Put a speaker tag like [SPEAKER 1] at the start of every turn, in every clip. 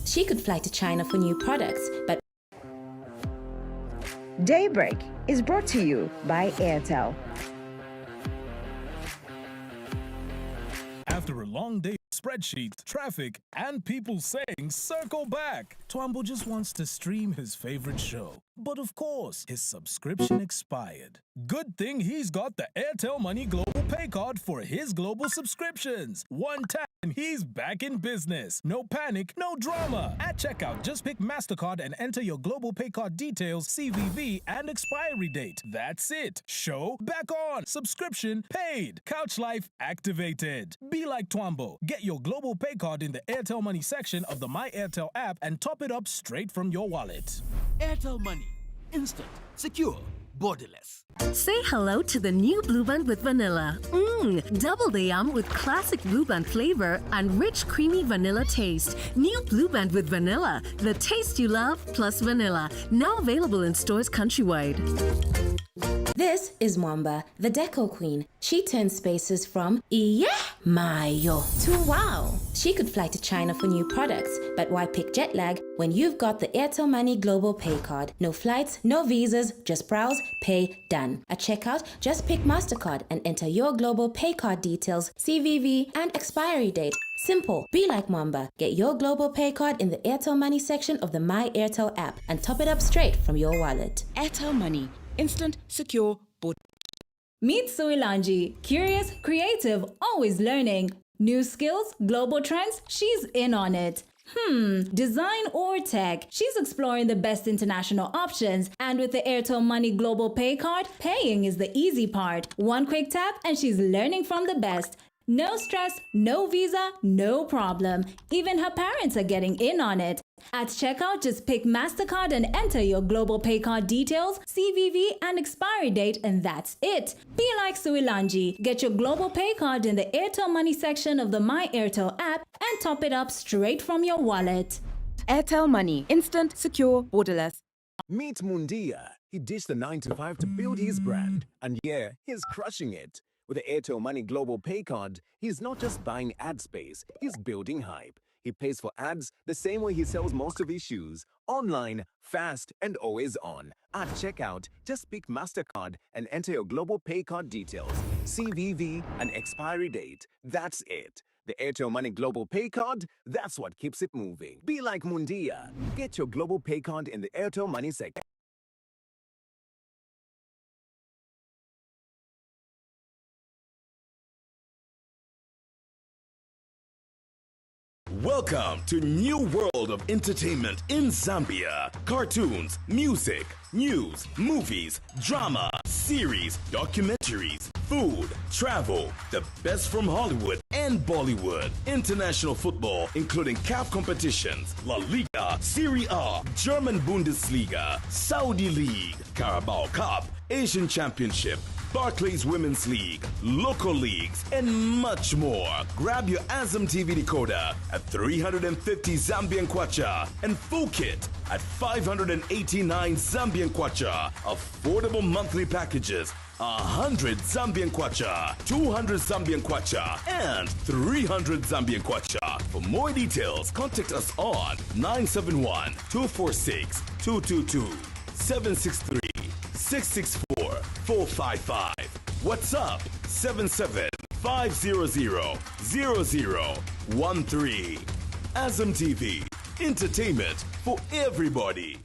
[SPEAKER 1] She could fly to China for new products, but
[SPEAKER 2] Daybreak is brought to you by Airtel.
[SPEAKER 3] After a long day of spreadsheets, traffic, and people saying circle back, Twambo just wants to stream his favorite show. But of course, his subscription expired. Good thing he's got the Airtel Money Global Pay Card for his global subscriptions. One tap and he's back in business. No panic, no drama. At checkout, just pick MasterCard and enter your global pay card details, CVV, and expiry date. That's it. Show back on. Subscription paid. Couch life activated. Be like Twambo. Get your global pay card in the Airtel Money section of the My Airtel app and top it up straight from your wallet.
[SPEAKER 4] Airtel Money. Instant, secure, borderless.
[SPEAKER 5] Say hello to the new Blue Band with vanilla. Double the yum with classic Blue Band flavor and rich creamy vanilla taste. New Blue Band with vanilla, the taste you love plus vanilla. Now available in stores countrywide.
[SPEAKER 1] this is Mwamba, the Deco Queen. She turns spaces from yeah mayo to wow. She could fly to China for new products, but why pick jet lag when you've got the Airtel Money Global Pay Card? No flights, no visas, just browse, pay, done. At checkout, just pick MasterCard and enter your global pay card details, CVV, and expiry date. Simple. Be like Mwamba. Get your global pay card in the Airtel Money section of the My Airtel app and top it up straight from your wallet.
[SPEAKER 6] Airtel Money. Instant, secure,
[SPEAKER 7] Meet Suilanji. Curious, creative, always learning. New skills, global trends, she's in on it. Design or tech, she's exploring the best international options. And with the Airtel Money Global Pay Card, paying is the easy part. One quick tap and she's learning from the best. No stress, no visa, no problem. Even her parents are getting in on it. At checkout, just pick MasterCard and enter your global pay card details, CVV, and expiry date, and that's it. Be like Suilanji. Get your global pay card in the Airtel Money section of the My Airtel app and top it up straight from your wallet.
[SPEAKER 6] Airtel Money. Instant, secure, borderless.
[SPEAKER 8] Meet Mundia. He ditched the 9 to 5 to build his brand, and yeah, he's crushing it. With the Airtel Money Global Pay Card, he's not just buying ad space, he's building hype. He pays for ads the same way he sells most of his shoes, online, fast, and always on. At checkout, just pick MasterCard and enter your global pay card details, CVV, and expiry date. That's it. The Airtel Money Global Pay Card, that's what keeps it moving. Be like Mundia. Get your global pay card in the Airtel Money section.
[SPEAKER 9] Welcome to New World of Entertainment in Zambia. Cartoons, music, news, movies, drama, series, documentaries, food, travel, the best from Hollywood and Bollywood. International football, including CAF competitions, La Liga, Serie A, German Bundesliga, Saudi League, Carabao Cup, Asian Championship, Barclays Women's League, local leagues, and much more. Grab your Azam TV decoder at 350 Zambian Kwacha and full kit at 589 Zambian Kwacha. Affordable monthly packages, 100 Zambian Kwacha, 200 Zambian Kwacha, and 300 Zambian Kwacha. For more details, contact us on 971-246-222, 763-664-455. What's up? 77-500-0013. Azam TV. Entertainment for everybody.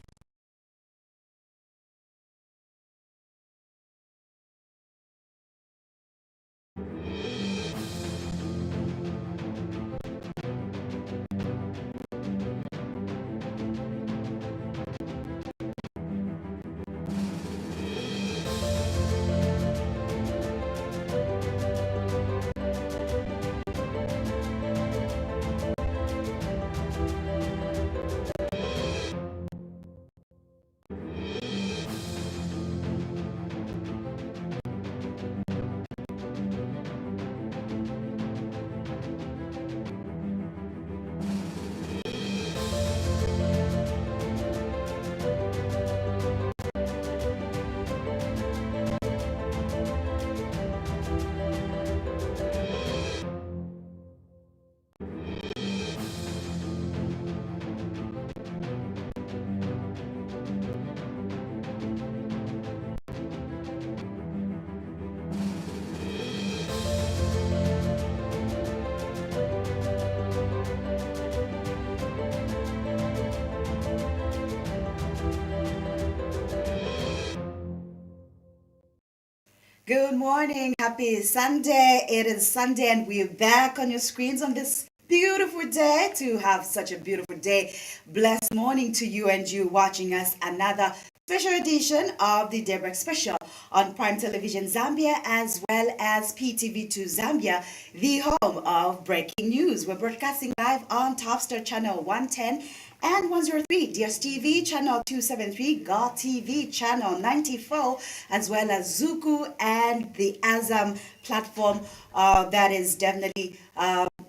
[SPEAKER 10] Good morning. Happy Sunday. It is Sunday and we're back on your screens on this beautiful day to have such a beautiful day. Blessed morning to you and you watching us. Another special edition of the Daybreak Special on Prime Television Zambia as well as PTV2 Zambia, the home of breaking news. We're broadcasting live on Topstar Channel 110 and 103, DSTV Channel 273, God TV Channel 94, as well as Zuku and the Azam platform that is definitely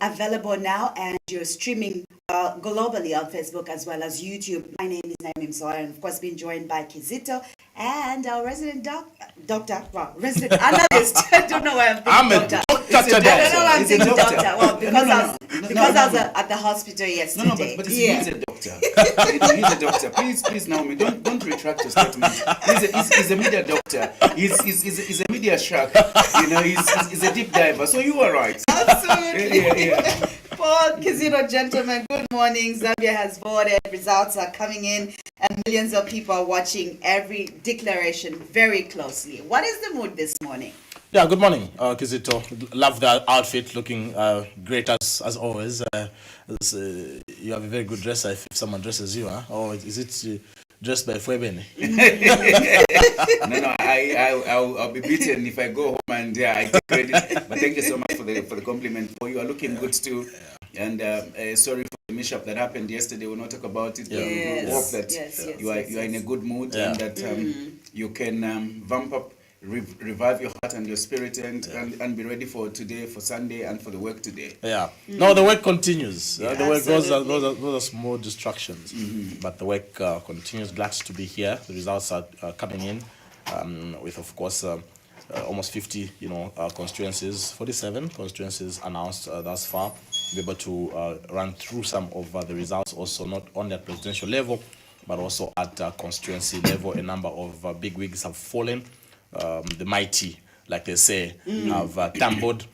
[SPEAKER 10] available now, and you're streaming globally on Facebook as well as YouTube. My name is Naomi Msoya, and of course being joined by Kizito and our resident resident analyst. I don't know why I'm thinking doctor. I don't know why I'm thinking doctor. Well, because I was at the hospital yesterday.
[SPEAKER 11] But he's a doctor. He's a doctor. Please, Naomi, don't retract your statement. He's a media doctor. He's a media shark. He's a deep diver. So you are right.
[SPEAKER 10] Absolutely.
[SPEAKER 11] Yeah.
[SPEAKER 10] Paul Kizito, gentlemen, good morning. Zambia has voted. Results are coming in, and millions of people are watching every declaration very closely. What is the mood this morning?
[SPEAKER 12] Yeah, good morning, Kizito. Love that outfit, looking great as always. You have a very good dresser if someone dresses you, huh? Or is it dressed by Fuebene?
[SPEAKER 11] No, I'll be beaten if I go home and I take credit. But thank you so much for the compliment. You are looking good too. And sorry for the mishap that happened yesterday. We'll not talk about it. But we hope that you are in a good mood and that you can vamp up, revive your heart and your spirit and be ready for today, for Sunday, and for the work today.
[SPEAKER 12] Yeah. No, the work continues. The work, those are small distractions, but the work continues. Glad to be here. The results are coming in with, of course, almost 50, constituencies, 47 constituencies announced thus far. Be able to run through some of the results, also not only at presidential level, but also at constituency level. A number of big wigs have fallen. The mighty, like they say, have tumbled.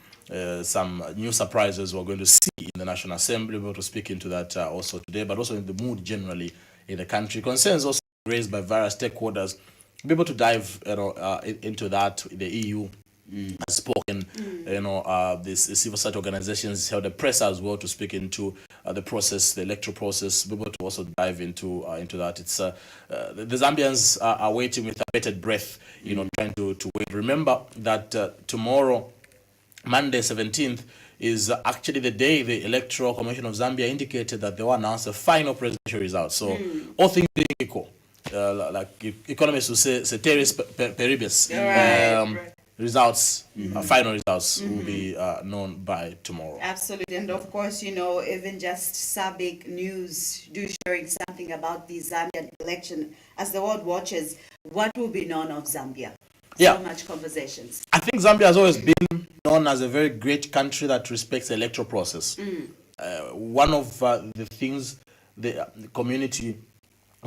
[SPEAKER 12] Some new surprises we're going to see in the National Assembly. We're going to speak into that also today, but also in the mood generally in the country. Concerns also raised by various stakeholders. Be able to dive into that. The EU has spoken, these civil society organizations held a press as well to speak into the process, the electoral process. Be able to also dive into that. It's the Zambians are waiting with bated breath, trying to wait. Remember that tomorrow, Monday 17th, is actually the day the Electoral Commission of Zambia indicated that they will announce the final presidential results. So all things being equal, like economists will say, ceteris paribus. Results, final results will be known by tomorrow.
[SPEAKER 10] Absolutely. And of course, even just SABIC News sharing something about the Zambian election. As the world watches, what will be known of Zambia? So much conversations.
[SPEAKER 12] I think Zambia has always been known as a very great country that respects the electoral process. One of the things the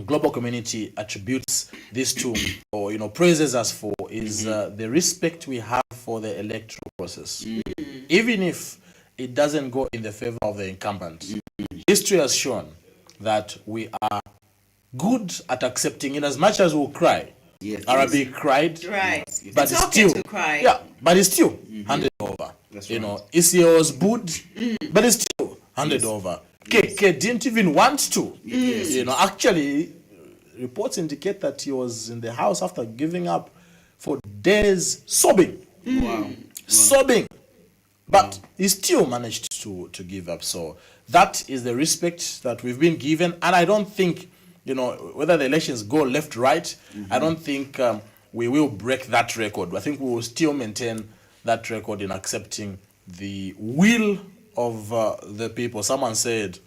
[SPEAKER 12] global community attributes this to, or praises us for, is the respect we have for the electoral process, even if it doesn't go in the favor of the incumbent. History has shown that we are good at accepting it, as much as we'll cry. Arabic cried,
[SPEAKER 10] right?
[SPEAKER 12] But it's still to cry. But it's still handed over. That's Isia was booed, but it's still handed over. KK didn't even want to. Actually, reports indicate that he was in the house after giving up for days, sobbing. Sobbing. But he still managed to give up. So that is the respect that we've been given. And I don't think, whether the elections go left, right, I don't think we will break that record. I think we will still maintain that record in accepting the will of the people. Someone said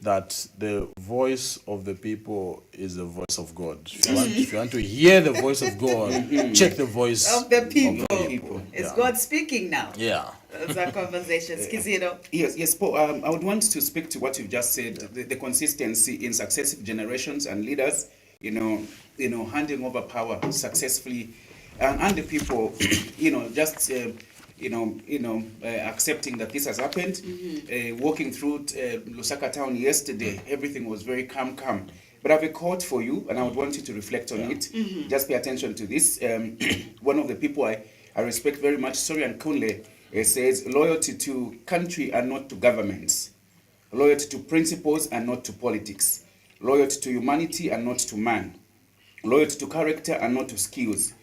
[SPEAKER 12] that the voice of the people is the voice of God. If you want to hear the voice of God, check the voice
[SPEAKER 10] of the people. It's God speaking now.
[SPEAKER 12] Yeah.
[SPEAKER 10] Those are conversations. Kizito.
[SPEAKER 11] Yes, Paul. I would want to speak to what you've just said. The consistency in successive generations and leaders, handing over power successfully, and the people, accepting that this has happened. Walking through Lusaka town yesterday, everything was very calm. But I have a quote for you, and I would want you to reflect on it. Just pay attention to this. One of the people I respect very much. Sorian Kunle says, loyalty to country and not to governments. Loyalty to principles and not to politics. Loyalty to humanity and not to man. Loyalty to character and not to skills.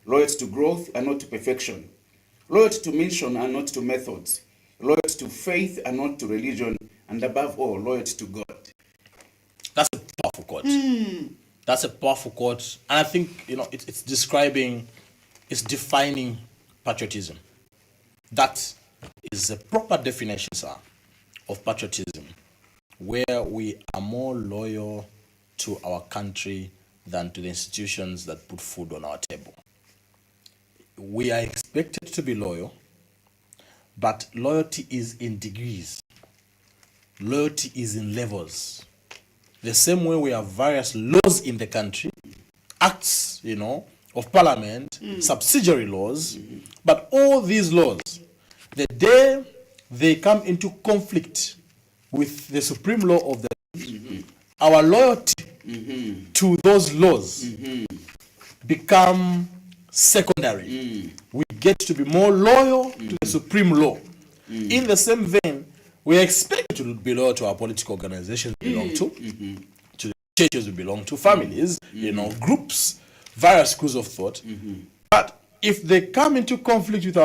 [SPEAKER 11] Loyalty to growth and not to perfection. Loyalty to mission and not to methods. Loyalty to faith and not to religion. And above all, loyalty to God.
[SPEAKER 12] That's a powerful quote. That's a powerful quote. And I think, it's describing, it's defining patriotism. That is a proper definition, sir, of patriotism, where we are more loyal to our country than to the institutions that put food on our table. We are expected to be loyal, but loyalty is in degrees. Loyalty is in levels. The same way we have various laws in the country, acts, of parliament, subsidiary laws, but all these laws, the day they come into conflict with the supreme law of the land, our loyalty to those laws become secondary. We get to be more loyal to the supreme law. In the same vein, we are expected to be loyal to our political organizations we belong to the churches we belong to, families, groups, various schools of thought. But if they come into conflict with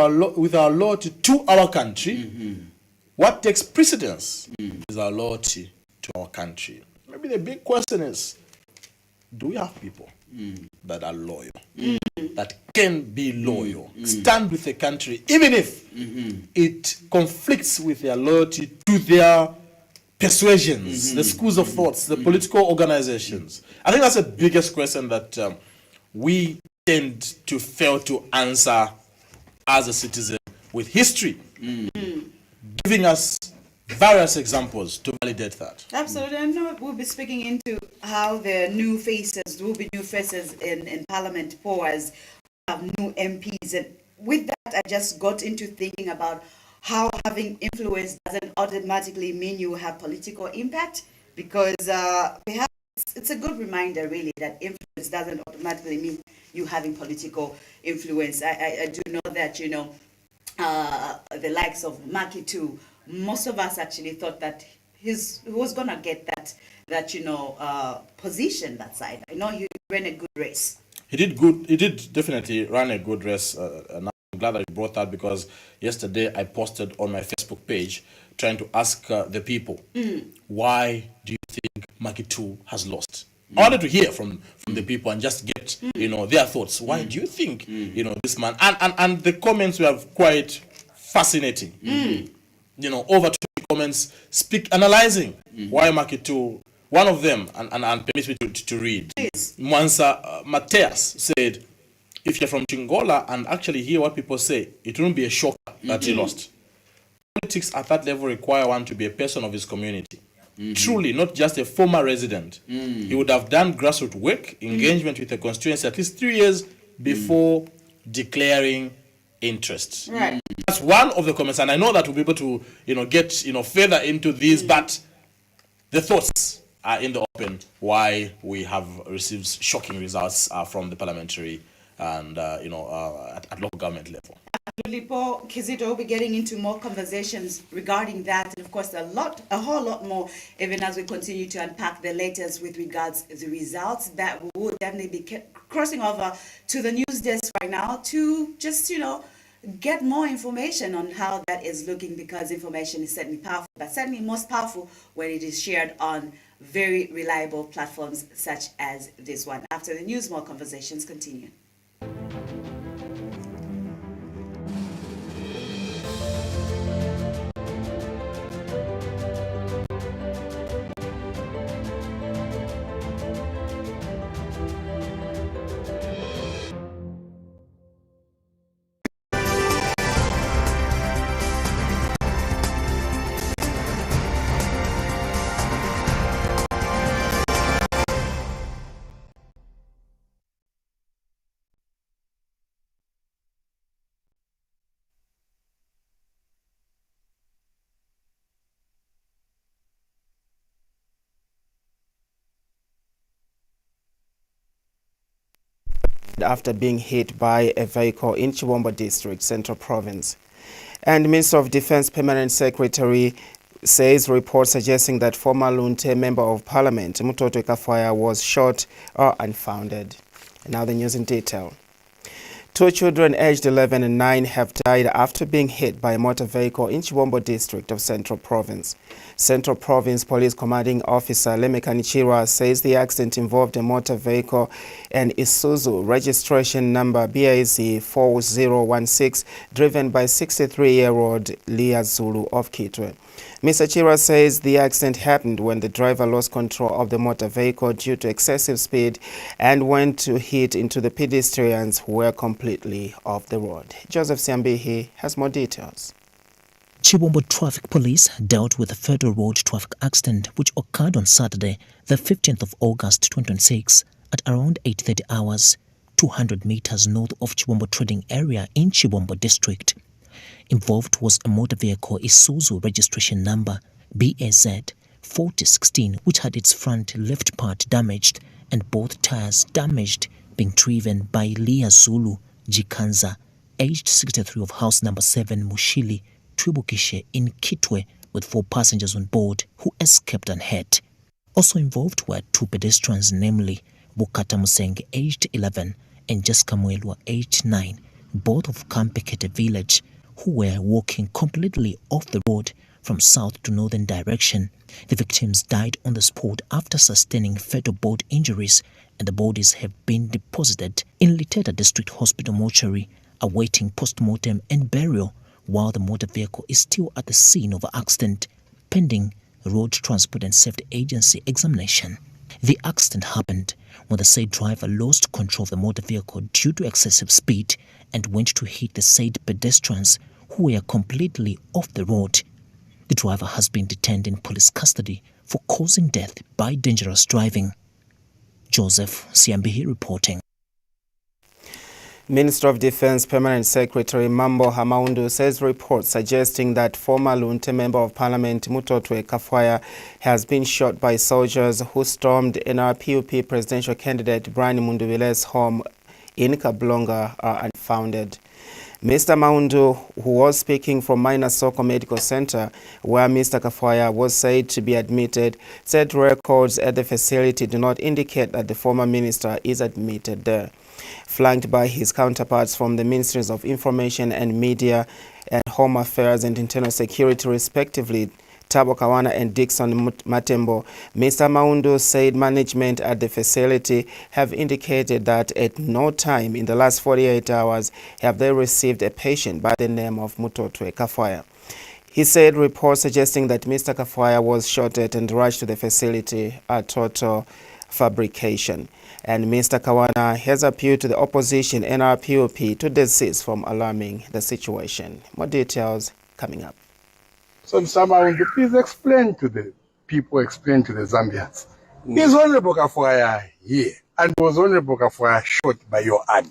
[SPEAKER 12] our loyalty to our country, what takes precedence is our loyalty to our country. Maybe the big question is, do we have people that are loyal, that can be loyal, stand with the country, even if it conflicts with their loyalty to their persuasions, the schools of thoughts, the political organizations? I think that's the biggest question that we tend to fail to answer as a citizen, with history giving us various examples to validate that.
[SPEAKER 10] Absolutely. And we'll be speaking into how the new faces, there will be new faces in Parliament as have new MPs. And with that, I just got into thinking about how having influence doesn't automatically mean you have political impact, because it's a good reminder, really, that influence doesn't automatically mean you having political influence. I do know that, the likes of Maki too, most of us actually thought that he was gonna get that position, that side. I know he ran a good race.
[SPEAKER 12] He did good. He did definitely run a good race. And I'm glad that you brought that, because yesterday I posted on my Facebook page trying to ask the people, why do you think Maki 2 has lost? I wanted to hear from the people and just get their thoughts. Why do you think this man? And the comments were quite fascinating. Over 20 comments analyzing why Maki 2. One of them, and permit me to read. Mwansa Mateus said, if you're from Chingola and actually hear what people say, it won't be a shock that he lost. Politics at that level require one to be a person of his community. Truly, not just a former resident. He would have done grassroots work, engagement with the constituency at least 3 years before declaring interest.
[SPEAKER 10] Right.
[SPEAKER 12] That's one of the comments, and I know that we'll be able to get further into these, but the thoughts are in the open why we have received shocking results from the parliamentary and at local government level.
[SPEAKER 10] Absolutely, Paul Kizito will be getting into more conversations regarding that, and of course a whole lot more, even as we continue to unpack the latest with regards to the results. That we will definitely be crossing over to the news desk right now to just get more information on how that is looking, because information is certainly powerful, but certainly most powerful when it is shared on very reliable platforms such as this one. After the news, more conversations continue.
[SPEAKER 13] after being hit by a vehicle in Chibombo District, Central Province. And Minister of Defense Permanent Secretary says reports suggesting that former Lunte Member of Parliament, Mutotwe Kafwaya, was shot are unfounded. And now the news in detail. 2 children aged 11 and 9 have died after being hit by a motor vehicle in Chibombo District of Central Province. Central Province Police Commanding Officer Lemekani Chirwa says the accident involved a motor vehicle and Isuzu registration number BAZ 4016 driven by 63-year-old Leah Zulu of Kitwe. Mr. Chirwa says the accident happened when the driver lost control of the motor vehicle due to excessive speed and went to hit into the pedestrians who were completely off the road. Joseph Siambihi has more details.
[SPEAKER 14] Chibombo Traffic Police dealt with a federal road traffic accident which occurred on Saturday, the 15th of August 2026 at around 8:30 hours, 200 meters north of Chibombo Trading Area in Chibombo District. Involved was a motor vehicle Isuzu registration number BAZ 4016 which had its front left part damaged and both tires damaged, being driven by Leah Zulu Jikanza, aged 63 of house number 7 Mushili, Twibukishe in Kitwe, with 4 passengers on board who escaped unhurt. Also involved were 2 pedestrians, namely Bukata Musenge, aged 11, and Jessica Mwelwa, aged 9, both of Kampekete village, who were walking completely off the road from south to northern direction. The victims died on the spot after sustaining fatal body injuries, and the bodies have been deposited in Liteta District Hospital mortuary, awaiting post-mortem and burial, while the motor vehicle is still at the scene of the accident, pending Road Transport and Safety Agency examination. The accident happened when the said driver lost control of the motor vehicle due to excessive speed and went to hit the said pedestrians who were completely off the road. The driver has been detained in police custody for causing death by dangerous driving. Joseph Siambihi reporting.
[SPEAKER 13] Minister of Defense Permanent Secretary Mambo Hamaundu says reports suggesting that former Lunte Member of Parliament Mutotwe Kafwaya has been shot by soldiers who stormed NRPUP presidential candidate Brian Munduwile's home in Kablonga are unfounded. Mr. Maundu, who was speaking from Minor Soko Medical Center, where Mr. Kafwaya was said to be admitted, said records at the facility do not indicate that the former minister is admitted there. Flanked by his counterparts from the Ministries of Information and Media and Home Affairs and Internal Security respectively, Tabo Kawana and Dixon Matembo, Mr. Maundu said management at the facility have indicated that at no time in the last 48 hours have they received a patient by the name of Mutotwe Kafwaya. He said reports suggesting that Mr. Kafwaya was shot at and rushed to the facility are total fabrication. And Mr. Kawana has appealed to the opposition NRPUP to desist from alarming the situation. More details coming up.
[SPEAKER 15] So Mr. Maundu, please explain to the people, explain to the Zambians. Is Honorable Kafwaya here? And was Honorable Kafwaya shot by your army?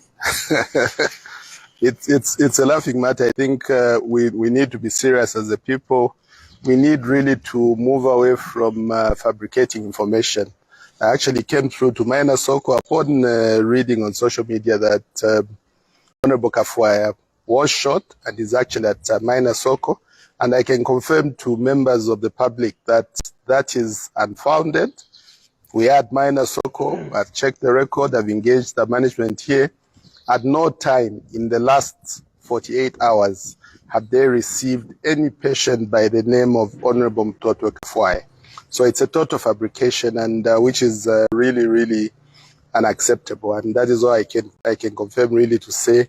[SPEAKER 16] It's a laughing matter. I think we need to be serious as a people. We need really to move away from fabricating information. I actually came through to Minor Soko upon reading on social media that Honorable Kafwaya was shot and is actually at Minor Soko. And I can confirm to members of the public that that is unfounded. We are at Minor Soko. I've checked the record. I've engaged the management here. At no time in the last 48 hours have they received any patient by the name of Honorable Mutotwe Kafwaya. So it's a total fabrication, and which is really, really unacceptable. And that is why I can confirm really to say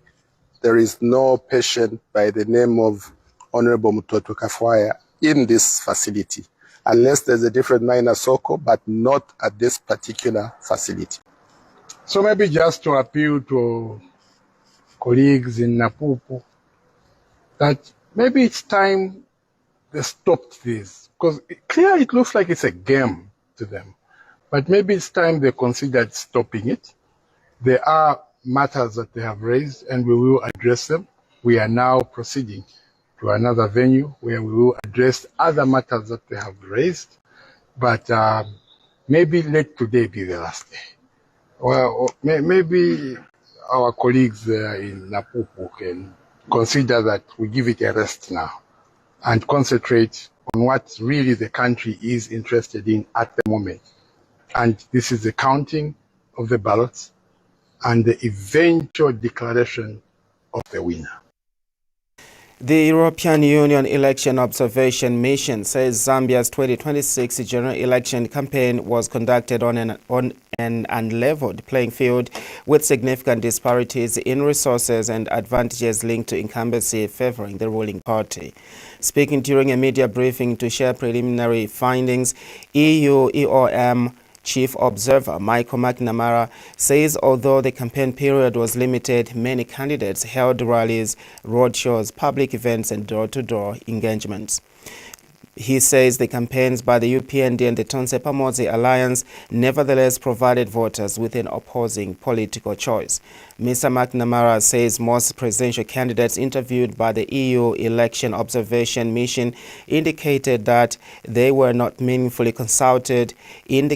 [SPEAKER 16] there is no patient by the name of Honorable Mutotwe Kafwaya in this facility, unless there's a different Minor Soko, but not at this particular facility.
[SPEAKER 15] So maybe just to appeal to colleagues in Napupu that maybe it's time they stopped this, because clearly it looks like it's a game to them, but maybe it's time they considered stopping it. There are matters that they have raised and we will address them. We are now proceeding to another venue where we will address other matters that they have raised, but maybe let today be the last day. Well, maybe our colleagues in Napupu can consider that we give it a rest now and concentrate on what really the country is interested in at the moment. And this is the counting of the ballots and the eventual declaration of the winner.
[SPEAKER 13] The European Union Election Observation Mission says Zambia's 2026 general election campaign was conducted on an unleveled playing field with significant disparities in resources and advantages linked to incumbency favoring the ruling party. Speaking during a media briefing to share preliminary findings, EU-EOM Chief Observer Michael McNamara says although the campaign period was limited, many candidates held rallies, roadshows, public events and door-to-door engagements. He says the campaigns by the UPND and the Tonse Pamozi Alliance nevertheless provided voters with an opposing political choice. Mr. McNamara says most presidential candidates interviewed by the EU Election Observation Mission indicated that they were not meaningfully consulted on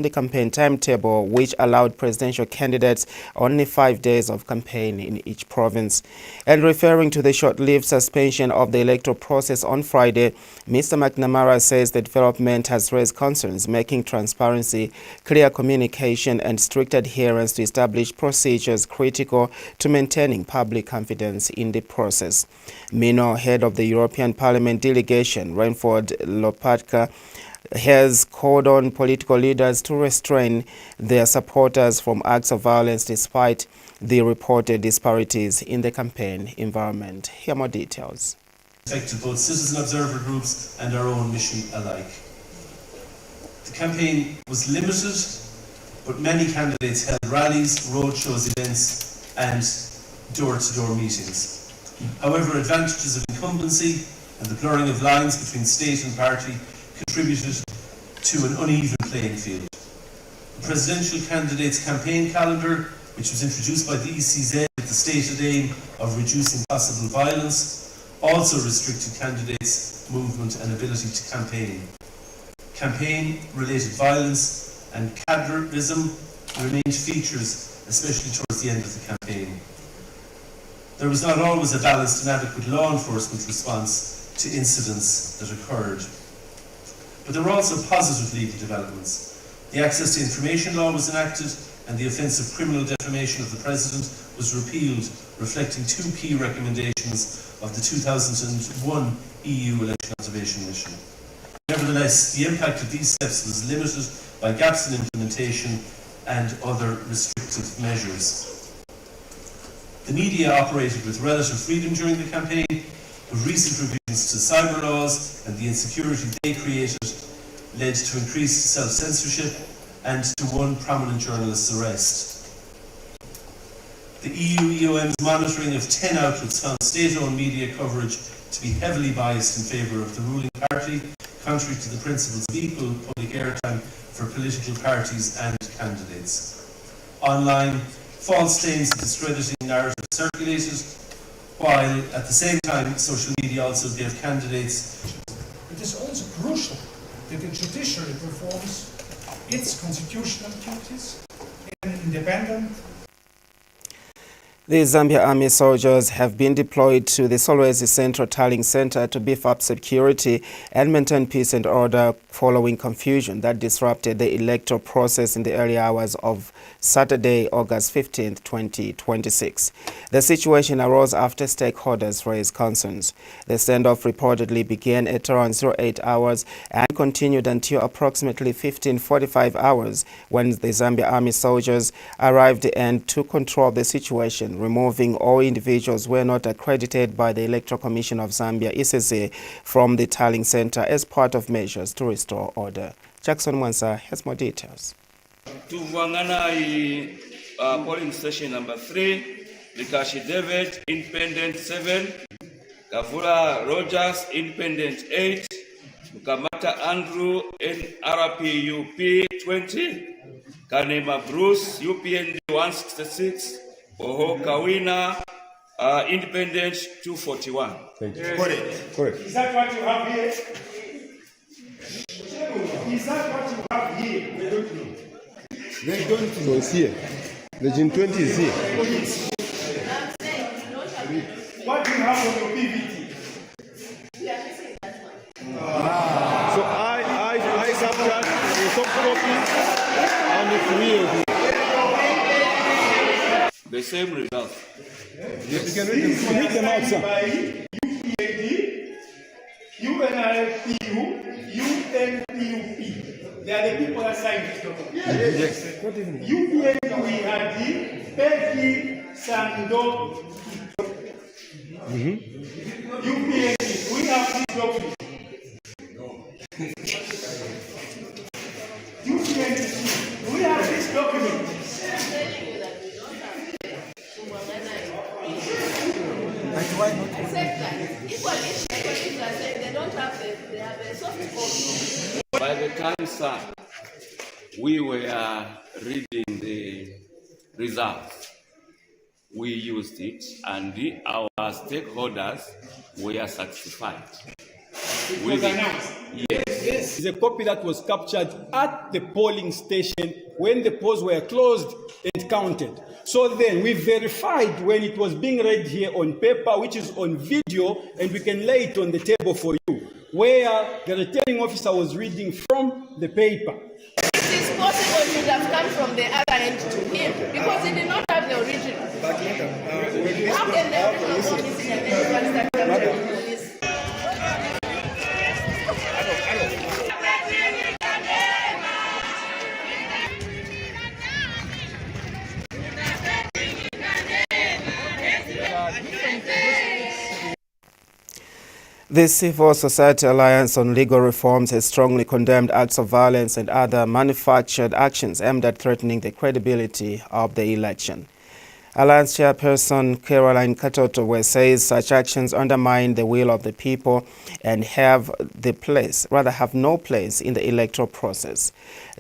[SPEAKER 13] the campaign timetable, which allowed presidential candidates only 5 days of campaign in each province. And referring to the short-lived suspension of the electoral process on Friday, Mr. McNamara says the development has raised concerns, making transparency, clear communication and strict adherence to established procedures critical to maintaining public confidence in the process. Mino, head of the European Parliament delegation, Renford Lopatka, has called on political leaders to restrain their supporters from acts of violence despite the reported disparities in the campaign environment. Here are more details.
[SPEAKER 17] Affected both citizen observer groups and our own mission alike. The campaign was limited, but many candidates held rallies, roadshows, events and door-to-door meetings. However, advantages of incumbency and the blurring of lines between state and party contributed to an uneven playing field. The presidential candidates' campaign calendar, which was introduced by the ECZ with the stated aim of reducing possible violence, also restricted candidates' movement and ability to campaign. Campaign-related violence and cadreism remained features, especially towards the end of the campaign. There was not always a balanced and adequate law enforcement response to incidents that occurred. But there were also positive legal developments. The Access to Information Law was enacted and the offence of criminal defamation of the President was repealed, reflecting two key recommendations of the 2001 EU Election Observation Mission. Nevertheless, the impact of these steps was limited by gaps in implementation and other restrictive measures. The media operated with relative freedom during the campaign, but recent revisions to cyber laws and the insecurity they created led to increased self-censorship and to one prominent journalist's arrest. The EU-EOM's monitoring of 10 outlets found state-owned media coverage to be heavily biased in favour of the ruling party, contrary to the principles of equal public airtime for political parties and candidates. Online, false claims and discrediting narratives circulated, while at the same time social media also gave candidates.
[SPEAKER 18] It is also crucial that the judiciary performs its constitutional duties in an independent.
[SPEAKER 13] The Zambia Army soldiers have been deployed to the Solwezi Central Tallying Center to beef up security and maintain peace and order following confusion that disrupted the electoral process in the early hours of Saturday, August 15, 2026. The situation arose after stakeholders raised concerns. The standoff reportedly began at around 08 hours and continued until approximately 15:45 hours when the Zambia Army soldiers arrived and took control of the situation, removing all individuals who were not accredited by the Electoral Commission of Zambia, ECC, from the tallying center as part of measures to restore order. Jackson Mwansa has more details.
[SPEAKER 19] Tuvangana polling station number 3, Likashi David, Independent 7, Kavula Rogers, Independent 8, Mukamata Andrew, NRPUP 20, Kanema Bruce, UPND 166, Oho Kawina, Independent 241.
[SPEAKER 20] Thank you.
[SPEAKER 18] Correct. Is that what you have here? Is that what you have here? They don't know.
[SPEAKER 20] They don't know. So it's here. The Gin 20 is here.
[SPEAKER 18] What do you have on your PVT?
[SPEAKER 20] So I subtract the soft copy and the 3 of you.
[SPEAKER 19] The same result.
[SPEAKER 20] Yes, you can read them out, sir.
[SPEAKER 18] UPAD, UNRPU, UNPUP. They are the people that signed this document.
[SPEAKER 20] Yes.
[SPEAKER 18] UPAD, we had the Peggy Sando. UPAD, we have this document. UPAD, we have this document.
[SPEAKER 3] Why not?
[SPEAKER 21] Except that equally, are saying they don't have they have a soft copy.
[SPEAKER 19] By the time, sir, we were reading the results, we used it, and our stakeholders were satisfied.
[SPEAKER 18] It was announced.
[SPEAKER 19] Yes.
[SPEAKER 22] This is a copy that was captured at the polling station when the polls were closed and counted. So then we verified when it was being read here on paper, which is on video, and we can lay it on the table for you, where the returning officer was reading from the paper.
[SPEAKER 21] It is possible it would have come from the other end to him because he did not have the original. How can the original go missing and then you start capturing the police?
[SPEAKER 13] The Civil Society Alliance on Legal Reforms has strongly condemned acts of violence and other manufactured actions aimed at threatening the credibility of the election. Alliance Chairperson Caroline Katoto says such actions undermine the will of the people and have no place in the electoral process.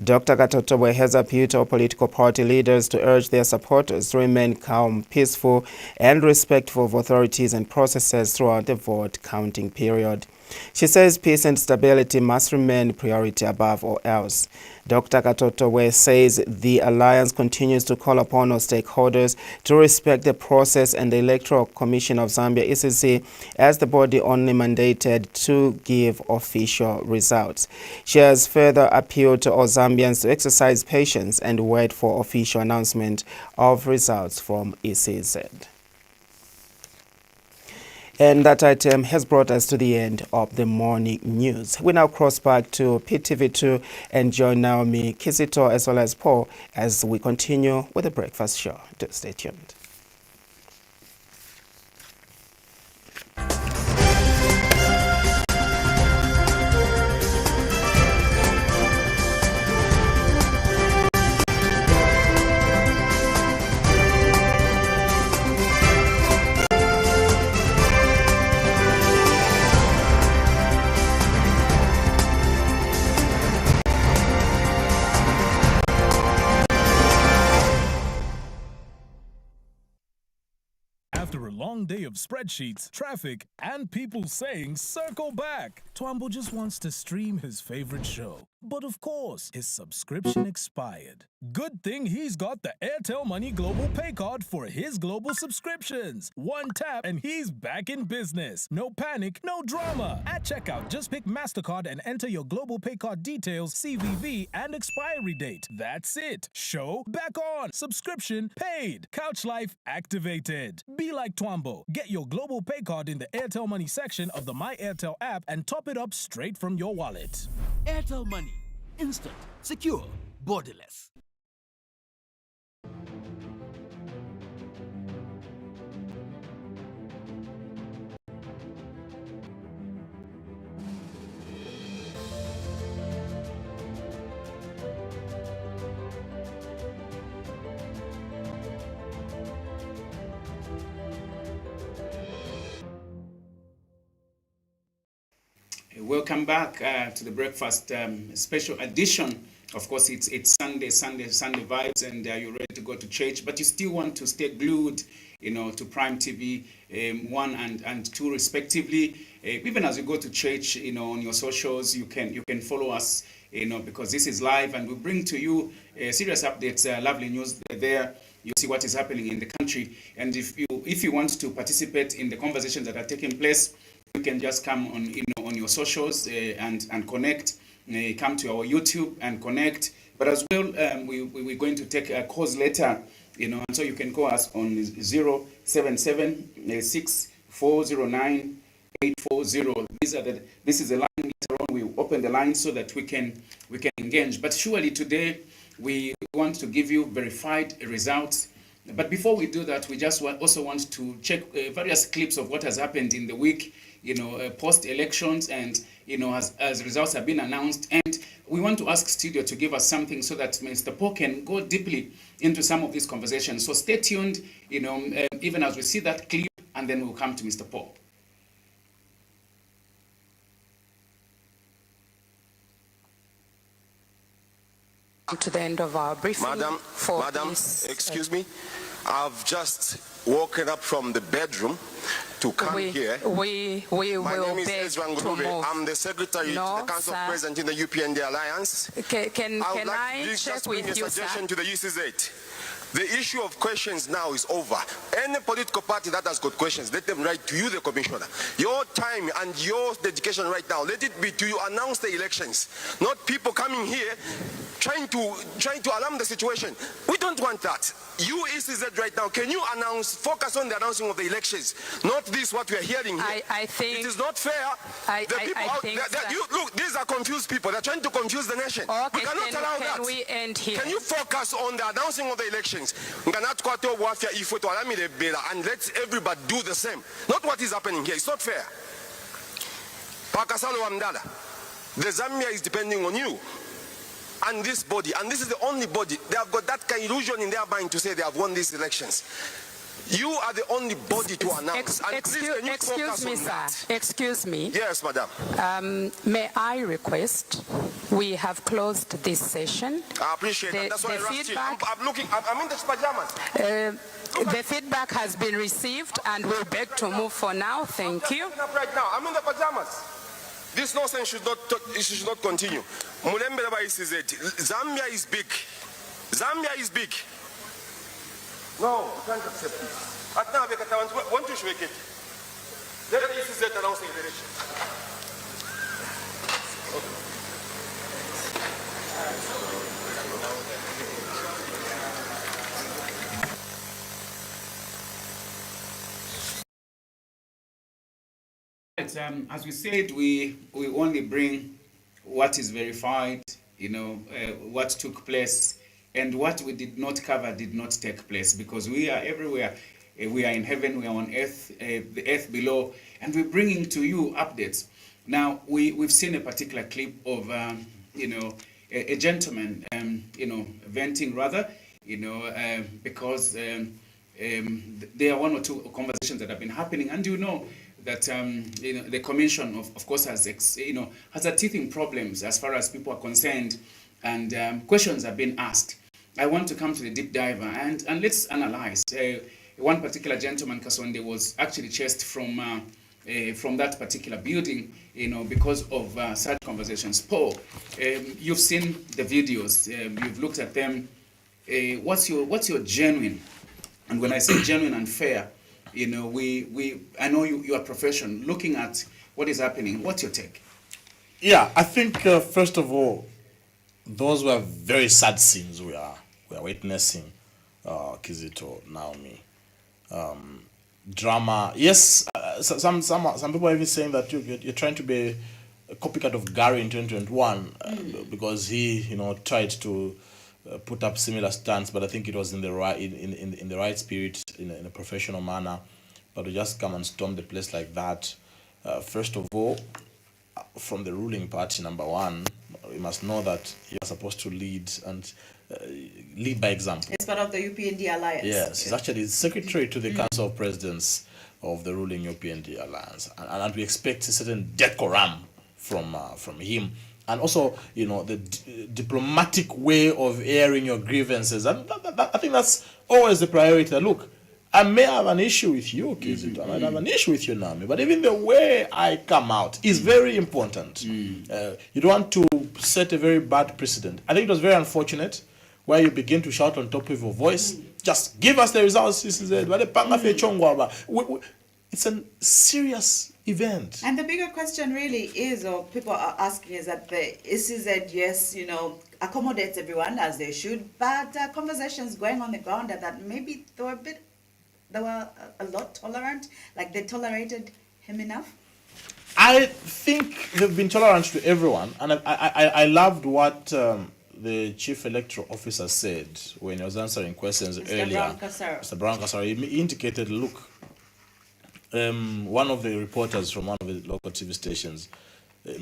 [SPEAKER 13] Dr. Katoto has appealed to political party leaders to urge their supporters to remain calm, peaceful, and respectful of authorities and processes throughout the vote counting period. She says peace and stability must remain priority above all else. Dr. Katoto says the Alliance continues to call upon all stakeholders to respect the process and the Electoral Commission of Zambia, ECC, as the body only mandated to give official results. She has further appealed to all Zambians to exercise patience and wait for official announcement of results from ECZ. And that item has brought us to the end of the morning news. We now cross back to PTV2 and join Naomi Kizito as well as Paul as we continue with the breakfast show. Do stay tuned.
[SPEAKER 3] After a long day of spreadsheets, traffic, and people saying circle back, Twambo just wants to stream his favorite show. But of course, his subscription expired. Good thing he's got the Airtel Money Global Pay Card for his global subscriptions. One tap and he's back in business. No panic, no drama. At checkout, just pick MasterCard and enter your Global Pay Card details, CVV, and expiry date. That's it. Show back on. Subscription paid. Couch life activated. Be like Twambo. Get your Global Pay Card in the Airtel Money section of the My Airtel app and top it up straight from your wallet.
[SPEAKER 4] Airtel Money. Instant, secure, borderless.
[SPEAKER 11] Welcome back to the breakfast special edition. Of course, it's Sunday vibes, and you're ready to go to church, but you still want to stay glued, to Prime TV 1 and 2 respectively. Even as you go to church, on your socials, you can follow us, because this is live and we bring to you serious updates, lovely news there. You see what is happening in the country, and if you want to participate in the conversations that are taking place, you can just come on on your socials and connect. Come to our YouTube and connect. But as well, we're going to take a calls later, and so you can call us on 077-6409-840. This is a line. Later on, we open the line so that we can engage. But surely today we want to give you verified results. But before we do that, we just also want to check various clips of what has happened in the week, post elections, and as results have been announced. And we want to ask studio to give us something so that Mr. Paul can go deeply into some of these conversations. So stay tuned, even as we see that clip, and then we'll come to Mr. Paul.
[SPEAKER 2] To the end of our briefing.
[SPEAKER 5] Madam, excuse me. I've just woken up from the bedroom to come here.
[SPEAKER 2] We will
[SPEAKER 5] My name is
[SPEAKER 2] beg
[SPEAKER 5] Ezra
[SPEAKER 2] to
[SPEAKER 5] Ngurube.
[SPEAKER 2] move.
[SPEAKER 5] I'm the secretary to the Council of President in the UPND Alliance.
[SPEAKER 2] Can
[SPEAKER 5] I would like
[SPEAKER 2] I
[SPEAKER 5] to
[SPEAKER 2] check
[SPEAKER 5] just bring
[SPEAKER 2] with
[SPEAKER 5] a
[SPEAKER 2] you,
[SPEAKER 5] suggestion
[SPEAKER 2] sir?
[SPEAKER 5] to the UCZ. The issue of questions now is over. Any political party that has got questions, let them write to you, the commissioner. Your time and your dedication right now, let it be to you announce the elections, not people coming here trying to alarm the situation. We don't want that. You ECZ right now, can you focus on the announcing of the elections, not this what we are hearing here.
[SPEAKER 2] I think
[SPEAKER 5] it is not fair. Look, these are confused people. They're trying to confuse the nation.
[SPEAKER 2] Okay,
[SPEAKER 5] we cannot allow that.
[SPEAKER 2] Can we end here?
[SPEAKER 5] Can you focus on the announcing of the elections? And let everybody do the same. Not what is happening here. It's not fair. Pakasalo Amdala, the Zambia is depending on you and this body, and this is the only body. They have got that kind of illusion in their mind to say they have won these elections. You are the only body to announce.
[SPEAKER 2] Excuse me, sir. Excuse me.
[SPEAKER 5] Yes, madam.
[SPEAKER 2] May I request, we have closed this session.
[SPEAKER 5] I appreciate that. That's why I rushed you. I'm in the pajamas.
[SPEAKER 2] The feedback has been received and we'll beg to move for now. Thank you.
[SPEAKER 5] Right now, I'm in the pajamas. This nonsense should not continue. Zambia is big. Zambia is big. No, we can't accept this. Want to shake it. Let the ECZ announce the election.
[SPEAKER 11] As we said, we only bring what is verified, what took place, and what we did not cover did not take place, because we are everywhere. We are in heaven, we are on earth, the earth below, and we're bringing to you updates. Now, we've seen a particular clip of, a gentleman, venting rather, because there are one or two conversations that have been happening, and that the commission of course has a teething problems as far as people are concerned, and questions have been asked. I want to come to the deep diver and let's analyze. One particular gentleman, Kasonde, was actually chased from that particular building, because of such conversations. Paul, you've seen the videos, you've looked at them. What's your genuine, and when I say genuine and fair, I know you are professional. Looking at what is happening, what's your take?
[SPEAKER 12] Yeah, I think first of all, those were very sad scenes we are witnessing. Kizito, Naomi, drama. Yes, some people are even saying that you're trying to be a copycat of Gary in 2021 because he tried to put up similar stunts, but I think it was in the right spirit, in a professional manner. But to just come and storm the place like that, first of all, from the ruling party, number one, we must know that you are supposed to lead and lead by example.
[SPEAKER 10] It's part of the UPND Alliance.
[SPEAKER 12] Yes, it's actually secretary to the Council of Presidents of the ruling UPND Alliance, and we expect a certain decorum from him. And also, the diplomatic way of airing your grievances. And I think that's always the priority. Look, I may have an issue with you, Kizito. I might have an issue with you, Nami. But even the way I come out is very important. You don't want to set a very bad precedent. I think it was very unfortunate where you begin to shout on top of your voice, just give us the results. It's a serious event.
[SPEAKER 10] And the bigger question really is, or people are asking, is that the ECZ, yes, accommodates everyone as they should, but conversations going on the ground that maybe they were a lot tolerant, like they tolerated him enough?
[SPEAKER 12] I think they've been tolerant to everyone, and I loved what the chief electoral officer said when he was answering questions earlier. Mr. Brown Kasara, he indicated, look, one of the reporters from one of the local TV stations,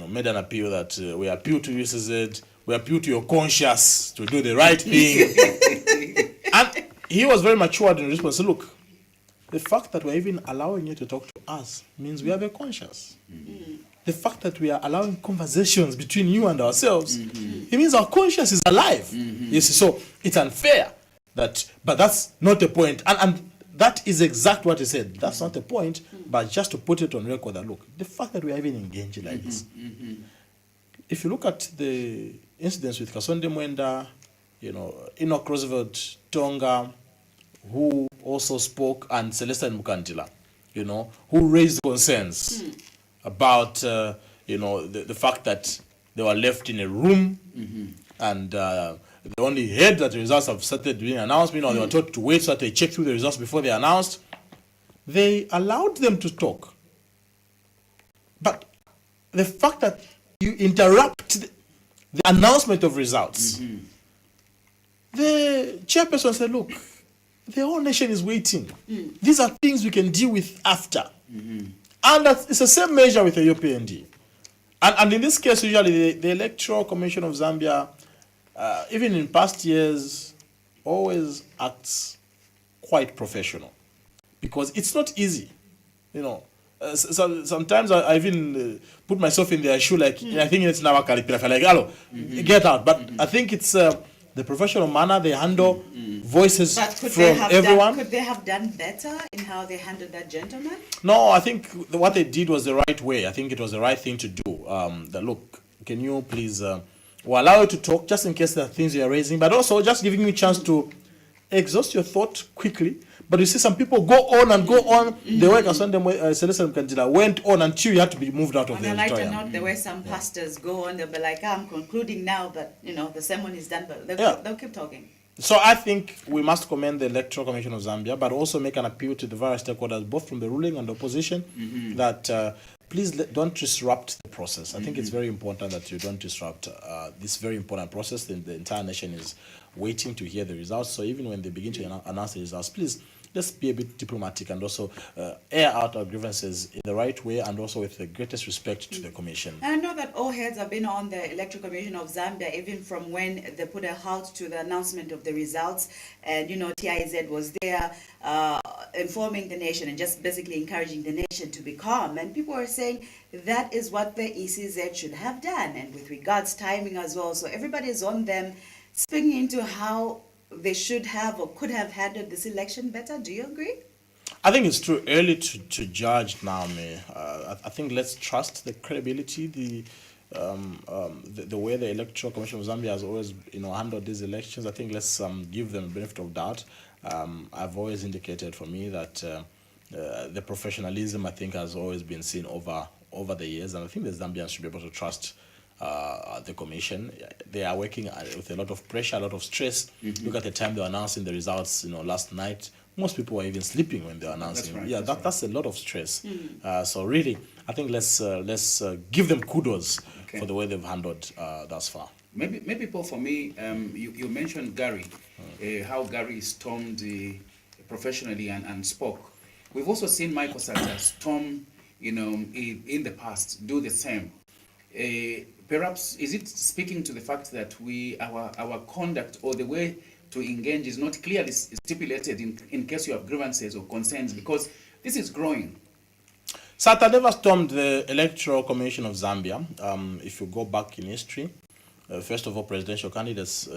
[SPEAKER 12] made an appeal that we appeal to UCZ, we appeal to your conscience to do the right thing. And he was very mature in response. Look, the fact that we're even allowing you to talk to us means we have a conscience. The fact that we are allowing conversations between you and ourselves, it means our conscience is alive. You see, so it's unfair but that's not the point. And that is exactly what he said. That's not the point, but just to put it on record that, look, the fact that we are even engaging like this. If you look at the incidents with Kasonde Mwenda, Enoch Roosevelt, Tonga, who also spoke, and Celestine Mukantila, who raised concerns about, the fact that they were left in a room and they only heard that the results have started being announced. They were told to wait so that they check through the results before they announced. They allowed them to talk. But the fact that you interrupt the announcement of results, the chairperson said, look, the whole nation is waiting. These are things we can deal with after. And it's the same measure with the UPND. And in this case, usually the Electoral Commission of Zambia, even in past years, always acts quite professional. Because it's not easy. Sometimes I even put myself in their shoe, like, I think it's now like, hello, get out. But I think it's the professional manner they handle voices from everyone.
[SPEAKER 10] Could they have done better in how they handled that gentleman?
[SPEAKER 12] No, I think what they did was the right way. I think it was the right thing to do. Look, can you please, we'll allow you to talk just in case there are things you are raising, but also just giving you a chance to exhaust your thought quickly. But you see some people go on and go on. The way Celestine Mukantila went on until you had to be moved out of the auditorium.
[SPEAKER 10] On a lighter note, the way some pastors go on, they'll be like, I'm concluding now that, the sermon is done, but they'll keep talking.
[SPEAKER 12] So I think we must commend the Electoral Commission of Zambia, but also make an appeal to the various stakeholders, both from the ruling and the opposition, that please don't disrupt the process. I think it's very important that you don't disrupt this very important process. The entire nation is waiting to hear the results. So even when they begin to announce the results, please, let's be a bit diplomatic and also air out our grievances in the right way and also with the greatest respect to the Commission.
[SPEAKER 10] I know that all heads have been on the Electoral Commission of Zambia, even from when they put a halt to the announcement of the results. And, TIZ was there informing the nation and just basically encouraging the nation to be calm. And people are saying that is what the ECZ should have done. And with regards timing as well. So everybody is on them, speaking into how they should have or could have handled this election better. Do you agree?
[SPEAKER 12] I think it's too early to judge now, I think let's trust the credibility, the way the Electoral Commission of Zambia has always handled these elections. I think let's give them the benefit of doubt. I've always indicated for me that the professionalism, I think, has always been seen over the years, and I think the Zambians should be able to trust the Commission. They are working with a lot of pressure, a lot of stress. Look at the time they were announcing the results, last night. Most people were even sleeping when they were announcing. That's right, that's a lot of stress. So really, I think let's give them kudos for the way they've handled thus far.
[SPEAKER 11] Maybe Paul, for me, you mentioned Gary, how Gary stormed professionally and spoke. We've also seen Michael Sata storm, in the past, do the same. Perhaps is it speaking to the fact that our conduct or the way to engage is not clearly stipulated in case you have grievances or concerns, because this is growing?
[SPEAKER 12] Sata never stormed the Electoral Commission of Zambia. If you go back in history, first of all, presidential candidates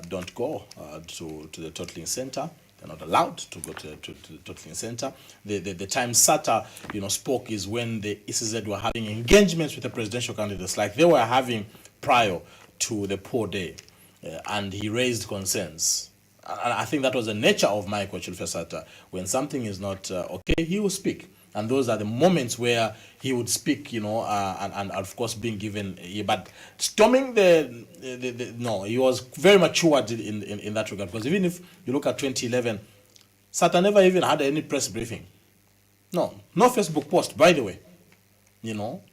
[SPEAKER 12] don't go to the totaling center. They're not allowed to go to the totaling center. The time SATA, spoke is when the ECZ were having engagements with the presidential candidates like they were having prior to the poor day. And he raised concerns. And I think that was the nature of Michael Chilufya-Sata. When something is not okay, he will speak. And those are the moments where he would speak, and of course being given. But storming no, he was very matured in that regard. Because even if you look at 2011, Sata never even had any press briefing. No Facebook post, by the way.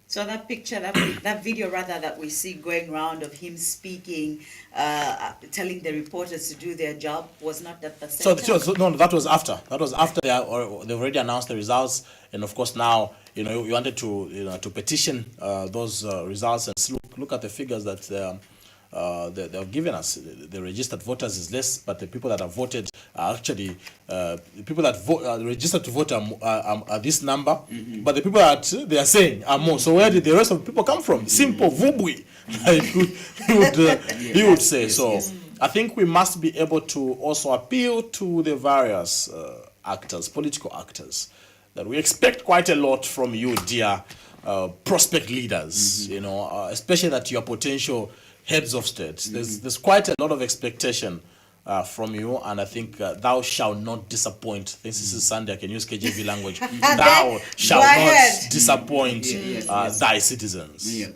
[SPEAKER 10] So that picture, that video rather that we see going around of him speaking, telling the reporters to do their job, was not that the same time?
[SPEAKER 12] So no, that was after. That was after they've already announced the results, and of course now you wanted to to petition those results and look at the figures that they have given us. The registered voters is less, but the people that have voted are actually the people that registered to vote are this number, but the people that they are saying are more. So where did the rest of the people come from? Simple vubui, he would say. So I think we must be able to also appeal to the various actors, political actors, that we expect quite a lot from you, dear prospect leaders. Especially that your potential heads of states. There's quite a lot of expectation from you, and I think thou shalt not disappoint. This is Sunday, I can use KJV language. Thou shalt not disappoint thy citizens.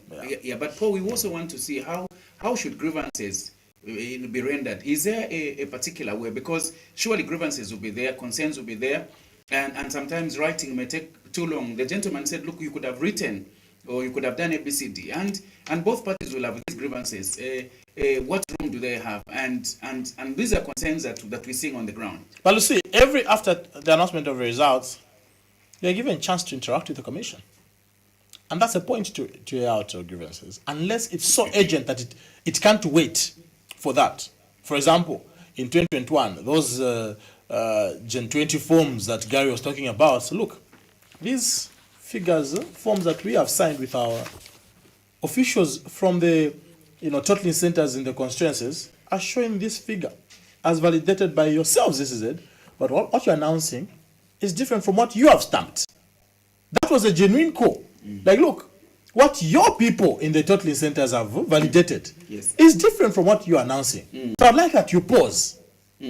[SPEAKER 11] But Paul, we also want to see how should grievances be rendered. Is there a particular way? Because surely grievances will be there, concerns will be there, and sometimes writing may take too long. The gentleman said, look, you could have written, or you could have done ABCD, and both parties will have these grievances. What room do they have? And these are concerns that we're seeing on the ground.
[SPEAKER 12] But you see, after the announcement of the results, you're given a chance to interact with the commission. And that's a point to air out grievances, unless it's so urgent that it can't wait for that. For example, in 2021, those Gen 20 forms that Gary was talking about, so look, these figures, forms that we have signed with our officials from the totaling centers in the constituencies are showing this figure as validated by yourselves, this is it. But what you're announcing is different from what you have stamped. That was a genuine call. Like, look, what your people in the totaling centers have validated is different from what you're announcing. So I'd like that you pause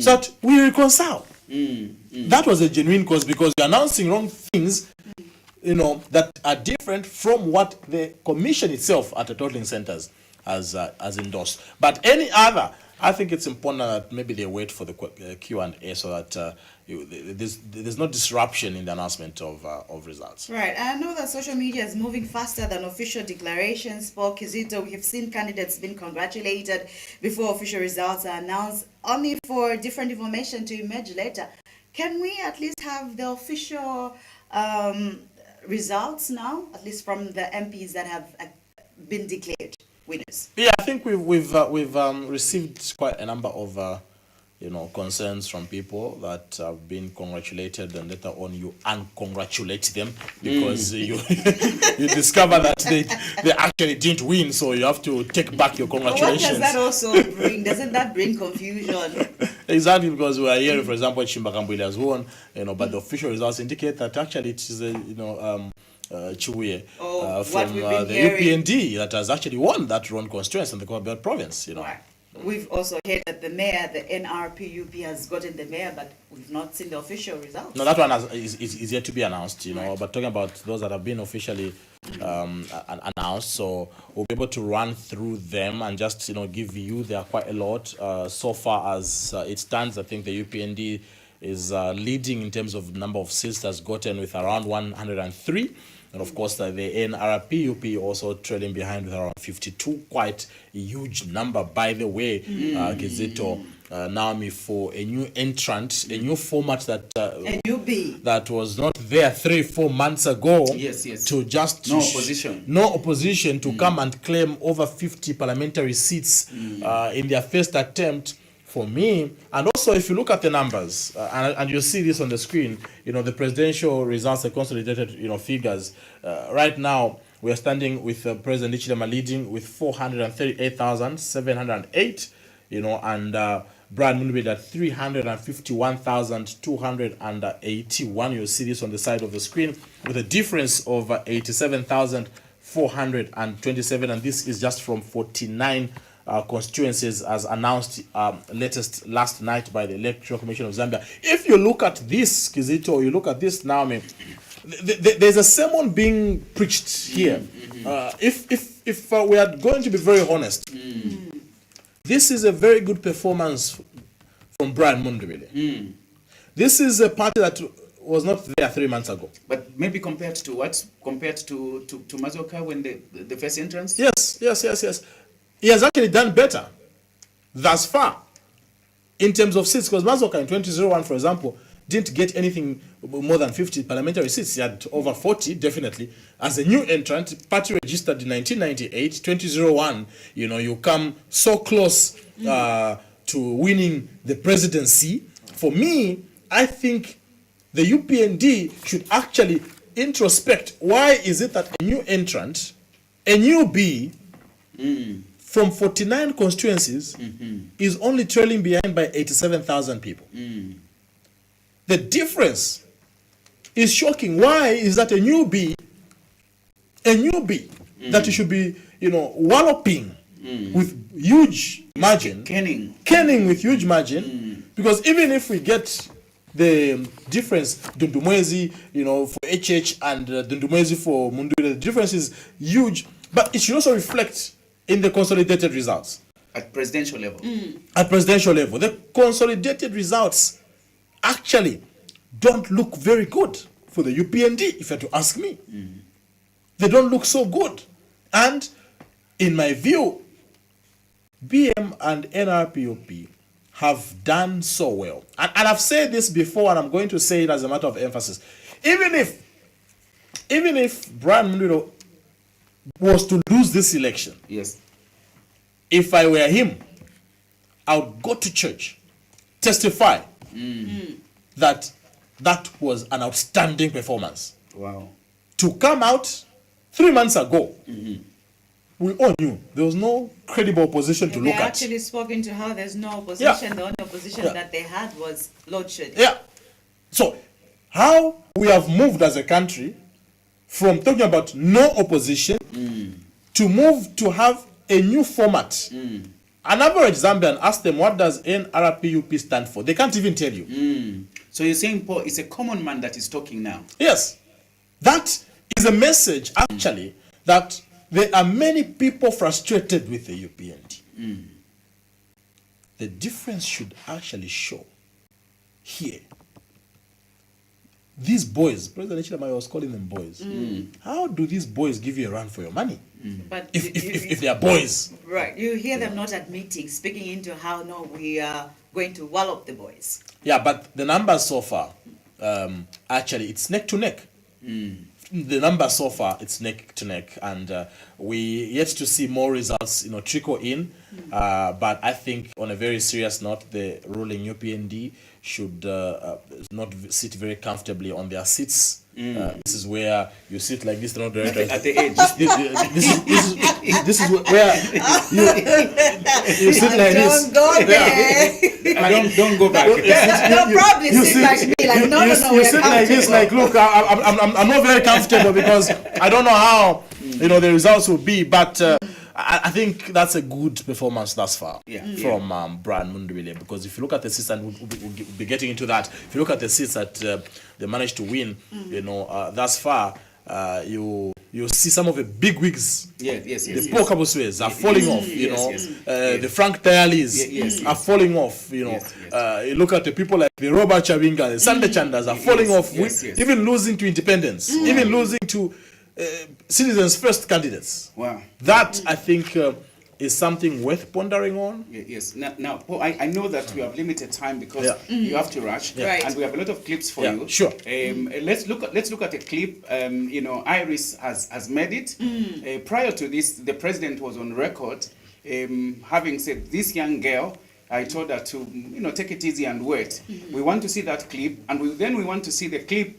[SPEAKER 12] so that we reconcile. That was a genuine cause, because you're announcing wrong things that are different from what the commission itself at the totaling centers has endorsed. But any other, I think it's important that maybe they wait for the Q&A so that there's no disruption in the announcement of results.
[SPEAKER 10] Right, and I know that social media is moving faster than official declarations. Paul Kizito, we have seen candidates being congratulated before official results are announced, only for different information to emerge later. Can we at least have the official results now, at least from the MPs that have been declared winners?
[SPEAKER 12] Yeah, I think we've received quite a number of concerns from people that have been congratulated, and later on you uncongratulate them because you discover that they actually didn't win, so you have to take back your congratulations.
[SPEAKER 10] What does that also bring? Doesn't that bring confusion?
[SPEAKER 12] Exactly, because we are hearing, for example, Chimbakambwili has won, but the official results indicate that actually it is Chibuye from the UPND that has actually won that Ron constituency in the Copperbelt province.
[SPEAKER 10] Right. We've also heard that the mayor, the NRPUP, has gotten the mayor, but we've not seen the official results.
[SPEAKER 12] No, that one is yet to be announced, right. But talking about those that have been officially announced, so we'll be able to run through them and just give you, there are quite a lot. So far as it stands, I think the UPND is leading in terms of number of seats that's gotten with around 103. And of course, the NRPUP also trailing behind with around 52, quite a huge number, by the way, Kizito, Naomi, for a new entrant, a new format that that was not there 3-4 months ago. To just no opposition to come and claim over 50 parliamentary seats in their first attempt. For me, and also if you look at the numbers, and you see this on the screen, the presidential results, the consolidated, figures. Right now, we are standing with President Hichilema leading with 438,708, and Brian Mundubile at 351,281. You'll see this on the side of the screen with a difference of 87,427, and this is just from 49 constituencies as announced last night by the Electoral Commission of Zambia. If you look at this, Kizito, or you look at this now, I mean, there's a sermon being preached here. If we are going to be very honest, this is a very good performance from Brian Mundubile. This is a party that was not there 3 months ago.
[SPEAKER 11] But maybe compared to what? Compared to Mazoka when the first entrance?
[SPEAKER 12] Yes. He has actually done better thus far in terms of seats, because Mazoka in 2001, for example, didn't get anything more than 50 parliamentary seats. He had over 40, definitely. As a new entrant, party registered in 1998, 2001, you come so close to winning the presidency. For me, I think the UPND should actually introspect. Why is it that a new entrant, a newbie, from 49 constituencies is only trailing behind by 87,000 people? The difference is shocking. Why is that a newbie that you should be, walloping with huge margin, kenning with huge margin, because even if we get the difference, Dundumwezi, for HH and Dundumwezi for Mundubile, the difference is huge, but it should also reflect in the consolidated results.
[SPEAKER 11] At presidential level.
[SPEAKER 12] At presidential level. The consolidated results actually don't look very good for the UPND, if you have to ask me. They don't look so good. And in my view, BM and NRPOP have done so well. And I've said this before, and I'm going to say it as a matter of emphasis. Even if Brian Mundubile was to lose this election,
[SPEAKER 11] yes,
[SPEAKER 12] if I were him, I would go to church, testify that was an outstanding performance.
[SPEAKER 11] Wow.
[SPEAKER 12] To come out 3 months ago, we all knew there was no credible opposition to look
[SPEAKER 10] They
[SPEAKER 12] at.
[SPEAKER 10] actually spoken to how there's no opposition. The only opposition that they had was load shedding.
[SPEAKER 12] Yeah. So, how we have moved as a country from talking about no opposition to move to have a new format. An average Zambian, ask them, what does NRPUP stand for? They can't even tell you.
[SPEAKER 11] So you're saying, Paul, it's a common man that is talking now?
[SPEAKER 12] Yes. That is a message, actually, that there are many people frustrated with the UPND. The difference should actually show here. These boys, President Chidamai was calling them boys. How do these boys give you a run for your money?
[SPEAKER 10] But
[SPEAKER 12] If they are boys.
[SPEAKER 10] Right. You hear them not at meetings speaking into how, no, we are going to wallop the boys.
[SPEAKER 12] Yeah, but the numbers so far, actually, it's neck to neck. The numbers so far, it's neck to neck, and we yet to see more results, trickle in. But I think, on a very serious note, the ruling UPND should not sit very comfortably on their seats. This is where you sit like this, not
[SPEAKER 11] at the edge.
[SPEAKER 12] This is where you sit like this.
[SPEAKER 10] Don't go there.
[SPEAKER 11] Don't go back.
[SPEAKER 10] They'll probably sit like me, like, no,
[SPEAKER 12] you sit like this, like, look, I'm not very comfortable because I don't know how the results will be, but I think that's a good performance thus far from Brian Mundubile, because if you look at the seats, and we'll be getting into that, if you look at the seats that they managed to win, thus far, you see some of the big wigs. The Paul Kabuswes are falling off. The Frank Tayalis are falling off. You look at the people like the Robert Chabinga, the Sande Chandas are falling off, even losing to independents, even losing to Citizens First candidates.
[SPEAKER 11] Wow.
[SPEAKER 12] That, I think, is something worth pondering on.
[SPEAKER 11] Yes. Now, Paul, I know that we have limited time because you have to rush, and we have a lot of clips for you.
[SPEAKER 12] Sure.
[SPEAKER 11] Let's look at a clip. Iris has made it. Prior to this, the president was on record having said, "This young girl, I told her to, take it easy and wait." We want to see that clip, and then we want to see the clip,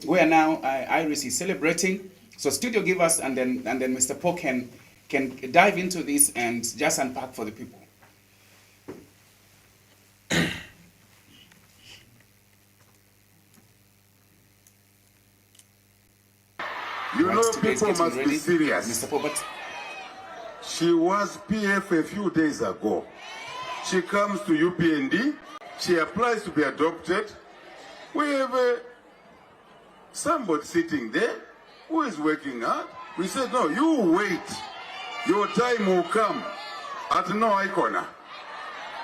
[SPEAKER 11] where now Iris is celebrating. So studio, give us, and then Mr. Paul can dive into this and just unpack for the people. You know, people must be serious. Mr. Popat.
[SPEAKER 1] She was PF a few days ago. She comes to UPND. She applies to be adopted. We have somebody sitting there who is working hard. We said, no, you wait. Your time will come at no icona.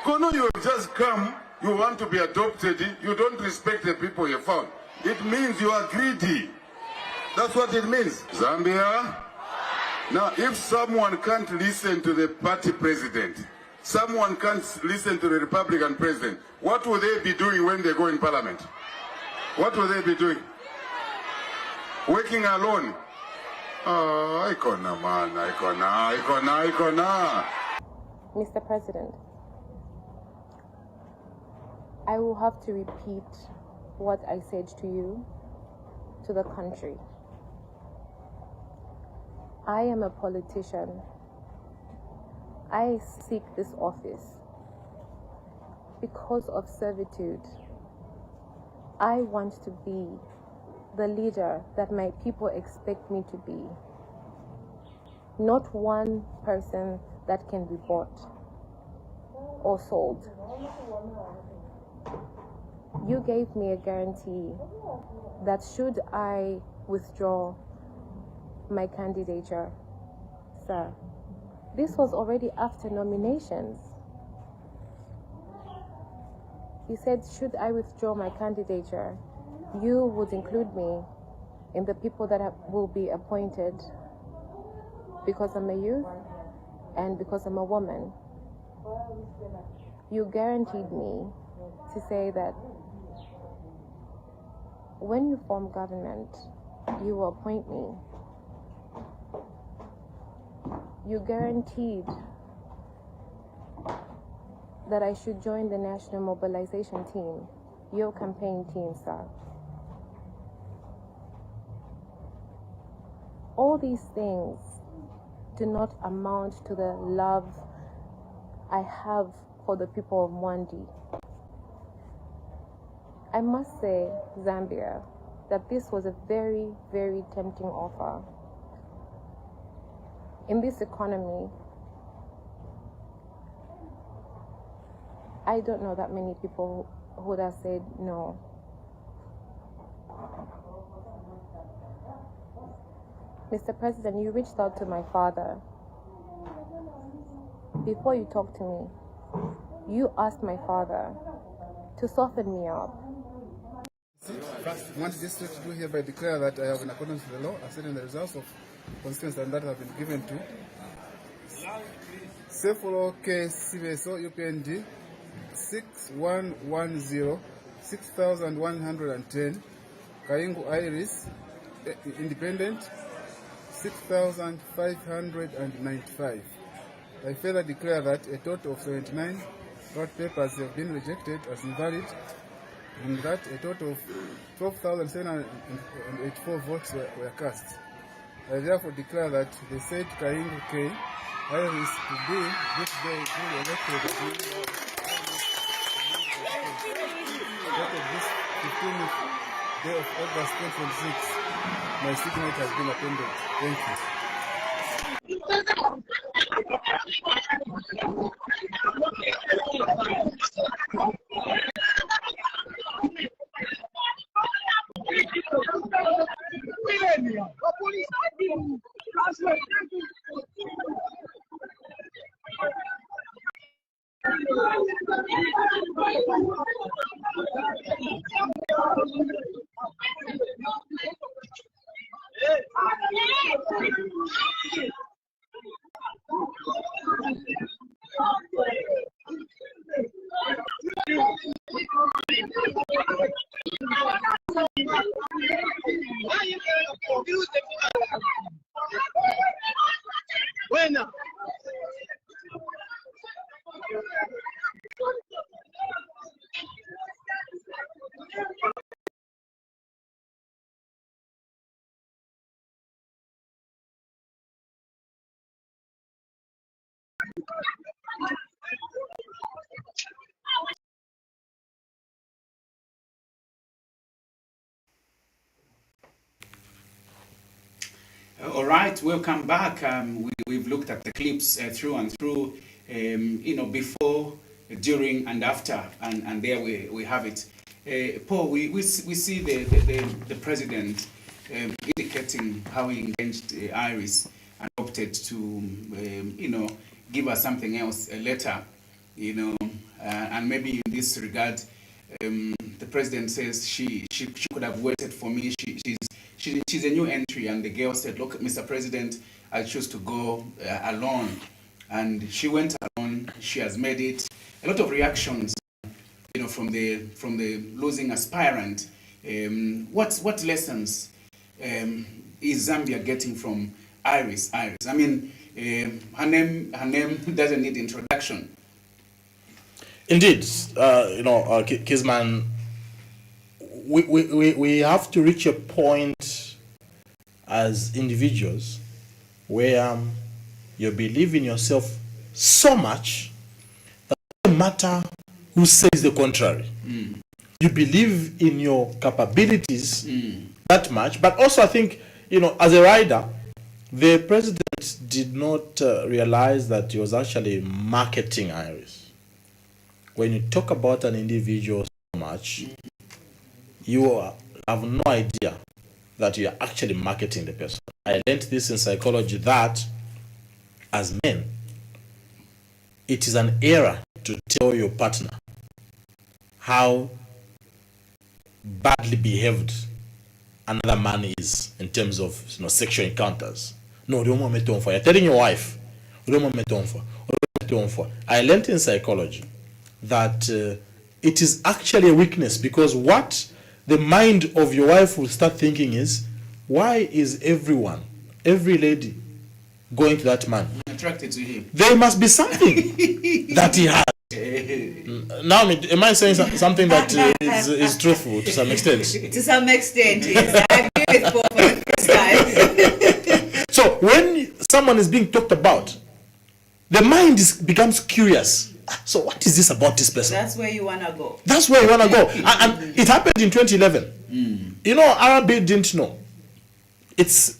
[SPEAKER 1] Kono, you have just come, you want to be adopted, you don't respect the people you found. It means you are greedy. That's what it means. Zambia. Now, if someone can't listen to the party president, someone can't listen to the Republican president, what will they be doing when they go in parliament? What will they be doing? Working alone. Oh, icona, man, icona.
[SPEAKER 21] Mr. President, I will have to repeat what I said to you, to the country. I am a politician. I seek this office because of servitude. I want to be the leader that my people expect me to be. Not one person that can be bought or sold. You gave me a guarantee that should I withdraw my candidature, sir, this was already after nominations. You said, should I withdraw my candidature, you would include me in the people that will be appointed because I'm a youth and because I'm a woman. You guaranteed me to say that when you form government, you will appoint me. You guaranteed that I should join the National Mobilization Team, your campaign team, sir. All these things do not amount to the love I have for the people of Mwandi. I must say, Zambia, that this was a very, very tempting offer. In this economy, I don't know that many people who would have said no. Mr. President, you reached out to my father. Before you talked to me, you asked my father to soften me up.
[SPEAKER 7] First, Mwandi District do hereby declare that I have, in accordance with the law, accepted the results of constituency and that have been given to Sefolo K. Siveso, UPND, 6110, 6110, Kaingu Iris, Independent, 6,595. I further declare that a total of 79 ballot papers have been rejected as invalid, and that a total of 12,784 votes were cast. I therefore declare that the said Kaingu K. Iris to be this day duly elected as dated this 15th day of August 2026. My signature has been appended. Thank you.
[SPEAKER 11] right, welcome back. We've looked at the clips through and through, before, during, and after, and there we have it. Paul, we see the president indicating how he engaged Iris and opted to, give us something else later, and maybe in this regard, the president says she could have waited for me. She's a new entry, and the girl said, "Look, Mr. President, I choose to go alone," and she went alone. She has made it. A lot of reactions, from the losing aspirant. What lessons is Zambia getting from Iris? I mean, her name doesn't need introduction.
[SPEAKER 12] Indeed, Kisman, we have to reach a point as individuals where you believe in yourself so much that it doesn't matter who says the contrary. You believe in your capabilities that much, but also I think, as a rider, the president did not realize that he was actually marketing Iris. When you talk about an individual so much, you have no idea that you are actually marketing the person. I learned this in psychology that as men, it is an error to tell your partner how badly behaved another man is in terms of sexual encounters. No, you're telling your wife, I learned in psychology that it is actually a weakness, because what the mind of your wife will start thinking is, why is every lady going to that man?
[SPEAKER 11] Attracted to him.
[SPEAKER 12] There must be something that he has. Now, am I saying something that is truthful to some extent?
[SPEAKER 10] To some extent, yes. I agree with Paul for the first time.
[SPEAKER 12] So when someone is being talked about, the mind becomes curious. So what is this about this person?
[SPEAKER 10] That's where you want to go.
[SPEAKER 12] That's where you want to go. And it happened in 2011. Arabi didn't know. It's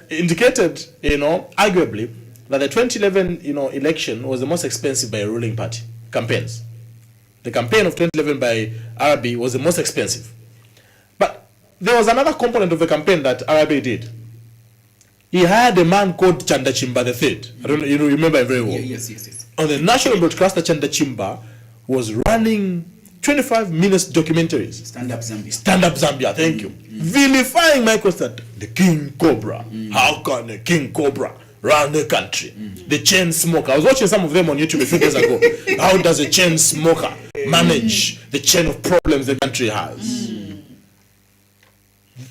[SPEAKER 12] indicated, arguably, that the 2011, election was the most expensive by a ruling party campaigns. The campaign of 2011 by Arabi was the most expensive. But there was another component of the campaign that Arabi did. He hired a man called Chanda Chimba III. I don't know, you remember very well.
[SPEAKER 11] Yes.
[SPEAKER 12] On the national broadcaster, Chanda Chimba was running 25 minutes documentaries.
[SPEAKER 11] Stand Up Zambia.
[SPEAKER 12] Stand Up Zambia, thank you. Vilifying Michael Stat, the King Cobra. How can a King Cobra run the country? The chain smoker. I was watching some of them on YouTube a few days ago. How does a chain smoker manage the chain of problems the country has?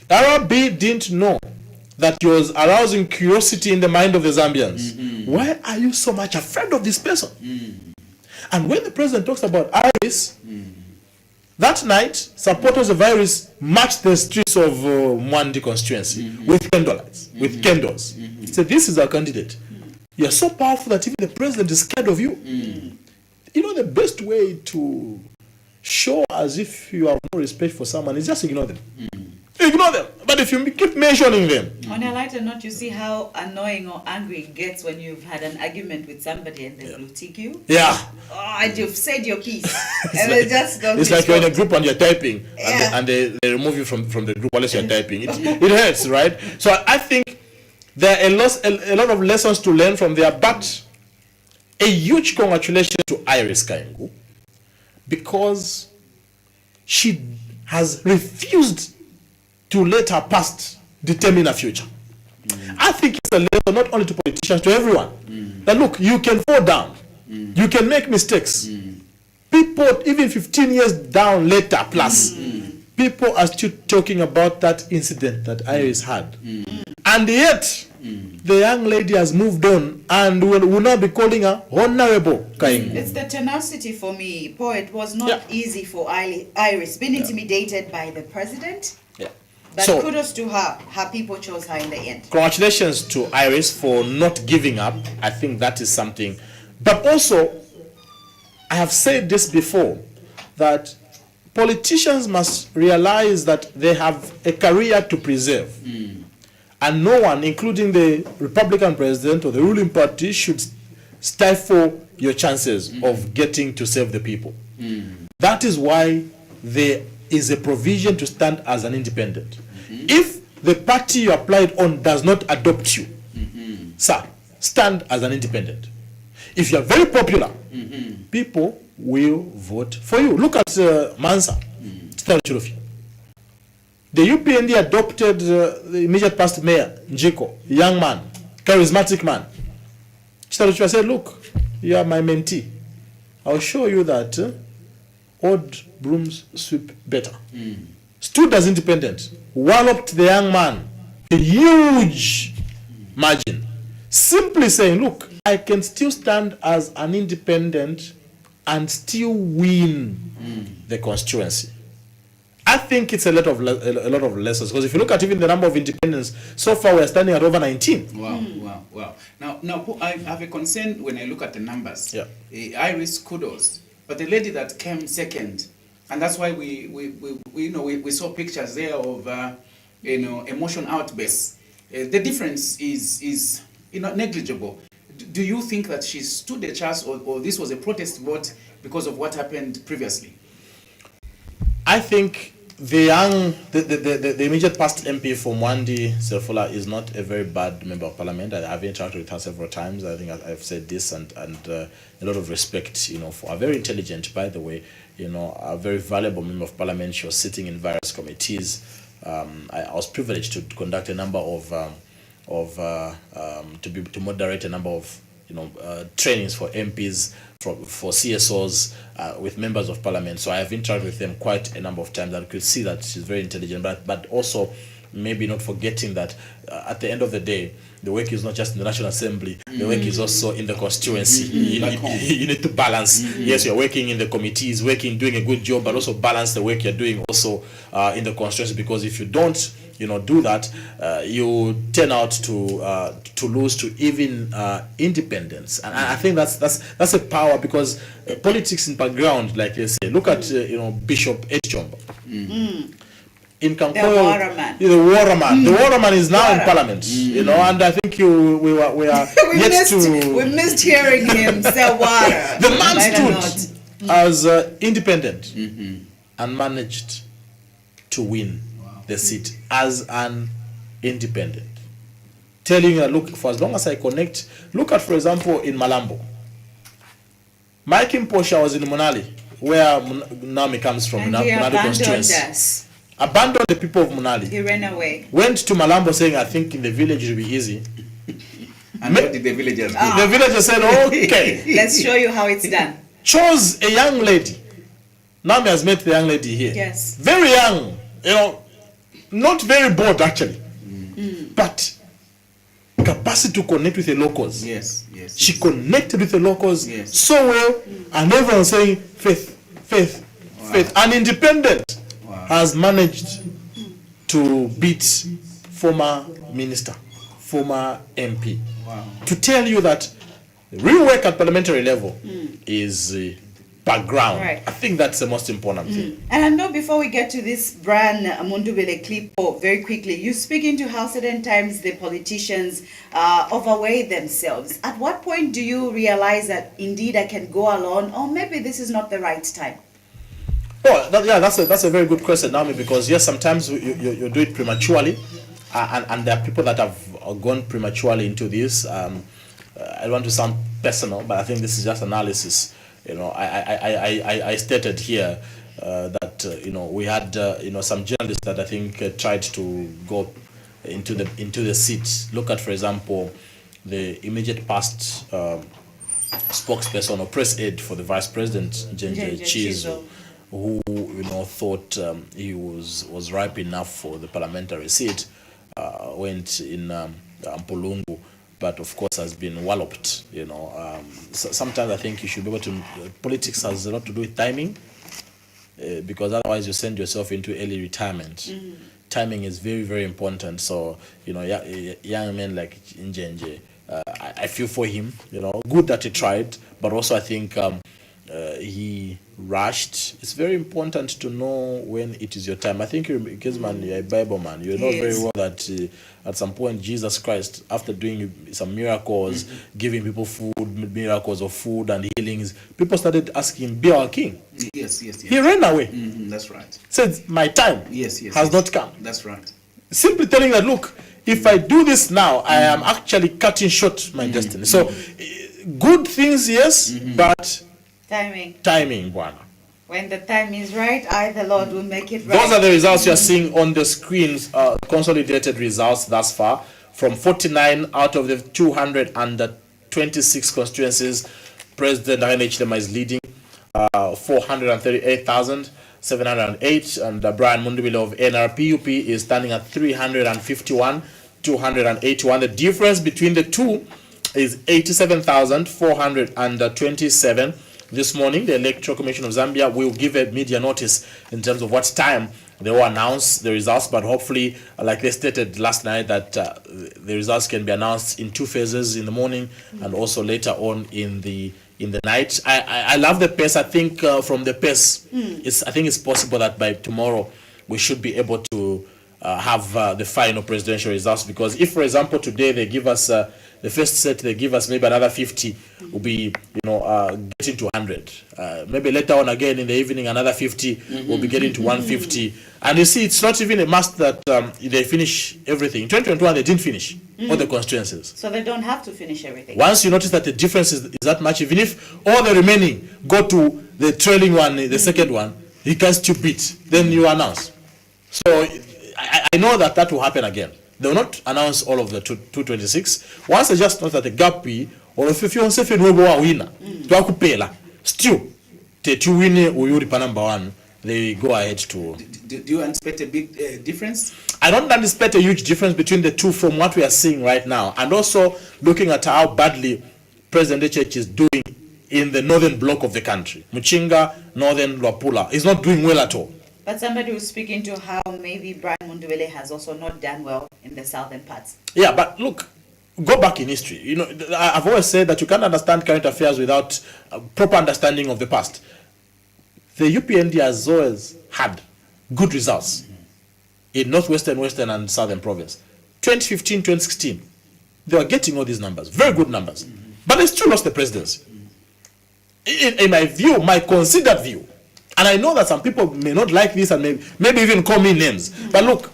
[SPEAKER 12] Arabi didn't know that he was arousing curiosity in the mind of the Zambians. Why are you so much afraid of this person? And when the president talks about Iris, that night, supporters of Iris marched the streets of Mwandi constituency with candlelights, with candles. He said, this is our candidate. You are so powerful that even the president is scared of you. The best way to show as if you have no respect for someone is just ignore them. Ignore them. But if you keep mentioning them.
[SPEAKER 10] On a lighter note, you see how annoying or angry it gets when you've had an argument with somebody and they critique you?
[SPEAKER 12] Yeah.
[SPEAKER 10] And you've said your piece. And they just don't.
[SPEAKER 12] It's like you're in a group and you're typing, and they remove you from the group unless you're typing. It hurts, right? So I think there are a lot of lessons to learn from there, but a huge congratulations to Iris Kaingu, because she has refused to let her past determine her future. I think it's a lesson not only to politicians, to everyone. That look, you can fall down. You can make mistakes. People, even 15 years down later plus, people are still talking about that incident that Iris had. And yet, the young lady has moved on and will now be calling her Honorable Kaingu.
[SPEAKER 10] It's the tenacity for me. Paul, it was not easy for Iris being intimidated by the president. But so, kudos to her. Her people chose her in the end.
[SPEAKER 12] Congratulations to Iris for not giving up. I think that is something. But also, I have said this before, that politicians must realize that they have a career to preserve. And no one, including the Republican president or the ruling party, should stifle your chances of getting to serve the people. That is why there is a provision to stand as an independent. If the party you applied on does not adopt you, sir, stand as an independent. If you are very popular, people will vote for you. Look at Mansa. To tell the truth of you. The UPND adopted the immediate past mayor, Njiko, young man, charismatic man. I said, look, you are my mentee. I'll show you that old brooms sweep better. Stood as independent, walloped the young man, a huge margin. Simply saying, look, I can still stand as an independent and still win the constituency. I think it's a lot of lessons, because if you look at even the number of independents, so far we're standing at over 19.
[SPEAKER 11] Wow. Now, I have a concern when I look at the numbers.
[SPEAKER 12] Yeah.
[SPEAKER 11] Iris, kudos, but the lady that came second, and that's why we saw pictures there of emotion outbursts. The difference is negligible. Do you think that she stood a chance, or this was a protest vote because of what happened previously?
[SPEAKER 12] I think the immediate past MP for Mwandi Serfula is not a very bad member of parliament. I've interacted with her several times. I think I've said this, and a lot of respect, for her. Very intelligent, by the way, a very valuable member of parliament. She was sitting in various committees. I was privileged to conduct a number to moderate a number of trainings for MPs, for CSOs, with members of parliament. So I have interacted with them quite a number of times, and could see that she's very intelligent, but also maybe not forgetting that at the end of the day, the work is not just in the National Assembly, the work is also in the constituency. You need to balance. Yes, you're working in the committees, doing a good job, but also balance the work you're doing also in the constituency, because if you don't do that, you turn out to lose to even independence. And I think that's a power, because politics in background, like they say. Look at Bishop Echomba. In Kankoyo, the Waterman. The Waterman is now in Parliament, and I think we are
[SPEAKER 10] we missed hearing him say water.
[SPEAKER 12] The man stood as independent and managed to win the seat as an independent. Telling you, look, for as long as I connect, look at, for example, in Malambo. Mike Mposha was in Munali, where Nami comes from, Munali constituency. Abandoned the people of Munali.
[SPEAKER 10] He ran away.
[SPEAKER 12] Went to Malambo saying, I think in the village it will be easy.
[SPEAKER 11] And what did the villagers do?
[SPEAKER 12] The villagers said, okay.
[SPEAKER 10] Let's show you how it's done.
[SPEAKER 12] Chose a young lady. Nami has met the young lady here.
[SPEAKER 10] Yes.
[SPEAKER 12] Very young, not very bored actually, but capacity to connect with the locals.
[SPEAKER 11] Yes.
[SPEAKER 12] She connected with the locals so well, and everyone saying faith. An independent has managed to beat former minister, former MP. To tell you that real work at parliamentary level is background.
[SPEAKER 10] Right.
[SPEAKER 12] I think that's the most important thing.
[SPEAKER 10] And I know before we get to this Brian Mundubele clip, very quickly, you speaking to how certain times the politicians overweigh themselves. At what point do you realize that indeed I can go alone, or maybe this is not the right time?
[SPEAKER 12] Oh, that's a very good question, Naomi, because yes, sometimes you do it prematurely, and there are people that have gone prematurely into this. I don't want to sound personal, but I think this is just analysis. I stated here that we had some journalists that I think tried to go into the seat. Look at, for example, the immediate past spokesperson or press aide for the Vice President, Njenje Chizo, who thought he was ripe enough for the parliamentary seat, went in Mpulungu, but of course has been walloped. So sometimes I think you should be able to. Politics has a lot to do with timing, because otherwise you send yourself into early retirement. Timing is very, very important. So young men like Njenje, I feel for him. Good that he tried, but also I think he rushed. It's very important to know when it is your time. I think Kezman, you're a Bible man. You know very well that at some point Jesus Christ, after doing some miracles, giving people food, miracles of food and healings, people started asking him, be our king.
[SPEAKER 11] Yes.
[SPEAKER 12] He ran away.
[SPEAKER 11] That's right.
[SPEAKER 12] Said, my time has not come.
[SPEAKER 11] That's right.
[SPEAKER 12] Simply telling that, look, if I do this now, I am actually cutting short my destiny. So, good things, yes, but timing, Bwana.
[SPEAKER 10] When the time is right, the Lord will make it right.
[SPEAKER 12] Those are the results you are seeing on the screens, consolidated results thus far. From 49 out of the 226 constituencies, President Hakainde is leading 438,708, and Brian Mundubile of NRPUP is standing at 351,281. The difference between the two is 87,427. This morning, the Electoral Commission of Zambia will give a media notice in terms of what time they will announce the results, but hopefully, like they stated last night, that the results can be announced in 2 phases, in the morning and also later on in the night. I love the pace. I think from the pace, I think it's possible that by tomorrow we should be able to have the final presidential results, because if, for example, today they give us the first set, they give us maybe another 50, will be, getting to 100. Maybe later on again in the evening, another 50 will be getting to 150. And you see, it's not even a must that they finish everything. In 2021, they didn't finish all the constituencies.
[SPEAKER 10] So they don't have to finish everything.
[SPEAKER 12] Once you notice that the difference is that much, even if all the remaining go to the trailing one, the second one, you can still beat. Then you announce. So I know that will happen again. They will not announce all of the 226. Once they just notice that the gap or if you want to say winner, still, to win number 1, they go ahead to.
[SPEAKER 11] Do you anticipate a big difference?
[SPEAKER 12] I don't anticipate a huge difference between the two from what we are seeing right now, and also looking at how badly President Echech is doing in the northern block of the country. Muchinga, northern Luapula is not doing well at all.
[SPEAKER 10] But somebody was speaking to how maybe Brian Mundubile has also not done well in the southern parts.
[SPEAKER 12] Yeah, but look, go back in history. I've always said that you can't understand current affairs without a proper understanding of the past. The UPND has always had good results in northwestern, western, and southern province. 2015, 2016, they were getting all these numbers, very good numbers, but they still lost the presidency. In my view, my considered view, and I know that some people may not like this and maybe even call me names, but look.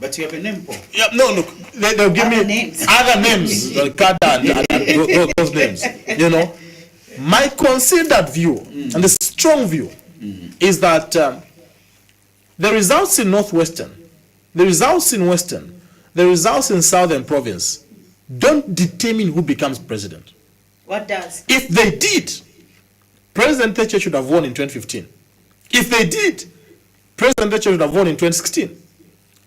[SPEAKER 11] But you have a name, Paul.
[SPEAKER 12] Yeah, no, look, they'll give me other names, Kada and those names, My considered view, and the strong view, is that the results in northwestern, the results in western, the results in southern province don't determine who becomes president.
[SPEAKER 10] What does?
[SPEAKER 12] If they did, President Echech should have won in 2015. If they did, President Echech should have won in 2016.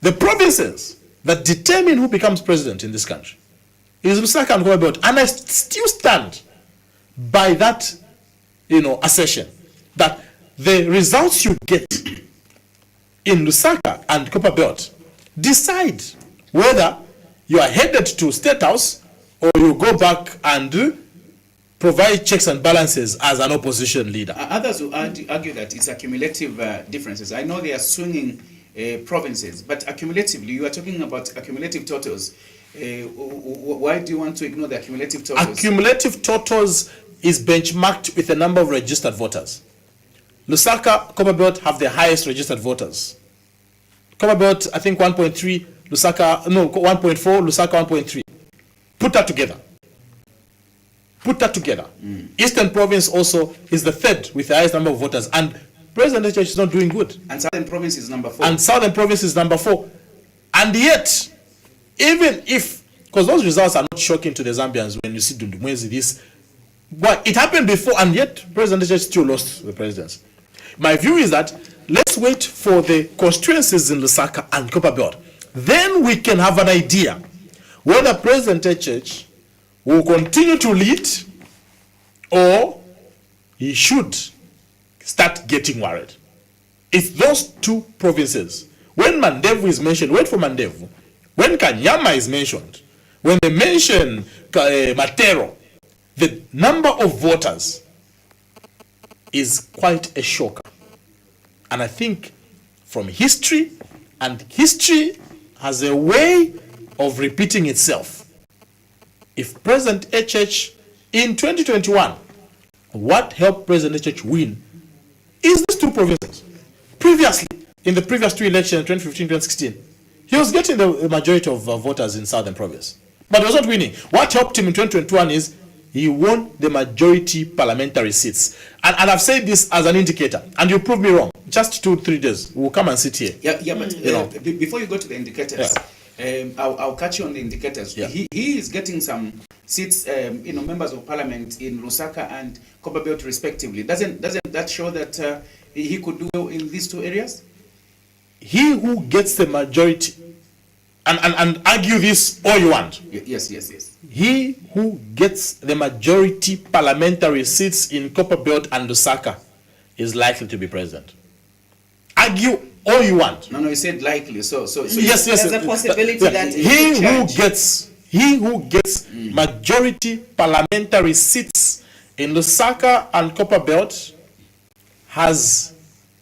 [SPEAKER 12] The provinces that determine who becomes president in this country is Lusaka and Kopabelt, and I still stand by that, assertion that the results you get in Lusaka and Kopabelt decide whether you are headed to State House or you go back and provide checks and balances as an opposition leader.
[SPEAKER 11] Others will argue that it's accumulative differences. I know they are swinging provinces, but accumulatively, you are talking about accumulative totals. Why do you want to ignore the accumulative totals?
[SPEAKER 12] Accumulative totals is benchmarked with the number of registered voters. Lusaka, Kopabelt have the highest registered voters. Kopabelt, I think 1.3, Lusaka, no, 1.4, Lusaka 1.3. Put that together. Eastern Province also is the third with the highest number of voters, and President Echech is not doing good.
[SPEAKER 11] And Southern Province is number 4.
[SPEAKER 12] And yet, even if, because those results are not shocking to the Zambians when you see Dundumwezi, this, but it happened before, and yet President Echech still lost the presidency. My view is that let's wait for the constituencies in Lusaka and Kopabelt. Then we can have an idea whether President Echech will continue to lead or he should start getting worried. It's those two provinces. When Mandevu is mentioned, wait for Mandevu. When Kanyama is mentioned, when they mention Matero, the number of voters is quite a shocker. And I think from history, and history has a way of repeating itself. If President HH in 2021, what helped President HH win is these two provinces. Previously, in the previous two elections, 2015, 2016, he was getting the majority of voters in Southern Province, but he was not winning. What helped him in 2021 is he won the majority parliamentary seats. And I've said this as an indicator, and you prove me wrong. Just 2-3 days, we'll come and sit here.
[SPEAKER 11] Yeah, but before you go to the indicators, I'll catch you on the indicators.
[SPEAKER 12] Yeah.
[SPEAKER 11] He is getting some seats, members of parliament in Lusaka and Copperbelt respectively. Doesn't that show that he could do well in these two areas?
[SPEAKER 12] He who gets the majority, and argue this all you want.
[SPEAKER 11] Yes.
[SPEAKER 12] He who gets the majority parliamentary seats in Copperbelt and Lusaka is likely to be president. Argue all you want.
[SPEAKER 11] No, you said likely. So
[SPEAKER 12] yes.
[SPEAKER 10] There's a possibility that
[SPEAKER 12] he who gets majority parliamentary seats in Lusaka and Copperbelt has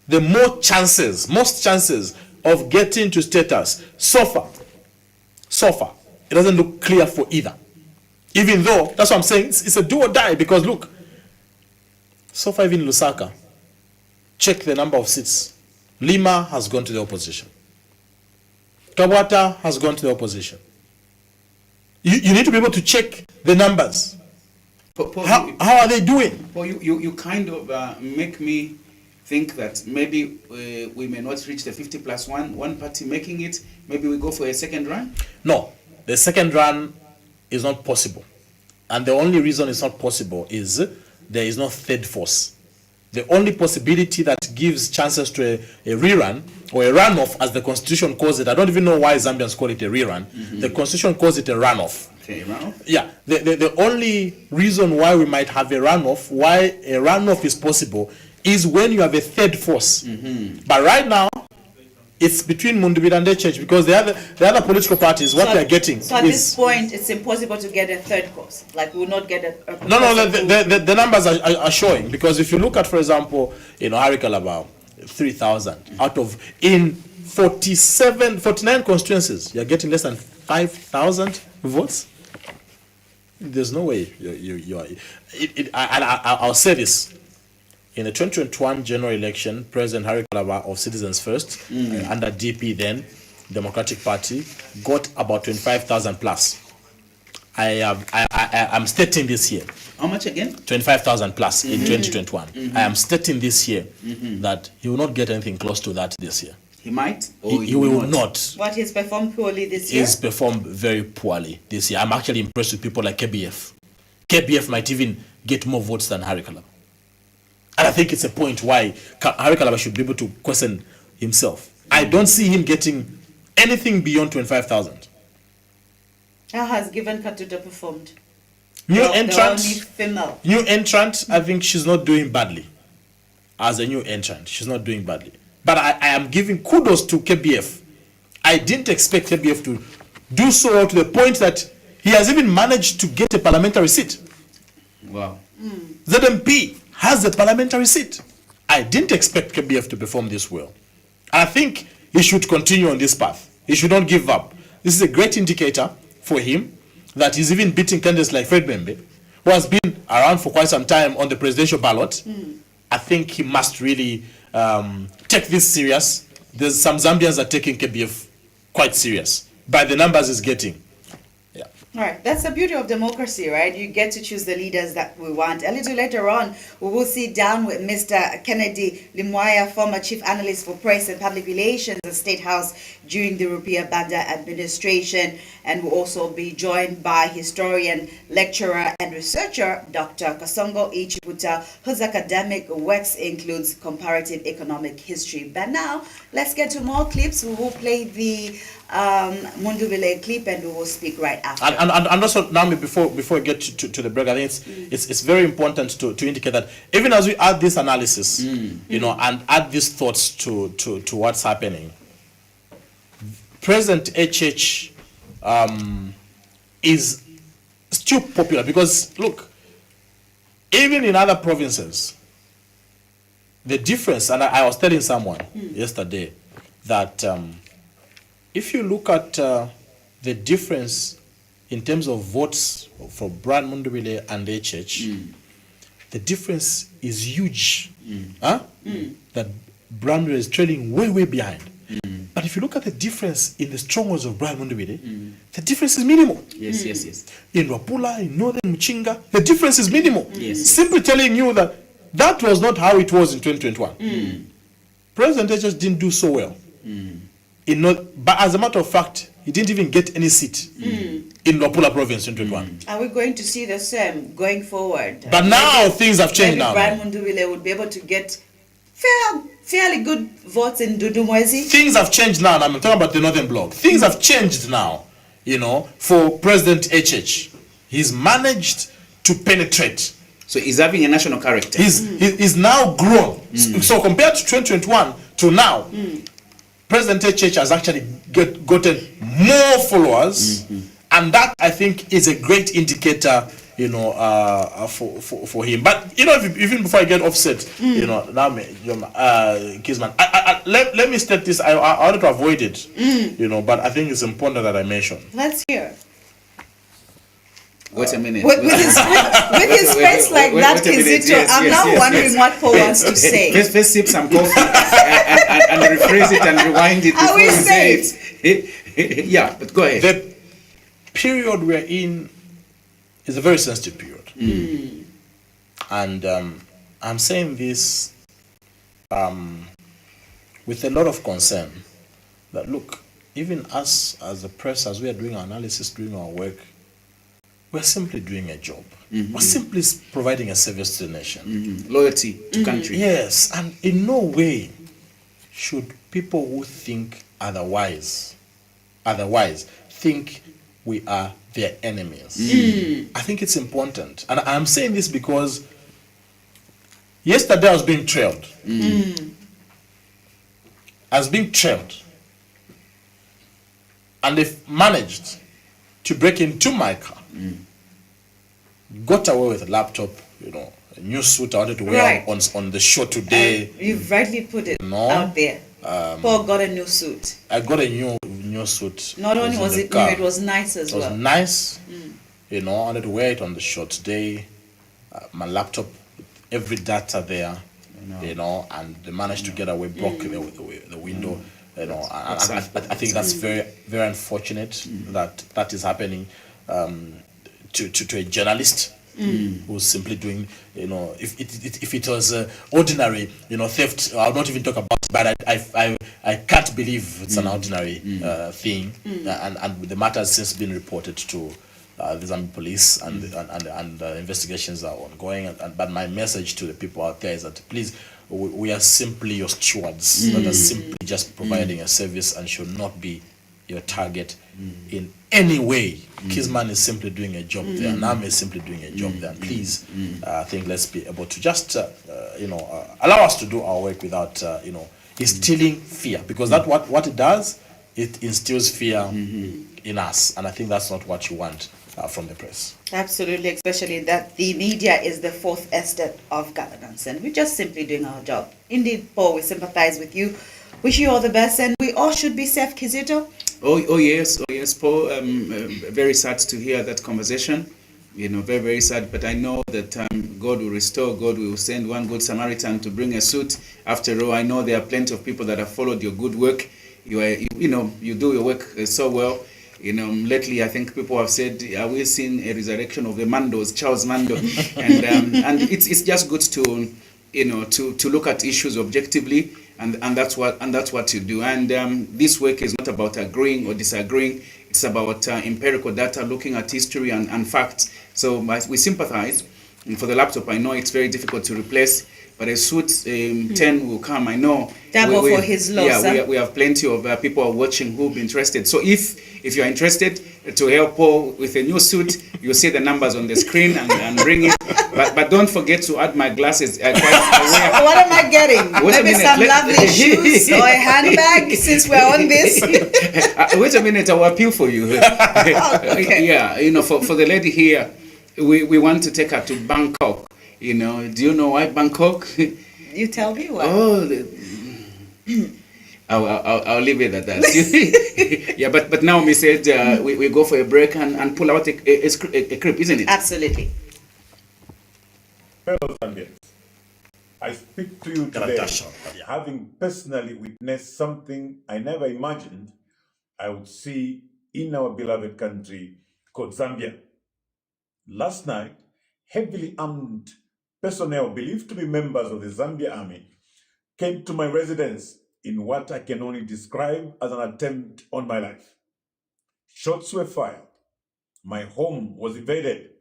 [SPEAKER 12] the most chances of getting to status. So far, it doesn't look clear for either. Even though, that's what I'm saying, it's a do or die, because look, so far even Lusaka, check the number of seats. Lima has gone to the opposition. Kawata has gone to the opposition. You need to be able to check the numbers. How are they doing?
[SPEAKER 11] Well, you kind of make me think that maybe we may not reach the 50 plus one party making it. Maybe we go for a second run?
[SPEAKER 12] No, the second run is not possible. And the only reason it's not possible is there is no third force. The only possibility that gives chances to a rerun or a runoff, as the constitution calls it, I don't even know why Zambians call it a rerun. The constitution calls it a runoff.
[SPEAKER 11] Okay, runoff?
[SPEAKER 12] Yeah, the only reason why we might have a runoff, why a runoff is possible, is when you have a third force. But right now, it's between Mundubira and HH, because the other political parties, what they're getting
[SPEAKER 10] So at this point, it's impossible to get a third course. Like, we will not get a
[SPEAKER 12] No, the numbers are showing, because if you look at, for example, Harry Calabar, 3,000 out of, in 49 constituencies, you're getting less than 5,000 votes. There's no way you are. I'll say this. In the 2021 general election, President Harry Calabar of Citizens First, under DP then, Democratic Party, got about 25,000 plus. I'm stating this year.
[SPEAKER 11] How much again?
[SPEAKER 12] 25,000 plus in 2021. I am stating this year that he will not get anything close to that this year.
[SPEAKER 11] He might?
[SPEAKER 12] Or he will not.
[SPEAKER 10] What, he's performed poorly this year?
[SPEAKER 12] He's performed very poorly this year. I'm actually impressed with people like KBF. KBF might even get more votes than Harry Calabar. And I think it's a point why Harry Calabar should be able to question himself. I don't see him getting anything beyond 25,000.
[SPEAKER 10] How has Given Katuta performed?
[SPEAKER 12] New
[SPEAKER 10] The
[SPEAKER 12] entrant.
[SPEAKER 10] only female.
[SPEAKER 12] New entrant, I think she's not doing badly. As a new entrant, she's not doing badly. But I am giving kudos to KBF. I didn't expect KBF to do so well, to the point that he has even managed to get a parliamentary seat.
[SPEAKER 11] Wow.
[SPEAKER 12] ZMP has a parliamentary seat. I didn't expect KBF to perform this well. I think he should continue on this path. He should not give up. This is a great indicator for him that he's even beating candidates like Fred Membe, who has been around for quite some time on the presidential ballot. I think he must really take this serious. There's some Zambians that are taking KBF quite serious by the numbers he's getting.
[SPEAKER 10] All right, that's the beauty of democracy, right? You get to choose the leaders that we want. A little later on, we will sit down with Mr. Kennedy Limwaya, former chief analyst for press and public relations at State House during the Rupia Banda administration, and we'll also be joined by historian, lecturer, and researcher Dr. Kasongo Ichibuta, whose academic works includes comparative economic history. But now, let's get to more clips. We will play the Mundubile clip, and we will speak right after.
[SPEAKER 12] And also, now before we get to the break, I think it's very important to indicate that even as we add this analysis, and add these thoughts to what's happening, President HH is still popular, because look, even in other provinces, the difference, and I was telling someone yesterday that if you look at the difference in terms of votes for Brian Mundubile and HH, the difference is huge. That Brian Mundubile is trailing way behind. But if you look at the difference in the strongholds of Brian Mundubile, the difference is minimal.
[SPEAKER 11] Yes.
[SPEAKER 12] In Wapula, in Northern Muchinga, the difference is minimal.
[SPEAKER 11] Yes.
[SPEAKER 12] Simply telling you that that was not how it was in 2021. President HH didn't do so well. But as a matter of fact, he didn't even get any seat in Wapula province in 2021.
[SPEAKER 10] Are we going to see the same going forward?
[SPEAKER 12] But now things have changed now.
[SPEAKER 10] Brian Mundubile would be able to get fairly good votes in Dudumwezi.
[SPEAKER 12] Things have changed now, and I'm talking about the Northern Bloc. Things have changed now, for President HH. He's managed to penetrate.
[SPEAKER 11] So he's having a national character.
[SPEAKER 12] He's now grown. So compared to 2021 to now, President HH has actually gotten more followers, and that I think is a great indicator, for him. But even before I get offset, now, Kisman, let me state this. I wanted to avoid it, but I think it's important that I mention.
[SPEAKER 10] Let's hear.
[SPEAKER 11] Wait a minute.
[SPEAKER 10] With his face like that, Kizito, I'm now wondering what Paul wants to say.
[SPEAKER 11] First sip some coffee and rephrase it and rewind it before you say it. Yeah, but go ahead.
[SPEAKER 12] The period we're in is a very sensitive period. And I'm saying this with a lot of concern that, look, even us as the press, as we are doing our analysis, doing our work, we're simply doing a job. We're simply providing a service to the nation.
[SPEAKER 11] Loyalty to country.
[SPEAKER 12] Yes, and in no way should people who think otherwise think we are their enemies. I think it's important. And I'm saying this because yesterday I was being trailed. I was being trailed. And they've managed to break into my car. Got away with a laptop, a new suit I wanted to wear on the show today.
[SPEAKER 10] You've rightly put it out there. Paul got a new suit.
[SPEAKER 12] I got a new suit.
[SPEAKER 10] Not only was it new, it was nice as well.
[SPEAKER 12] It was nice. I wanted to wear it on the show today. My laptop, every data there, and they managed to get away, broke the window. I think that's very, very unfortunate that is happening to a journalist who's simply doing, if it was ordinary, theft, I'll not even talk about it, but I can't believe it's an ordinary thing, and the matter has since been reported to the Zambian police, and investigations are ongoing. But my message to the people out there is that please, we are simply your stewards, that are simply just providing a service and should not be your target in any way. Kisman is simply doing a job there, Nam is simply doing a job there. And please, I think let's be able to just, allow us to do our work without, instilling fear, because that's what it does. It instills fear in us, and I think that's not what you want from the press.
[SPEAKER 10] Absolutely, especially that the media is the fourth estate of governance, and we're just simply doing our job. Indeed, Paul, we sympathize with you. Wish you all the best, and we all should be safe, Kizito.
[SPEAKER 11] Oh yes, Paul. Very sad to hear that conversation. Very, very sad. But I know that God will restore. God will send one good Samaritan to bring a suit. After all, I know there are plenty of people that have followed your good work. You do your work so well. Lately, I think people have said, "Are we seeing a resurrection of the Mandos, Charles Mando?" and it's just good to to look at issues objectively. And that's what you do. And this work is not about agreeing or disagreeing. It's about empirical data, looking at history and facts. So we sympathize. And for the laptop, I know it's very difficult to replace, but a suit 10 will come. I know.
[SPEAKER 10] Double for his loss.
[SPEAKER 11] Yeah, we have plenty of people watching who'll be interested. So if you're interested to help Paul with a new suit, you'll see the numbers on the screen and ring it. But don't forget to add my glasses.
[SPEAKER 10] What am I getting? Maybe some lovely shoes or a handbag, since we're on this.
[SPEAKER 11] Wait a minute, I will appeal for you. Okay. Yeah, for the lady here, we want to take her to Bangkok. Do you know why Bangkok?
[SPEAKER 10] You tell me what.
[SPEAKER 11] Oh, I'll leave it at that. Yeah, but Naomi said we go for a break and pull out a clip, isn't it?
[SPEAKER 10] Absolutely.
[SPEAKER 6] Fellow Zambians, I speak to you today having personally witnessed something I never imagined I would see in our beloved country called Zambia. Last night, heavily armed personnel believed to be members of the Zambia Army came to my residence in what I can only describe as an attempt on my life. Shots were fired. My home was invaded.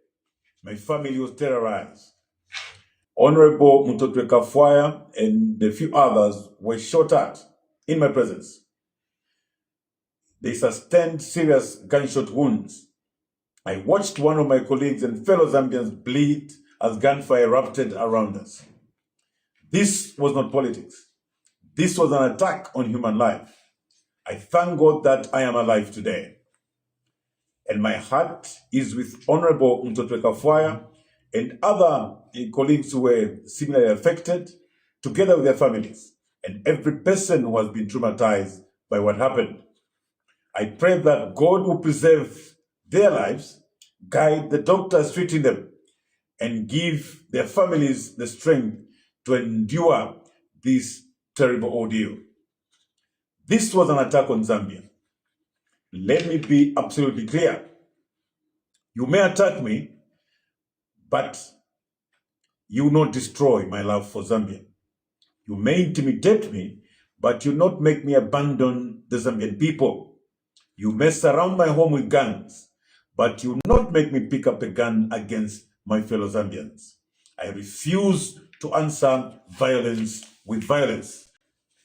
[SPEAKER 6] My family was terrorized. Honorable Mutotwe Kafwaya and a few others were shot at in my presence. They sustained serious gunshot wounds. I watched one of my colleagues and fellow Zambians bleed as gunfire erupted around us. This was not politics. This was an attack on human life. I thank God that I am alive today. And my heart is with Honorable Mutotwe Kafwaya and other colleagues who were similarly affected, together with their families, and every person who has been traumatized by what happened. I pray that God will preserve their lives, guide the doctors treating them, and give their families the strength to endure this terrible ordeal. This was an attack on Zambia. Let me be absolutely clear. You may attack me, but you will not destroy my love for Zambia. You may intimidate me, but you will not make me abandon the Zambian people. You may surround my home with guns, but you will not make me pick up a gun against my fellow Zambians. I refuse to answer violence with violence.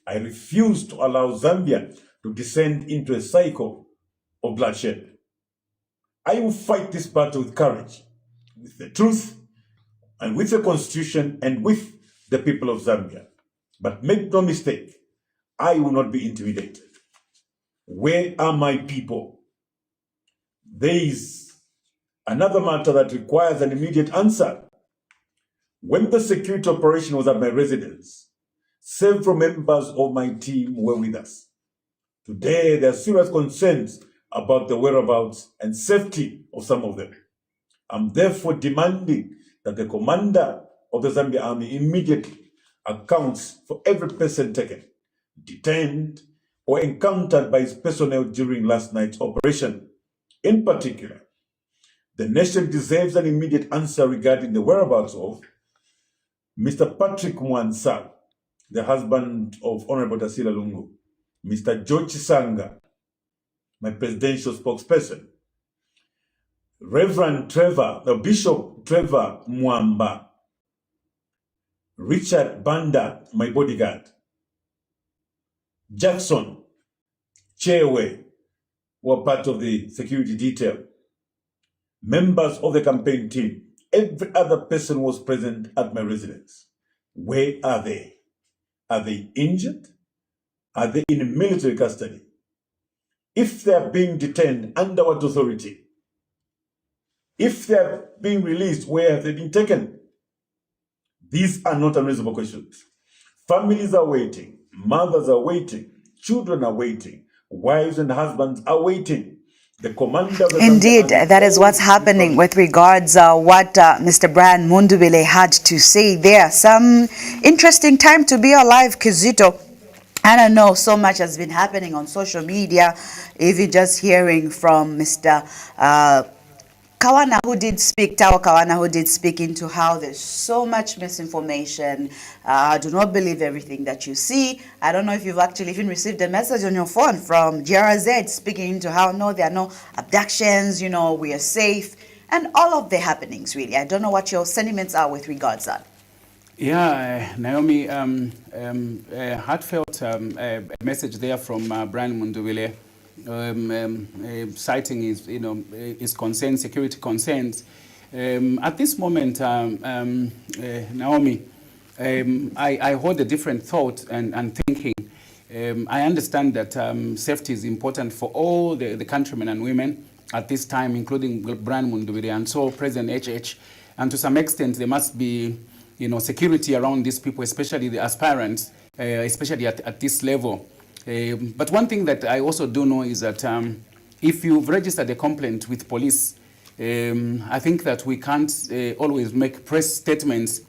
[SPEAKER 6] I refuse to allow Zambia to descend into a cycle of bloodshed. I will fight this battle with courage, with the truth, and with the constitution, and with the people of Zambia. But make no mistake, I will not be intimidated. Where are my people? There is another matter that requires an immediate answer. When the security operation was at my residence, several members of my team were with us. Today, there are serious concerns about the whereabouts and safety of some of them. I'm therefore demanding that the commander of the Zambia Army immediately accounts for every person taken, detained, or encountered by his personnel during last night's operation. In particular, the nation deserves an immediate answer regarding the whereabouts of Mr. Patrick Mwansa, the husband of Honorable Tasila Lungu, Mr. George Sanga, my presidential spokesperson, Reverend Bishop Trevor Mwamba, Richard Banda, my bodyguard, Jackson, Chewe, who are part of the security detail, members of the campaign team, every other person was present at my residence. Where are they? Are they injured? Are they in military custody? If they are being detained, under what authority? If they are being released, where have they been taken? These are not unreasonable questions. Families are waiting, mothers are waiting, children are waiting, wives and husbands are waiting. The commander of the
[SPEAKER 10] Indeed, that is what's happening with regards what Mr. Brian Mundubile had to say there. Some interesting time to be alive, Kizito. I don't know, so much has been happening on social media, even just hearing from Mr. Kawana, who did speak, Tawa Kawana, who did speak into how there's so much misinformation. Do not believe everything that you see. I don't know if you've actually even received a message on your phone from GRZ speaking into how, no, there are no abductions, you know, we are safe, and all of the happenings, really. I don't know what your sentiments are with regards to that.
[SPEAKER 11] Yeah, Naomi, heartfelt message there from Brian Mundubile. Citing his, his concerns, security concerns. At this moment, Naomi, I hold a different thought and thinking. I understand that safety is important for all the countrymen and women at this time, including Brian Mundubile and so President HH. And to some extent, there must be, security around these people, especially the aspirants, especially at this level. But one thing that I also do know is that if you've registered a complaint with police, I think that we can't always make press statements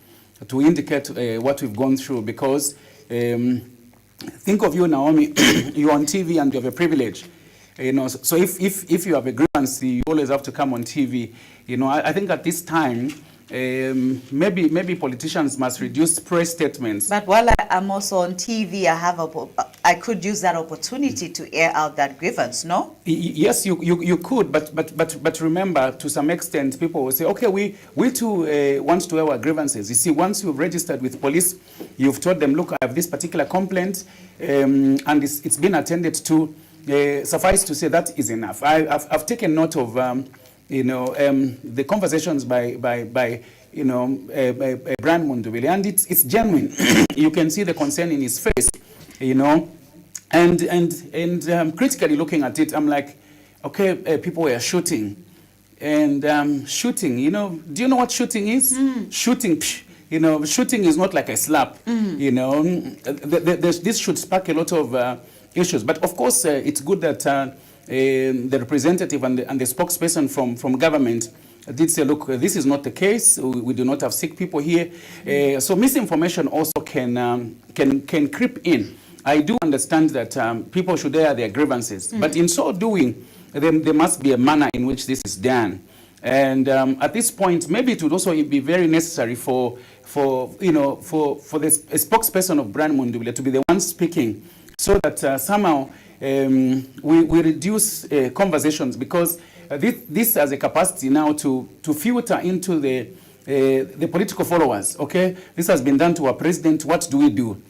[SPEAKER 11] to indicate what we've gone through, because think of you, Naomi, you're on TV and you have a privilege. So if you have a grievance, you always have to come on TV. I think at this time, maybe politicians must reduce press statements.
[SPEAKER 10] But while I'm also on TV, I could use that opportunity to air out that grievance, no?
[SPEAKER 11] Yes, you could, but remember, to some extent, people will say, okay, we too want to air our grievances. You see, once you've registered with police, you've told them, look, I have this particular complaint, and it's been attended to. Suffice to say that is enough. I've taken note of the conversations by Brian Mundubile, and it's genuine. You can see the concern in his face, and critically looking at it, I'm like, okay, people were shooting, and shooting. Do you know what shooting is? Shooting. Shooting is not like a slap. This should spark a lot of issues. But of course, it's good that the representative and the spokesperson from government did say, look, this is not the case. We do not have sick people here. So misinformation also can creep in. I do understand that people should air their grievances, but in so doing, there must be a manner in which this is done. And at this point, maybe it would also be very necessary for the spokesperson of Brian Mundubile to be the one speaking, so that somehow we reduce conversations, because this has a capacity now to filter into the political followers. Okay, this has been done to our president. What do we do?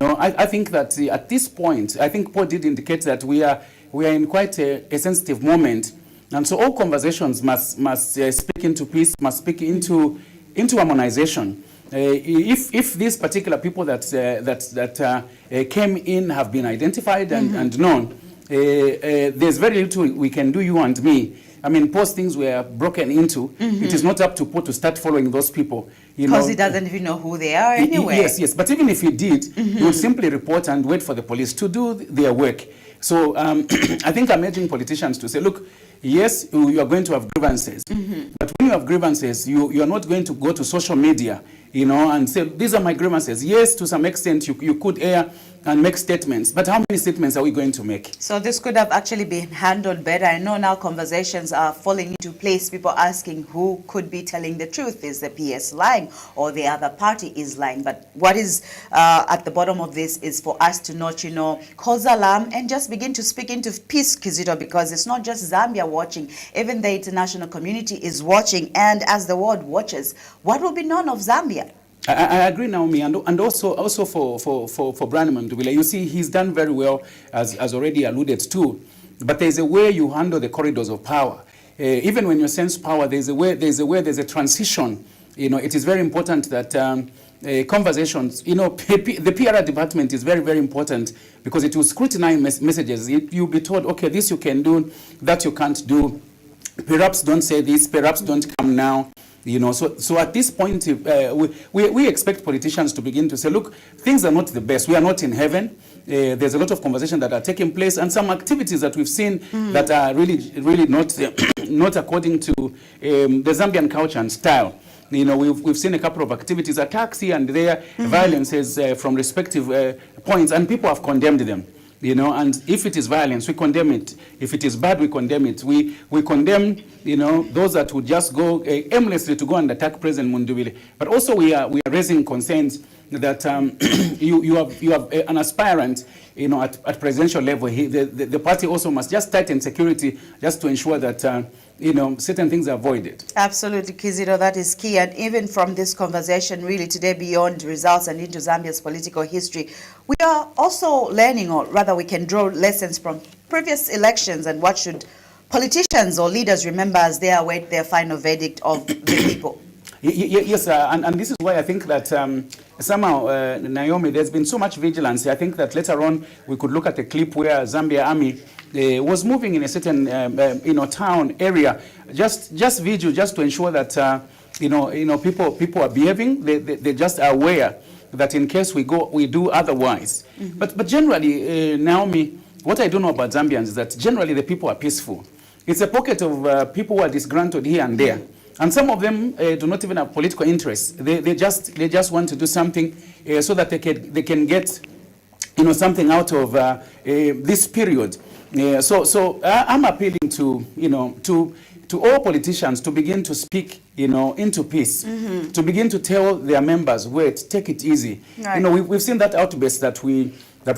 [SPEAKER 11] I think that at this point, I think Paul did indicate that we are in quite a sensitive moment, and so all conversations must speak into peace, must speak into harmonization. If these particular people that came in have been identified and known, there's very little we can do, you and me. I mean, postings were broken into. It is not up to Paul to start following those people.
[SPEAKER 10] Because he doesn't even know who they are anyway.
[SPEAKER 11] Yes. But even if he did, he would simply report and wait for the police to do their work. So I think I'm urging politicians to say, look, yes, you are going to have grievances. But when you have grievances, you are not going to go to social media, and say, these are my grievances. Yes, to some extent, you could air and make statements. But how many statements are we going to make?
[SPEAKER 10] So this could have actually been handled better. I know now conversations are falling into place. People asking who could be telling the truth. Is the PS lying or the other party is lying? But what is at the bottom of this is for us to not, cause alarm and just begin to speak into peace, Kizito, because it's not just Zambia watching. Even the international community is watching. And as the world watches, what will be known of Zambia?
[SPEAKER 11] I agree, Naomi, and also for Brian Mundubile. You see, he's done very well, as already alluded to. But there's a way you handle the corridors of power. Even when you sense power, there's a transition. It is very important that conversations. The PR department is very, very important, because it will scrutinize messages. You'll be told, okay, this you can do, that you can't do. Perhaps don't say this. Perhaps don't come now. So at this point, we expect politicians to begin to say, look, things are not the best. We are not in heaven. There's a lot of conversation that are taking place, and some activities that we've seen that are really not according to the Zambian culture and style. We've seen a couple of activities, attacks here and there, violences from respective points, and people have condemned them. And if it is violence, we condemn it. If it is bad, we condemn it. We condemn, those that would just go aimlessly to go and attack President Mundubile. But also we are raising concerns that you have an aspirant, at presidential level. The party also must just tighten security just to ensure that certain things are avoided.
[SPEAKER 10] Absolutely, Kizito, that is key. And even from this conversation, really today, beyond results and into Zambia's political history, we are also learning, or rather we can draw lessons from previous elections, and what should politicians or leaders remember as they await their final verdict of the people.
[SPEAKER 11] Yes, and this is why I think that somehow, Naomi, there's been so much vigilance. I think that later on we could look at a clip where Zambia Army was moving in a certain town area, just vigil, just to ensure that people are behaving. They just are aware that in case we do otherwise. But generally, Naomi, what I do know about Zambians is that generally the people are peaceful. It's a pocket of people who are disgruntled here and there. And some of them do not even have political interests. They just want to do something so that they can get something out of this period. So I'm appealing to all politicians to begin to speak into peace, to begin to tell their members, wait, take it easy.
[SPEAKER 10] Right.
[SPEAKER 11] We've seen that outburst that we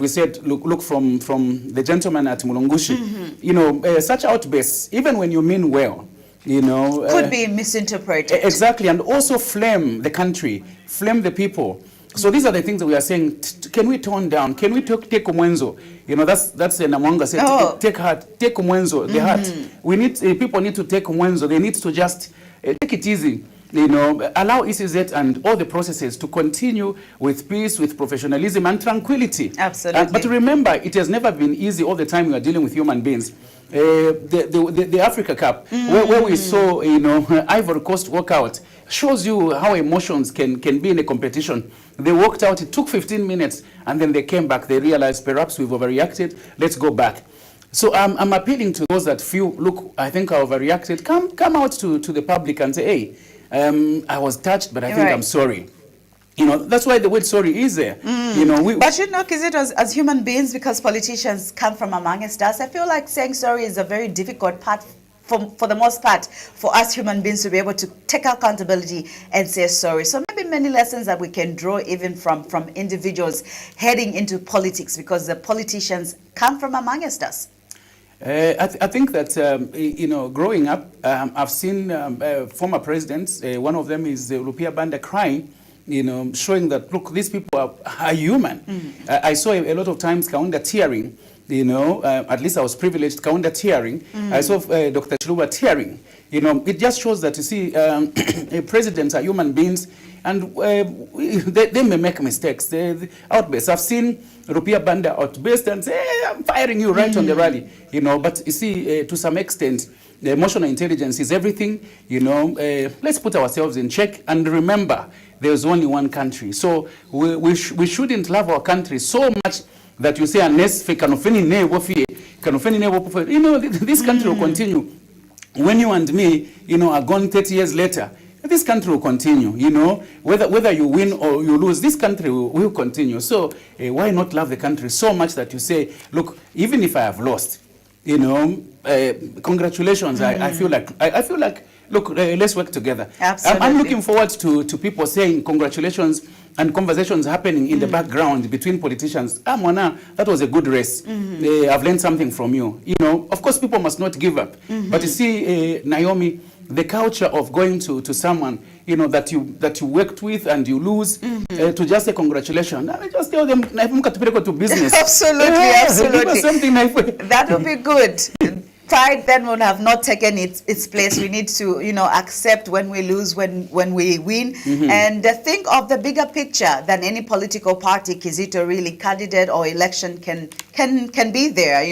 [SPEAKER 11] said, look from the gentleman at Mulungushi. Such outbursts, even when you mean well,
[SPEAKER 10] could be misinterpreted.
[SPEAKER 11] Exactly, and also flame the country, flame the people. So these are the things that we are saying. Can we tone down? Can we take Umwenzo? That's the Namwanga said. Take heart, take Umwenzo, the heart. We need people need to take Umwenzo. They need to just take it easy. Allow ECZ and all the processes to continue with peace, with professionalism and tranquility.
[SPEAKER 10] Absolutely.
[SPEAKER 11] But remember, it has never been easy all the time we are dealing with human beings. The Africa Cup, where we saw Ivory Coast walk out, shows you how emotions can be in a competition. They walked out, it took 15 minutes, and then they came back. They realized perhaps we've overreacted, let's go back. So I'm appealing to those that feel, look, I think I overreacted. Come out to the public and say, hey, I was touched, but I think I'm sorry. That's why the word sorry is there.
[SPEAKER 10] But Kizito, as human beings, because politicians come from amongst us, I feel like saying sorry is a very difficult part, for the most part, for us human beings to be able to take accountability and say sorry. So maybe many lessons that we can draw even from individuals heading into politics, because the politicians come from amongst us.
[SPEAKER 11] I think that, growing up, I've seen former presidents. One of them is Rupia Banda crying, showing that, look, these people are human. I saw a lot of times Kaunda tearing, at least I was privileged, Kaunda tearing. I saw Dr. Chiluba tearing. It just shows that, you see, presidents are human beings, and they may make mistakes. The outbursts. I've seen Rupia Banda outburst and say, hey, I'm firing you right on the rally. But you see, to some extent, the emotional intelligence is everything. Let's put ourselves in check and remember there's only one country. So we shouldn't love our country so much that you say, unless this country will continue. When you and me, are gone 30 years later, this country will continue, whether you win or you lose, this country will continue. So why not love the country so much that you say, look, even if I have lost, congratulations. I feel like, look, let's work together.
[SPEAKER 10] Absolutely.
[SPEAKER 11] I'm looking forward to people saying congratulations and conversations happening in the background between politicians. Mwana, that was a good race. I've learned something from you. Of course, people must not give up. But you see, Naomi, the culture of going to someone, that you worked with and you lose, to just say congratulations. I just tell them, to business.
[SPEAKER 10] Absolutely.
[SPEAKER 11] Something
[SPEAKER 10] that would be good. Pride then would have not taken its place. We need to, accept when we lose, when we win, and think of the bigger picture than any political party, Kizito, really candidate or election can be there.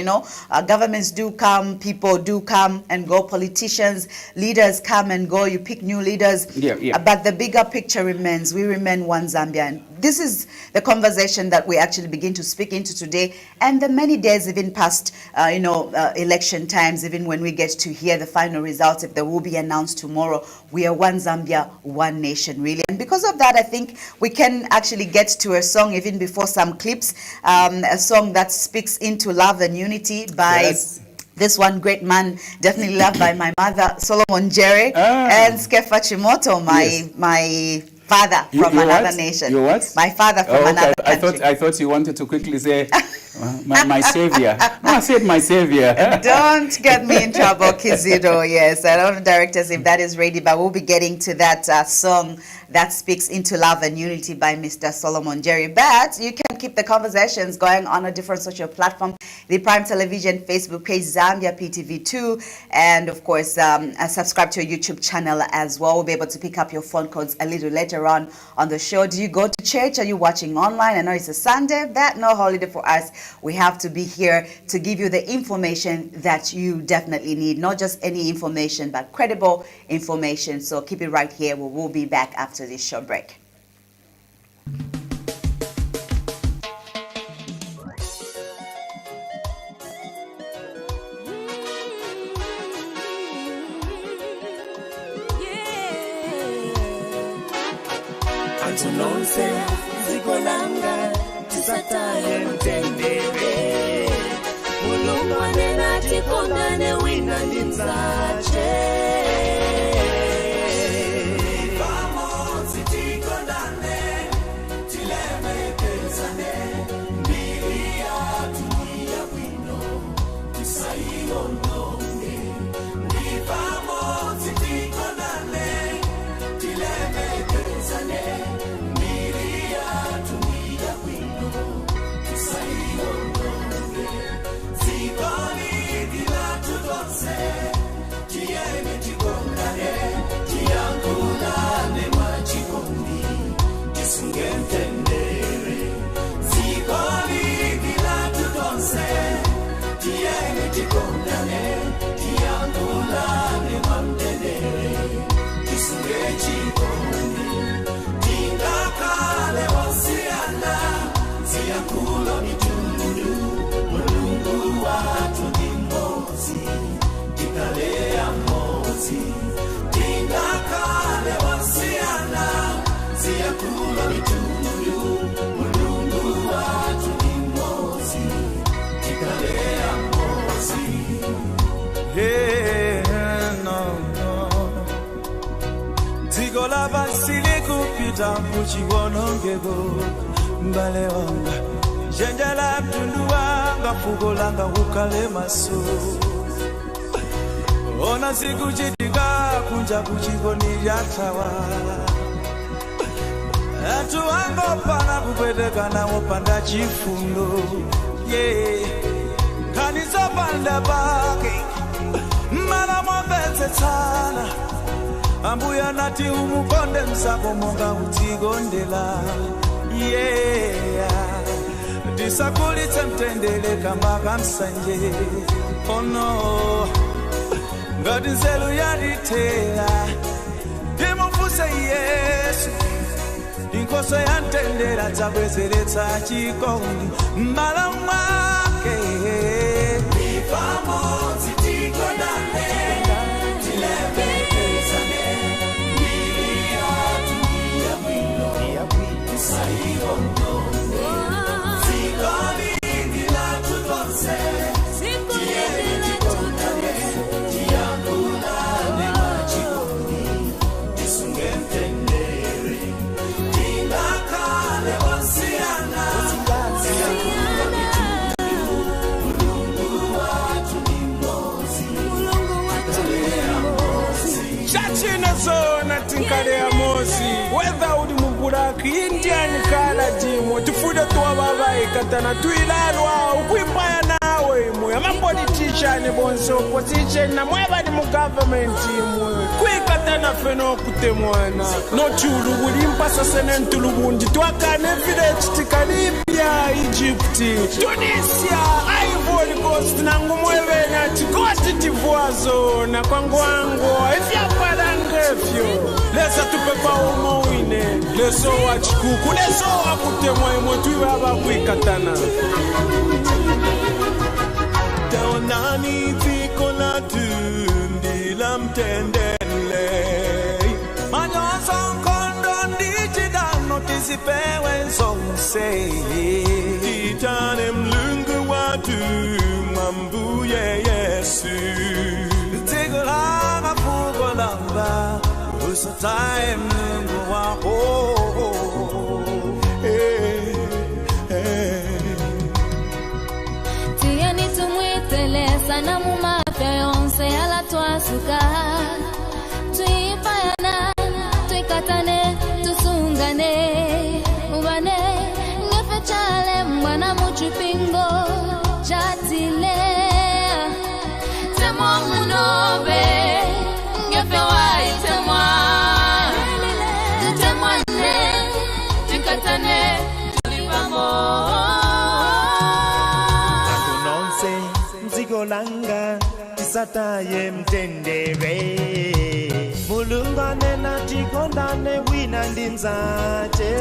[SPEAKER 10] Governments do come, people do come and go, politicians, leaders come and go. You pick new leaders, but the bigger picture remains. We remain one Zambia. And this is the conversation that we actually begin to speak into today, and the many days even past, election times, even when we get to hear the final results, if they will be announced tomorrow, we are one Zambia, one nation, really. And because of that, I think we can actually get to a song even before some clips, a song that speaks into love and unity by this one great man, definitely loved by my mother, Solomon Jerry, and Skefa Chimoto, my father from another nation.
[SPEAKER 11] Your what?
[SPEAKER 10] My father from another country.
[SPEAKER 11] I thought you wanted to quickly say my savior. No, I said my savior.
[SPEAKER 10] Don't get me in trouble, Kizito. Yes, I don't know, directors, if that is ready, but we'll be getting to that song that speaks into love and unity by Mr. Solomon Jerry. But you can keep the conversations going on a different social platform, the Prime Television Facebook page, Zambia PTV2, and of course, subscribe to your YouTube channel as well. We'll be able to pick up your phone calls a little later later on the show. Do you go to church? Are you watching online? I know it's a Sunday. That's no holiday for us. We have to be here to give you the information that you definitely need. Not just any information, but credible information. So keep it right here. We will be back after this short break.
[SPEAKER 8] Antunonse zikolanga tisataye mtendere Mulungu anena tikondane wina ndi mzache Vamos tikondane tilemekezane mbili yatunia wino tisayilondonge Vamos tikondane tilemekezane Zigola basile kupita kuchiwonongego mbale wanga jenjala mtunduwanga fugolanga ukale maso ona sikuchitika kunja kuchikoni yatawa atu wango pana kupeteka na wopanda chifundo kanisa panda bake mara mobeze sana ambuya nati umukonde msako monga utigondela disakulitse mtendele kamba kamsanje ono ngati nzelu yaditela ndimufuse Yesu inkoso yantendela tabwezeretsa chikondi m'malo mwake pamodzi tikondane tilemekezane mbiri yatunia bwino tisayilondonge zikoni dilatutonse tinkale ya mosi whether uli mubulaki indian kala jimo tufude tuwa babayi katana tuilalwa ukwimbaya nawe imwe amapolitician bonse opposition na mwe bali mu government imwe kwikatana feno kutemwana nochulu bulimpa sasene ntulubundi twakane village tikalibya Egypt Tunisia Ivory Coast na ngumwebena tikoti tivuazo na kwangwango ifyapalangefyo lesa tupepa umowine leso wachikuku leso wakutemwa imwe tuibaba kwikatana taonani tiko la tundi la mtendele manyoso nkondo ndichidano tisipewe nsonse itane mlungu watu mambuye Yesu tiko la mafugo lamba usatae mlungu wako Tieni tumwitelesa na mumafya yonse ala twasuka tuipayana tuikatane tusungane ubane ngefe chale mwana muchipingo chatile temwa munobe ngefe waitemwa tutemwa
[SPEAKER 9] ngataye mtendere mulungane na tikondane wina ndinzache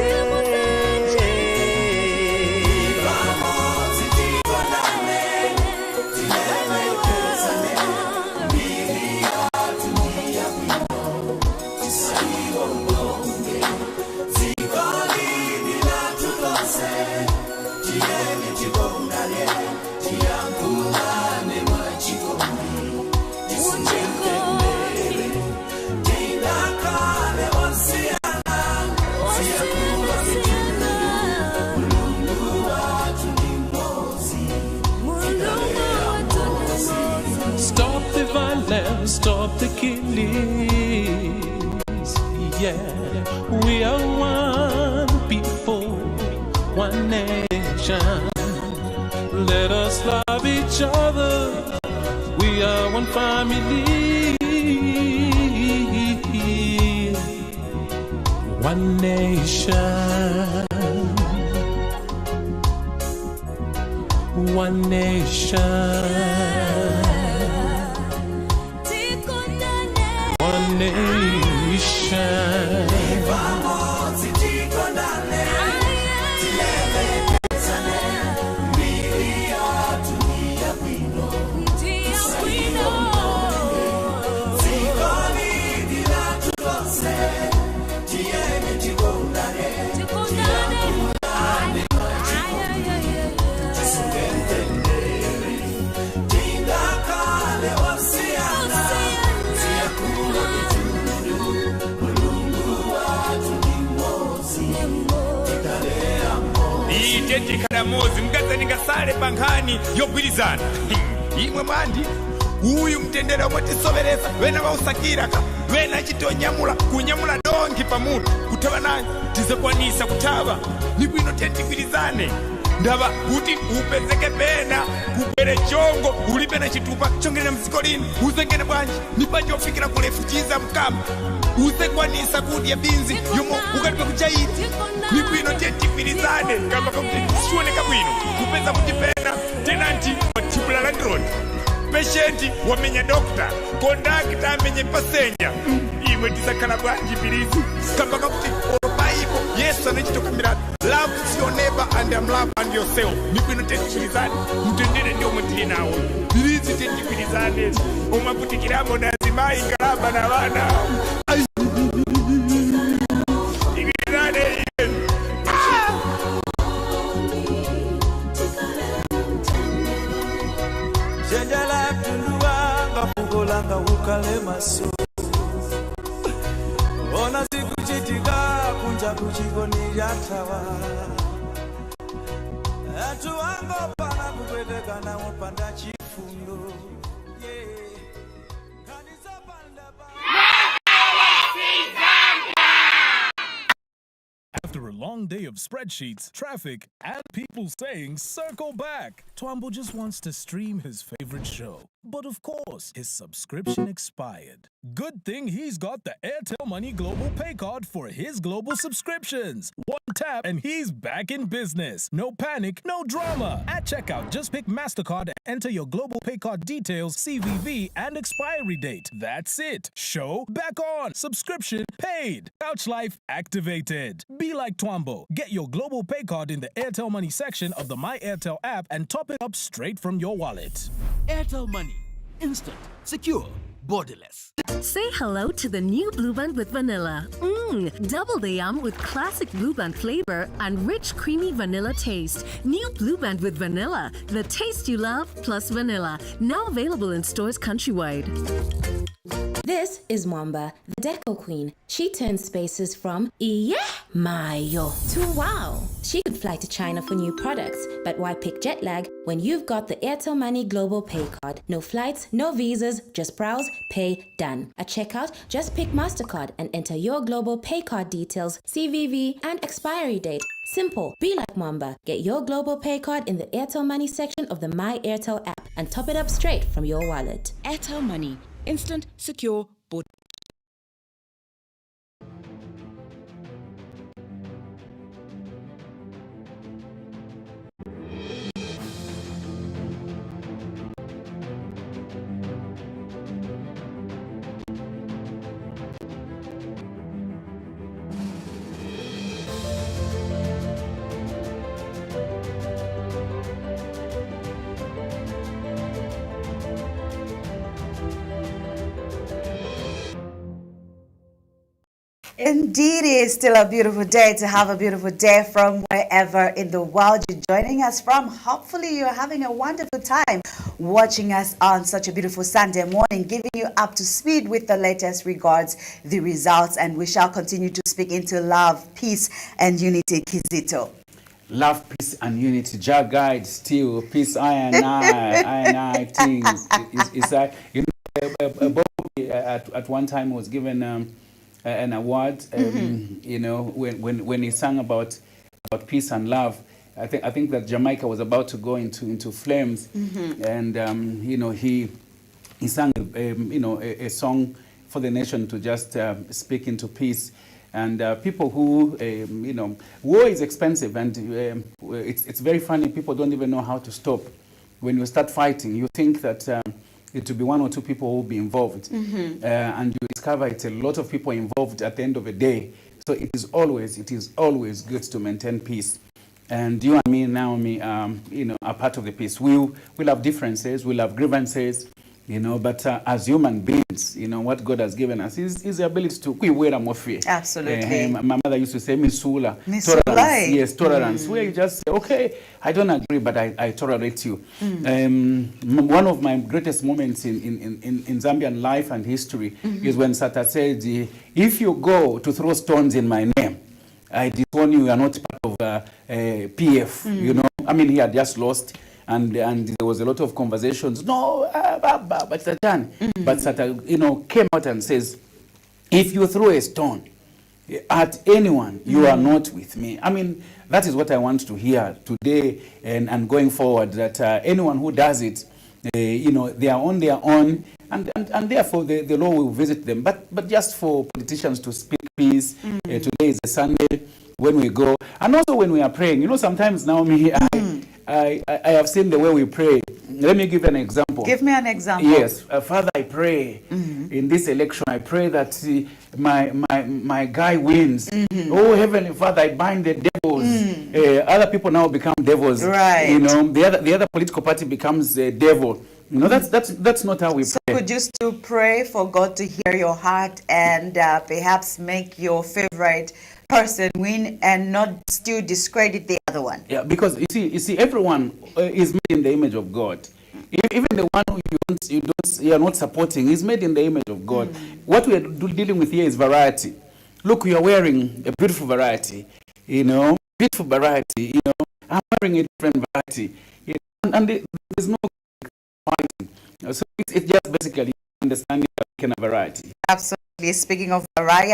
[SPEAKER 14] Stop the violence, stop the killings. Yeah, we are one people, one nation. Let us love each other. We are one family, one nation, one nation. One nation.
[SPEAKER 23] Karamozi mgaza ningasale pankani yogwirizana imwe mandi uyu mtendera omwetisobereza wena bausakiraka wena chitonyamula kunyamula dongi pamutu kutaba naye tizekwanisa kutaba nibwino tentigwirizane ndaba kuti upezeke pena kupere chongo ulibe na chitupa chongera mziko lini uzengene bwanji nipaje ofikira kulefuchiza mkamba uzekwanisa kudya binzi yomo ukalipe kuchaiti nibwino tentigwirizane kamba kamuti siwoneka bwino kupeza kuti pena tenanti watibula landroni peshenti wamenya dokta kondakita amenye pasenja imwe tizakhala bwanji bilizi kamba kamuti oropaiko yesu anechitokamira love your neighbor and love and yourself nibwino tentigwirizane mtendere ndio mwetili nawo bilizi tentigwirizane omwaputikiramo na zimayi ngalamba na bana
[SPEAKER 9] Langa ukale maso ona sikuchitika kunja kuchikoni yatawa atu wango pana kupeteka na upanda chifundo
[SPEAKER 3] After a long day of spreadsheets, traffic, and people saying circle back, Twambo just wants to stream his favorite show. But of course, his subscription expired. Good thing he's got the Airtel Money Global Pay Card for his global subscriptions. One tap and he's back in business. No panic, no drama. At checkout, just pick MasterCard and enter your global pay card details, CVV, and expiry date. That's it. Show back on. Subscription paid. Couch Life activated. Be like Twambo. Get your global pay card in the Airtel Money section of the My Airtel app and top it up straight from your wallet.
[SPEAKER 4] Airtel Money. Instant, secure, borderless.
[SPEAKER 24] Say hello to the new Blue Band with vanilla. Double the yum with classic Blue Band flavor and rich creamy vanilla taste. New Blue Band with vanilla, the taste you love plus vanilla. Now available in stores countrywide.
[SPEAKER 25] This is Mwamba, the Deco Queen. She turns spaces from mayo to wow. She could fly to China for new products, but why pick jet lag when you've got the Airtel Money Global Pay Card? No flights, no visas, just browse, pay, done. At checkout, just pick MasterCard and enter your global pay card details, CVV, and expiry date. Simple. Be like Mwamba. Get your global pay card in the Airtel Money section of the My Airtel app and top it up straight from your wallet.
[SPEAKER 26] Airtel Money. Instant, secure, borderless.
[SPEAKER 10] Indeed, it is still a beautiful day to have a beautiful day from wherever in the world you're joining us from. Hopefully, you're having a wonderful time watching us on such a beautiful Sunday morning, giving you up to speed with the latest regards the results. And we shall continue to speak into love, peace, and unity. Kizito.
[SPEAKER 11] Love, peace, and unity. Jah guide still peace. I and I things. It's like, you know, Bobby at one time was given an award. You know, when he sang about peace and love. I think that Jamaica was about to go into flames, and you know, he sang a song for the nation to just speak into peace. And people who, you know, war is expensive, and it's very funny. People don't even know how to stop. When you start fighting, you think that it will be one or two people who will be involved, and you discover it's a lot of people involved at the end of the day. So it is always good to maintain peace. And you and me, Naomi, you know, are part of the peace. We'll have differences, we'll have grievances, you know, but as human beings, you know, what God has given us is the ability to
[SPEAKER 10] Absolutely.
[SPEAKER 11] My mother used to say, Misula.
[SPEAKER 10] Tolerance.
[SPEAKER 11] Yes, tolerance. Where you just say, okay, I don't agree, but I tolerate you. One of my greatest moments in Zambian life and history is when Sata said, if you go to throw stones in my name, I disown you are not part of PF, you know. I mean, he had just lost. And there was a lot of conversations. No, but Satan. But Satan, you know, came out and says, if you throw a stone at anyone, you are not with me. I mean, that is what I want to hear today and going forward, that anyone who does it, you know, they are on their own, and therefore the law will visit them. But just for politicians to speak peace, today is a Sunday when we go. And also when we are praying, you know, sometimes now I have seen the way we pray. Let me give an example.
[SPEAKER 10] Give me an example.
[SPEAKER 11] Yes, Father, I pray in this election. I pray that my guy wins. Oh, Heavenly Father, I bind the devils. Other people now become devils.
[SPEAKER 10] Right.
[SPEAKER 11] You know, the other political party becomes the devil. You know, that's not how we
[SPEAKER 10] so
[SPEAKER 11] pray.
[SPEAKER 10] Could you still pray for God to hear your heart and perhaps make your favorite person win and not still discredit the other one?
[SPEAKER 11] Yeah, because you see, everyone is made in the image of God. Even the one who you are not supporting is made in the image of God. What we are dealing with here is variety. Look, you are wearing a beautiful variety, you know, beautiful variety. You know, I'm wearing a different variety, you know, and there's no fighting. So it's just basically understanding that we can have variety.
[SPEAKER 10] Absolutely. Speaking of variety,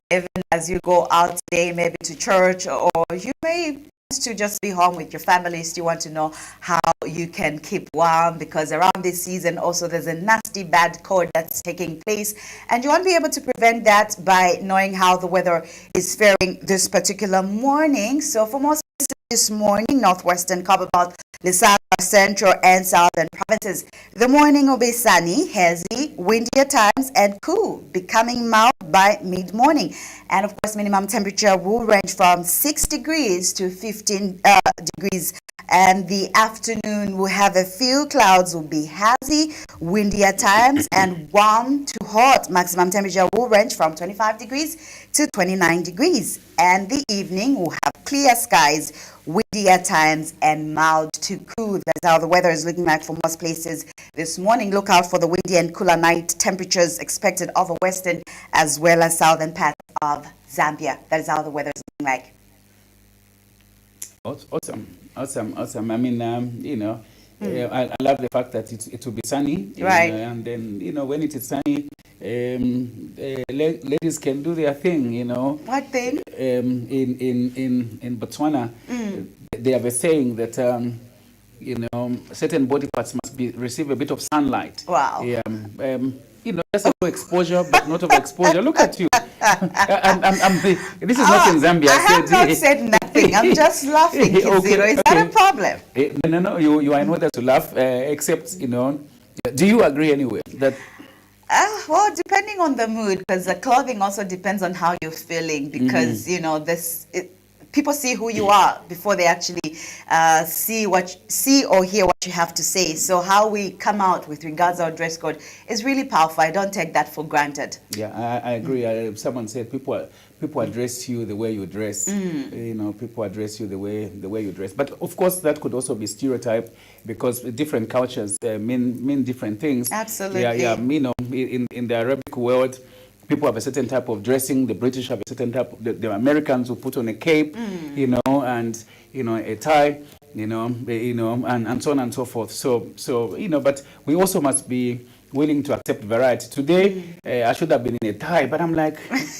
[SPEAKER 10] even as you go out today, maybe to church, or you may want to just be home with your families, you want to know how you can keep warm, because around this season also there's a nasty bad cold that's taking place, and you want to be able to prevent that by knowing how the weather is faring this particular morning. So for most places this morning, northwestern Copperbelt, Lusaka, central and southern provinces, the morning will be sunny, hazy, windy at times, and cool, becoming mild by mid-morning. And of course, minimum temperature will range from 6 degrees to 15 degrees. And the afternoon will have a few clouds, will be hazy, windy at times, and warm to hot. Maximum temperature will range from 25 degrees to 29 degrees. And the evening will have clear skies, windy at times, and mild to cool. That's how the weather is looking like for most places this morning. Look out for the windy and cooler night temperatures expected over western as well as southern parts of Zambia. That is how the weather is looking like.
[SPEAKER 11] Awesome. I mean, you know, I love the fact that it will be sunny.
[SPEAKER 10] Right.
[SPEAKER 11] And then, you know, when it is sunny, ladies can do their thing, you know.
[SPEAKER 10] What thing?
[SPEAKER 11] In Botswana, they have a saying that, you know, certain body parts must receive a bit of sunlight.
[SPEAKER 10] Wow.
[SPEAKER 11] You know, just a little exposure, but not overexposure. Look at you. This is not in Zambia.
[SPEAKER 10] I have not said nothing. I'm just laughing, Kizito. Is that a problem?
[SPEAKER 11] No, you are in order to laugh, except, you know, do you agree anyway that
[SPEAKER 10] Well, depending on the mood, because the clothing also depends on how you're feeling, because, you know, people see who you are before they actually see or hear what you have to say. So how we come out with regards to our dress code is really powerful. I don't take that for granted.
[SPEAKER 11] Yeah, I agree. Someone said people address you the way you dress. You know, people address you the way you dress. But of course, that could also be stereotype because different cultures mean different things.
[SPEAKER 10] Absolutely.
[SPEAKER 11] Yeah. You know, in the Arabic world, people have a certain type of dressing. The British have a certain type. The Americans will put on a cape, you know, and you know a tie, you know, and so on and so forth. So you know, but we also must be willing to accept variety. Today, I should have been in a tie, but I'm like,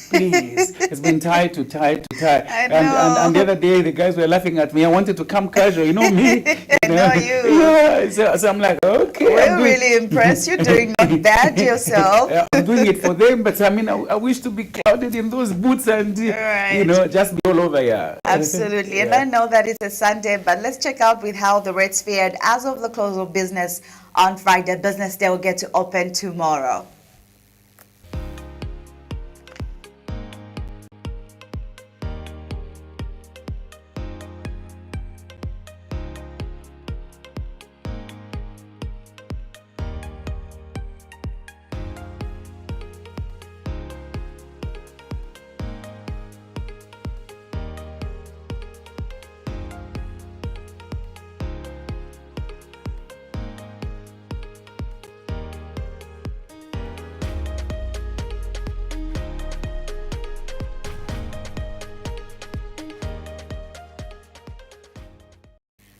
[SPEAKER 11] please, it's been tie to tie to tie. And the other day, the guys were laughing at me. I wanted to come casual, you know me.
[SPEAKER 10] I know you.
[SPEAKER 11] Yeah, so I'm like, okay.
[SPEAKER 10] We're really impressed. You're doing not bad yourself.
[SPEAKER 11] I'm doing it for them, but I mean, I wish to be clouded in those boots and, you know, just be all over here.
[SPEAKER 10] Absolutely. And I know that it's a Sunday, but let's check out with how the rates fared as of the close of business on Friday. Business day will get to open tomorrow.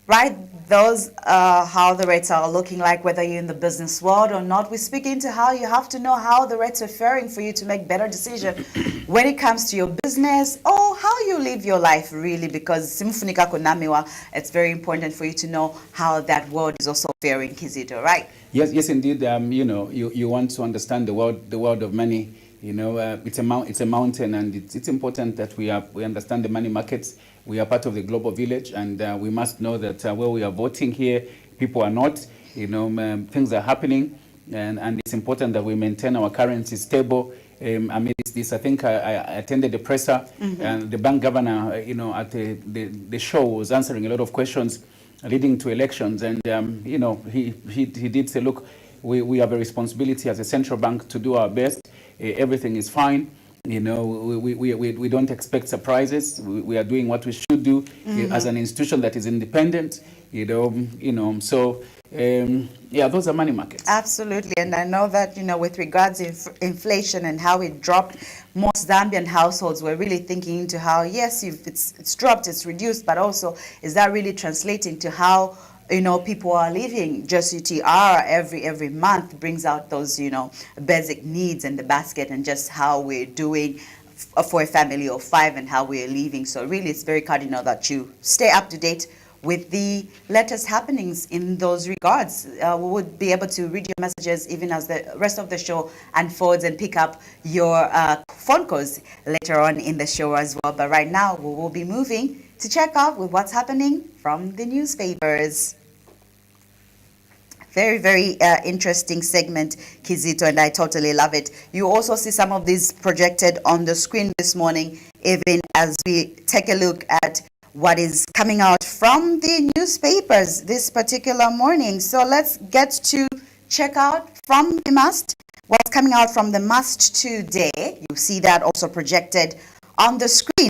[SPEAKER 10] Right, those how the rates are looking like, whether you're in the business world or not. We speak into how you have to know how the rates are faring for you to make better decisions when it comes to your business or how you live your life, really, because Simfunika Konamiwa, it's very important for you to know how that world is also faring, Kizito, right?
[SPEAKER 11] Yes, indeed. You know, you want to understand the world of money. You know, it's a mountain, and it's important that we understand the money markets. We are part of the global village, and we must know that where we are voting here, people are not. You know, things are happening, and it's important that we maintain our currency stable. Amidst this, I think I attended the presser, and the bank governor, you know, at the show was answering a lot of questions leading to elections, and you know, he did say, look, we have a responsibility as a central bank to do our best. Everything is fine. You know, we don't expect surprises. We are doing what we should do as an institution that is independent. You know. So yeah, those are money markets.
[SPEAKER 10] Absolutely, and I know that, you know, with regards to inflation and how it dropped, most Zambian households were really thinking into how, yes, if it's dropped, it's reduced, but also is that really translating to how, you know, people are living? Just UTR every month brings out those, you know, basic needs in the basket, and just how we're doing for a family of 5 and how we're living. So really, it's very cardinal that you stay up to date with the latest happenings in those regards. We would be able to read your messages even as the rest of the show unfolds, and pick up your phone calls later on in the show as well. But right now, we will be moving to check out with what's happening from the newspapers. Very, very interesting segment, Kizito, and I totally love it. You also see some of these projected on the screen this morning, even as we take a look at what is coming out from the newspapers this particular morning. So let's get to check out from the Must. What's coming out from the Must today? You see that also projected on the screen.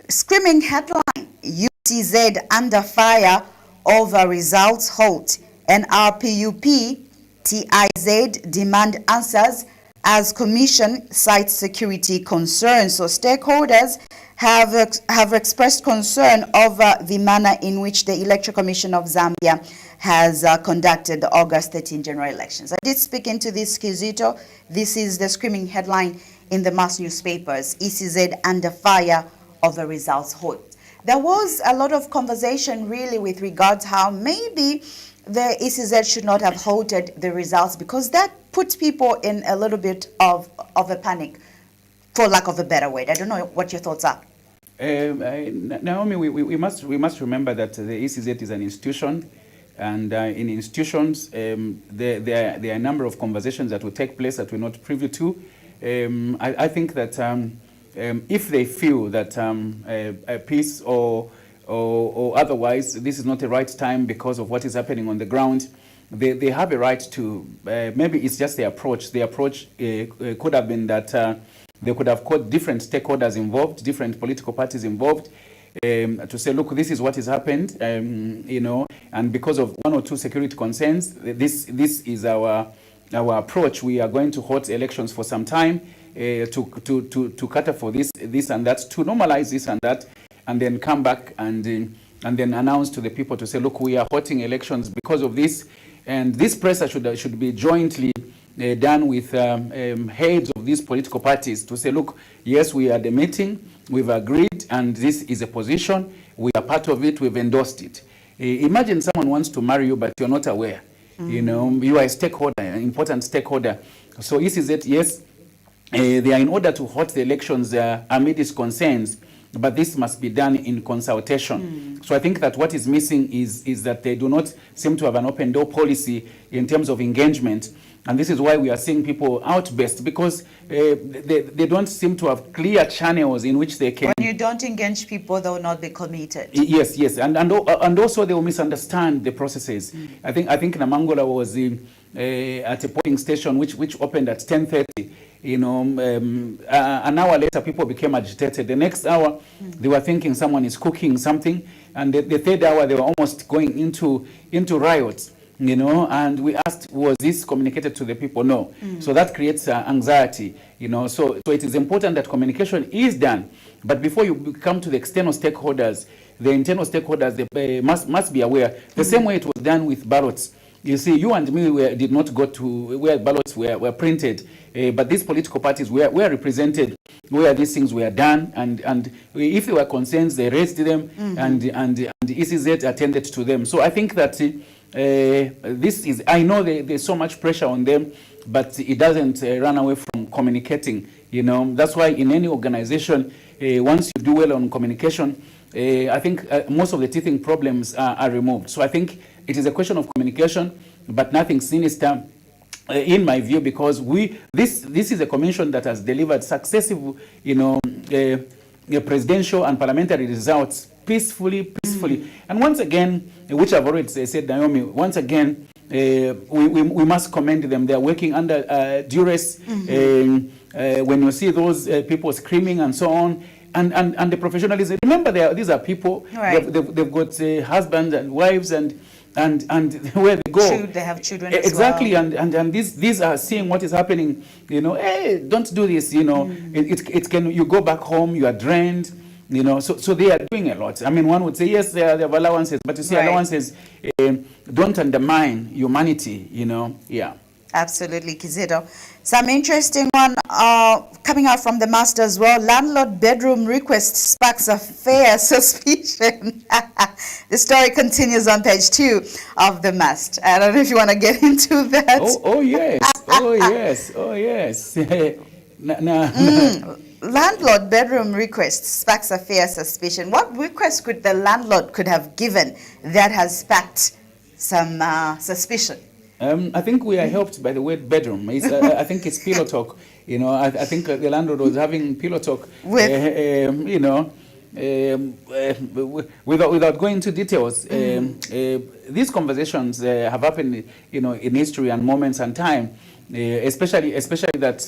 [SPEAKER 10] Screaming headline, UCZ under fire over results halt. NRPUP, TIZ demand answers as commission cites security concerns. So stakeholders have expressed concern over the manner in which the Electoral Commission of Zambia has conducted the August 13 general elections. I did speak into this, Kizito. This is the screaming headline in the mass newspapers. ECZ under fire over results halt. There was a lot of conversation really with regards how maybe the ECZ should not have halted the results, because that puts people in a little bit of a panic, for lack of a better word. I don't know what your thoughts are.
[SPEAKER 11] Naomi, we must remember that the ECZ is an institution, and in institutions there are a number of conversations that will take place that we're not privy to. I think that if they feel that a peace or otherwise this is not the right time because of what is happening on the ground, they have a right to, maybe it's just the approach. The approach could have been that they could have called different stakeholders involved, different political parties involved, to say, look, this is what has happened, you know, and because of one or two security concerns, this is our approach. We are going to hold elections for some time to cater for this and that, to normalize this and that, and then come back and then announce to the people to say, look, we are holding elections because of this, and this pressure should be jointly done with heads of these political parties to say, look, yes, we are at the meeting, we've agreed, and this is a position, we are part of it, we've endorsed it. Imagine someone wants to marry you, but you're not aware. You know, you are a stakeholder, an important stakeholder. So this is it, yes, they are in order to hold the elections amid its concerns, but this must be done in consultation. So I think that what is missing is that they do not seem to have an open door policy in terms of engagement. And this is why we are seeing people outburst, because they don't seem to have clear channels in which they can...
[SPEAKER 10] When you don't engage people, they will not be committed.
[SPEAKER 11] Yes, yes. And also they will misunderstand the processes. I think Namangola was at a polling station which opened at 10:30. You know, an hour later, people became agitated. The next hour, they were thinking someone is cooking something. And the third hour, they were almost going into riots. You know, and we asked, was this communicated to the people? No. So that creates anxiety, you know. So it is important that communication is done. But before you come to the external stakeholders, the internal stakeholders, they must be aware. The same way it was done with ballots. You see, you and me did not go to where ballots were printed, but these political parties were represented where these things were done, and if there were concerns, they raised them, and ECZ attended to them. So I think that this is, I know there's so much pressure on them, but it doesn't run away from communicating. You know, that's why in any organization, once you do well on communication, I think most of the teething problems are removed. So I think it is a question of communication, but nothing sinister, in my view, because this is a commission that has delivered successive, you know, presidential and parliamentary results peacefully. And once again, which I've already said, Naomi, once again, we must commend them. They are working under duress. When you see those people screaming and so on, and the professionalism. Remember, these are people. Right. They've got husbands and wives and where they go. They have children. Exactly, as well. and these are seeing what is happening. You know, hey, don't do this. You know, it can. You go back home, you are drained. You know, so they are doing a lot. I mean, one would say, yes, they have allowances, but you see, allowances don't undermine humanity, you know, yeah.
[SPEAKER 10] Absolutely, Kizito. Some interesting one coming out from the master as well. Landlord bedroom request sparks a fair suspicion. The story continues on page 2 of the Must. I don't know if you want to get into that.
[SPEAKER 11] Oh yes, oh yes.
[SPEAKER 10] Landlord bedroom request sparks a fair suspicion. What request could the landlord have given that has sparked some suspicion?
[SPEAKER 11] I think we are helped by the word bedroom. I think it's pillow talk. You know, I think the landlord was having pillow talk. You know, without going into details, these conversations have happened, you know, in history and moments and time. Especially that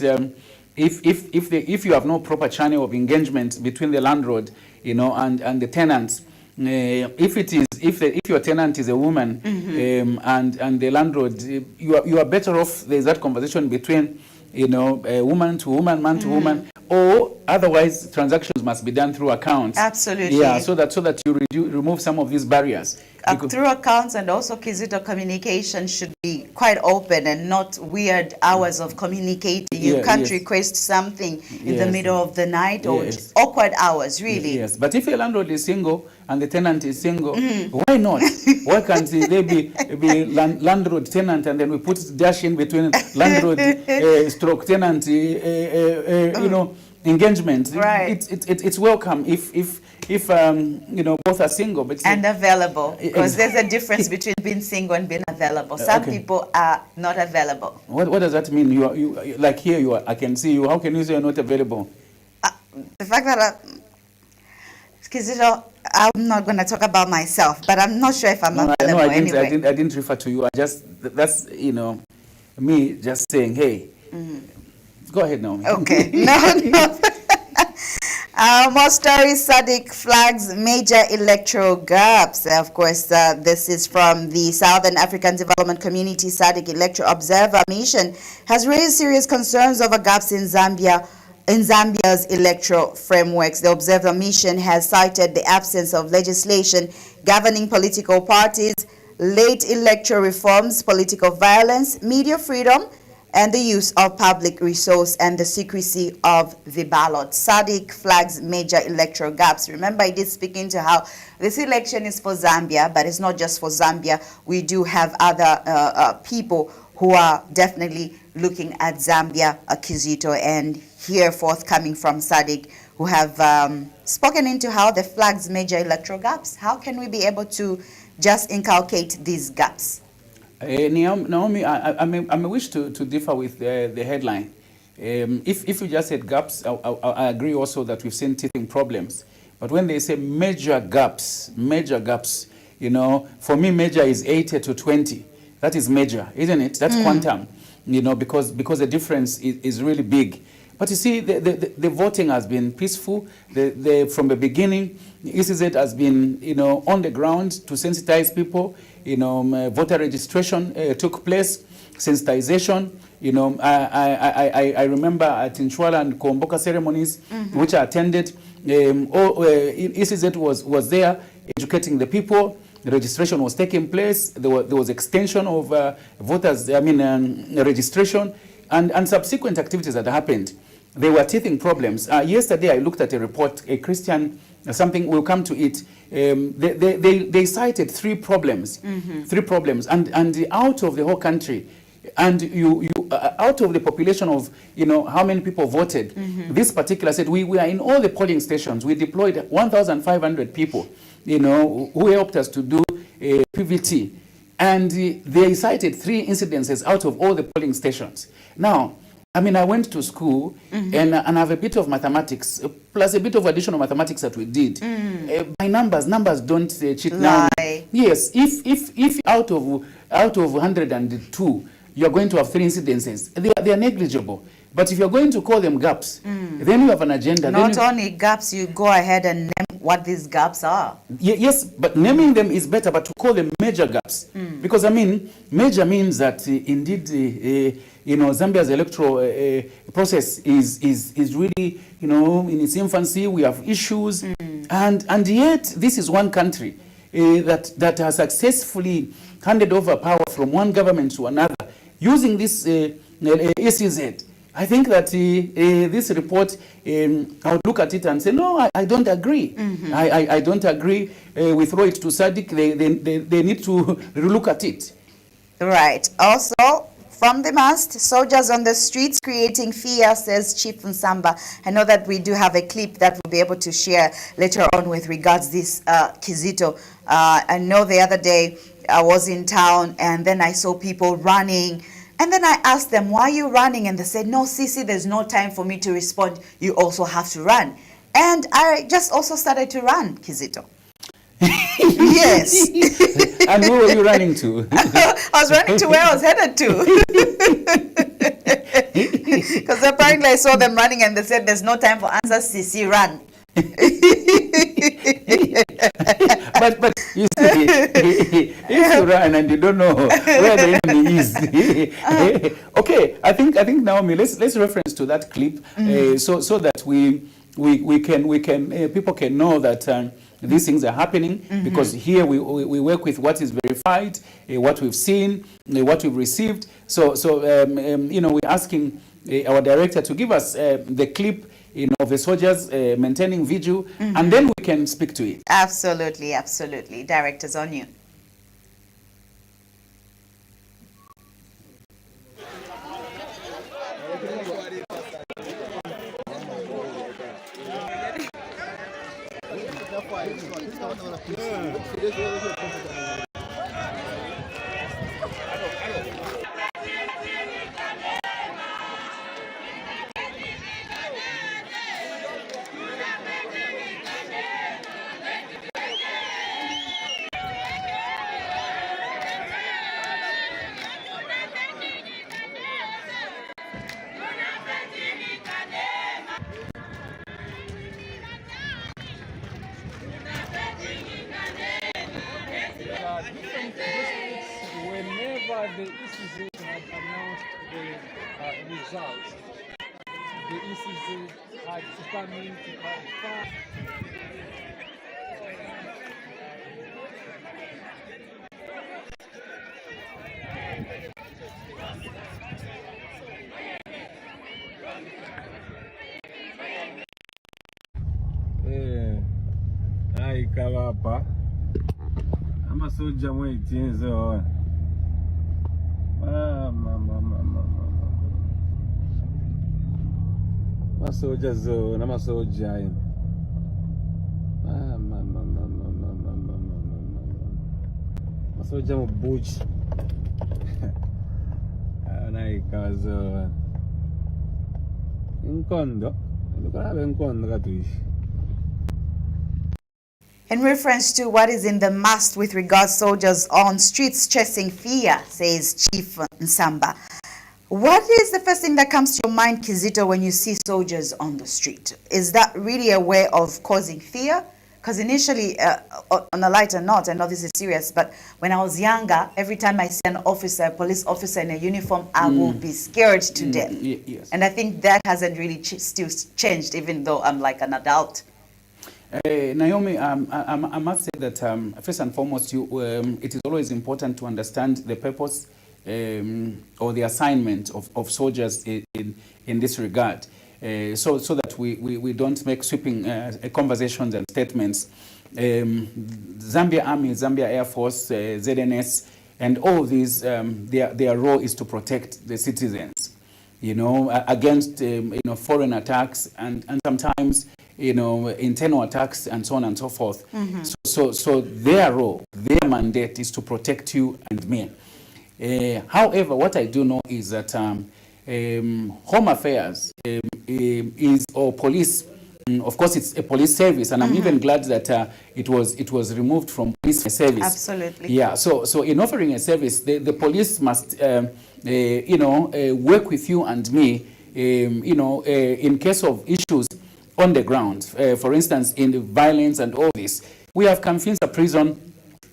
[SPEAKER 11] if you have no proper channel of engagement between the landlord, you know, and the tenants. If your tenant is a woman and the landlord, you are better off. There's that conversation between, you know, woman to woman, man to woman, or otherwise transactions must be done through accounts.
[SPEAKER 10] Absolutely.
[SPEAKER 11] Yeah, so that you remove some of these barriers.
[SPEAKER 10] Through accounts, and also Kizito, communication should be quite open and not weird hours of communicating. You can't request something in the middle of the night or awkward hours, really.
[SPEAKER 11] Yes, but if a landlord is single and the tenant is single, why not? Why can't they be landlord tenant, and then we put dash in between landlord stroke tenant, you know, engagement.
[SPEAKER 10] Right.
[SPEAKER 11] It's welcome if you know, both are single, but
[SPEAKER 10] and available, because there's a difference between being single and being available. Some people are not available.
[SPEAKER 11] What does that mean? You like here you are. I can see you. How can you say you're not available?
[SPEAKER 10] the fact that Kizito, I'm not going to talk about myself, but I'm not sure if I'm available anyway.
[SPEAKER 11] I didn't refer to you. That's me just saying, hey, go ahead now.
[SPEAKER 10] Okay. No. More stories. SADC flags major electoral gaps. Of course, this is from the Southern African Development Community. SADC Electoral Observer Mission has raised serious concerns over gaps in Zambia's electoral frameworks. The Observer Mission has cited the absence of legislation governing political parties, late electoral reforms, political violence, media freedom, and the use of public resource and the secrecy of the ballot. SADC flags major electoral gaps. Remember, I did speak into how this election is for Zambia, but it's not just for Zambia. We do have other people who are definitely looking at Zambia, Kizito, and here forthcoming from SADC, who have spoken into how the flags major electoral gaps. How can we be able to just inculcate these gaps?
[SPEAKER 11] Naomi, I may wish to differ with the headline. If you just said gaps, I agree also that we've seen teething problems. But when they say major gaps, for me, major is 80 to 20. That is major, isn't it? That's quantum, because the difference is really big. But you see, the voting has been peaceful. From the beginning, ECZ has been, on the ground to sensitize people. Voter registration took place, sensitization. I remember at Nchwala and Komboka ceremonies, which I attended. ECZ was there educating the people. The registration was taking place. There was extension of voters, registration, and subsequent activities that happened. There were teething problems. Yesterday, I looked at a report, a Christian, something, we'll come to it. They cited three problems, and out of the whole country, and out of the population of, how many people voted, this particular said, we are in all the polling stations. We deployed 1,500 people, who helped us to do a PVT. And they cited 3 incidences out of all the polling stations. Now, I went to school and I have a bit of mathematics, plus a bit of additional mathematics that we did. By numbers don't cheat now. Yes, if out of 102, you're going to have 3 incidences, they are negligible. But if you're going to call them gaps, then you have an agenda.
[SPEAKER 10] Not only gaps, you go ahead and name what these gaps are.
[SPEAKER 11] Yes, but naming them is better, but to call them major gaps. Because, major means that indeed, Zambia's electoral process is really, in its infancy. We have issues. And yet, this is one country that has successfully handed over power from one government to another using this ECZ. I think that this report, I would look at it and say, no, I don't agree. I don't agree. We throw it to SADC. They need to look at it.
[SPEAKER 10] Right. Also, from the mast, soldiers on the streets creating fear, says Chief Nsamba. I know that we do have a clip that we'll be able to share later on with regards to this Kizito. I know the other day I was in town and then I saw people running. And then I asked them, why are you running? And they said, no, Sisi, there's no time for me to respond. You also have to run. And I just also started to run, Kizito. Yes.
[SPEAKER 11] And where were you running to?
[SPEAKER 10] I was running to where I was headed to. Because apparently I saw them running and they said, there's no time for answers, Sisi, run.
[SPEAKER 11] but you see, if you run and you don't know where the enemy is, okay. I think Naomi, let's reference to that clip, so that we can people can know that these things are happening, because here we work with what is verified, what we've seen, what we've received. So we're asking our director to give us the clip of the soldiers maintaining vigil, and then we can speak to it.
[SPEAKER 10] Absolutely, absolutely. Director's on you.
[SPEAKER 22] different districts, whenever the ECZ had announced the results, the ECZ had to come in to confirm.
[SPEAKER 23] Hapa amasoja mwetinzo masoja zo namasoja ayo masoja mu buchi naikazo inkondo ndikolabe inkondo katuishi.
[SPEAKER 10] In reference to what is in the must with regards soldiers on streets chasing fear, says Chief Nsamba. What is the first thing that comes to your mind, Kizito, when you see soldiers on the street? Is that really a way of causing fear? Because initially, on a lighter note, I know this is serious, but when I was younger, every time I see an officer, a police officer in a uniform, I will be scared to death.
[SPEAKER 11] Yes.
[SPEAKER 10] And I think that hasn't really still changed, even though I'm like an adult.
[SPEAKER 11] Naomi, I must say that first and foremost, it is always important to understand the purpose or the assignment of soldiers in this regard, so that we don't make sweeping conversations and statements. Zambia Army, Zambia Air Force, ZNS, and all of these, their role is to protect the citizens, against foreign attacks and sometimes internal attacks and so on and so forth. Mm-hmm. So their role, their mandate is to protect you and me. However, what I do know is that Home Affairs is, or police, of course it's a police service, and I'm even glad that it was removed from police service.
[SPEAKER 10] Absolutely.
[SPEAKER 11] Yeah, so in offering a service, the police must work with you and me, in case of issues on the ground. For instance, in the violence and all this, we have Kamfinsa prison,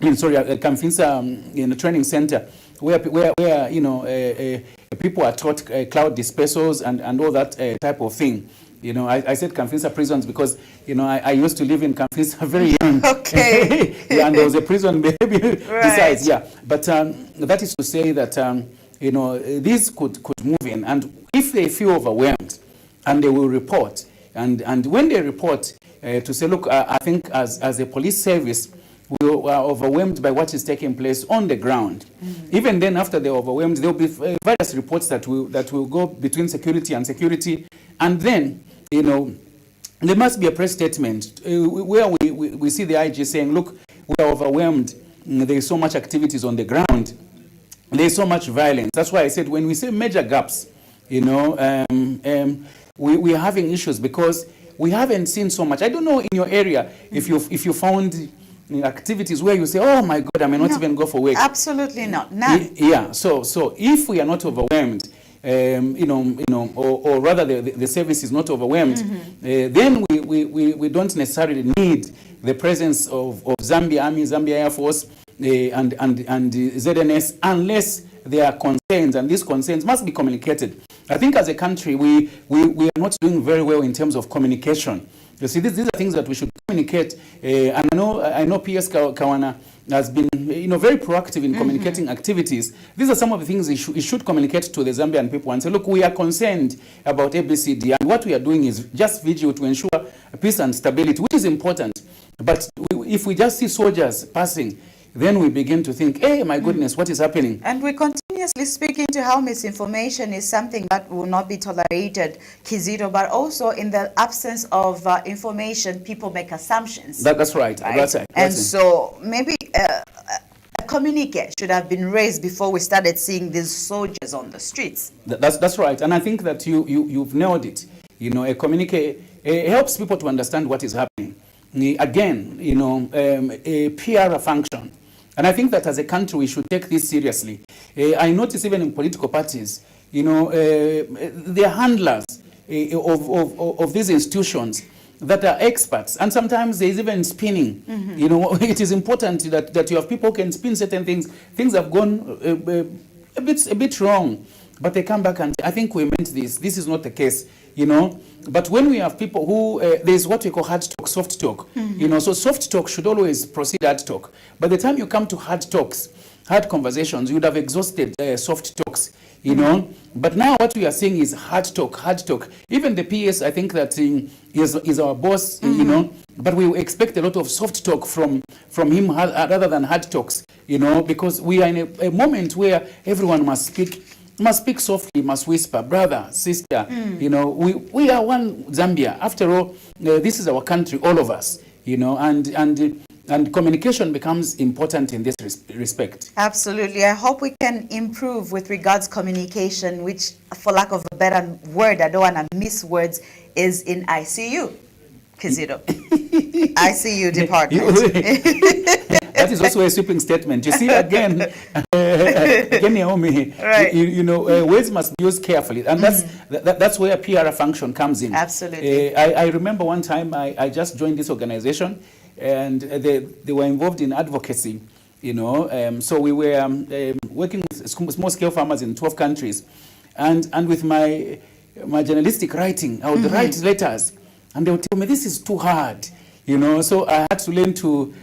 [SPEAKER 11] Kamfinsa in a training center where people are taught cloud dispersals and all that type of thing. I said Kamfinsa prisons because I used to live in Kamfinsa very young.
[SPEAKER 10] Okay.
[SPEAKER 11] Yeah, and there was a prison maybe besides. Yeah, but that is to say that these could move in, and if they feel overwhelmed, and they will report. And when they report to say, look, I think as a police service, we are overwhelmed by what is taking place on the ground. Mm-hmm. Even then, after they're overwhelmed, there will be various reports that will go between security and security. And then, there must be a press statement where we see the IG saying, look, we are overwhelmed. There is so much activities on the ground. There is so much violence. That's why I said when we say major gaps, we are having issues because we haven't seen so much. I don't know in your area if you found activities where you say, oh my God, I may not even go for work.
[SPEAKER 10] Absolutely not. None.
[SPEAKER 11] Yeah. So if we are not overwhelmed, or rather the service is not overwhelmed, then we don't necessarily need the presence of Zambia Army, Zambia Air Force, and ZNS unless there are concerns, and these concerns must be communicated. I think as a country, we are not doing very well in terms of communication. You see, these are things that we should communicate. And I know PS Kawana has been very proactive in communicating activities. These are some of the things he should communicate to the Zambian people and say, look, we are concerned about ABCD, and what we are doing is just vigil to ensure peace and stability, which is important. But if we just see soldiers passing, then we begin to think, hey, my goodness, what is happening?
[SPEAKER 10] And we continuously speak into how misinformation is something that will not be tolerated, Kizito, but also in the absence of information, people make assumptions.
[SPEAKER 11] That's right. That's right.
[SPEAKER 10] And so maybe a communique should have been raised before we started seeing these soldiers on the streets.
[SPEAKER 11] That's right. And I think that you've nailed it. A communique helps people to understand what is happening. Again, a PR function. And I think that as a country, we should take this seriously. I notice even in political parties, they are handlers of these institutions. that are experts, and sometimes there's even spinning. You know, it is important that you have people who can spin certain things. Things have gone a bit wrong, but they come back and say, I think we meant this. This is not the case, you know. But when we have people who, there's what we call hard talk, soft talk. You know, so soft talk should always precede hard talk. By the time you come to hard talks, hard conversations, you would have exhausted soft talks, you know. But now what we are seeing is hard talk, hard talk. Even the PS, I think that is our boss, you know. But we expect a lot of soft talk from him rather than hard talks, you know, because we are in a moment where everyone must speak softly, must whisper, brother, sister, you know, we are one Zambia. After all, this is our country, all of us, you know, and communication becomes important in this respect.
[SPEAKER 10] Absolutely. I hope we can improve with regards communication, which, for lack of a better word, I don't want to miss words, is in ICU. Kizito. ICU department.
[SPEAKER 11] That is also a sweeping statement. You see, again, Naomi,
[SPEAKER 10] right.
[SPEAKER 11] you know, words must be used carefully. And that's where PR function comes in.
[SPEAKER 10] Absolutely.
[SPEAKER 11] I remember one time I just joined this organization, and they were involved in advocacy, you know. So we were working with small-scale farmers in 12 countries. And with my journalistic writing, I would write letters, and they would tell me, this is too hard, you know. So I had to learn to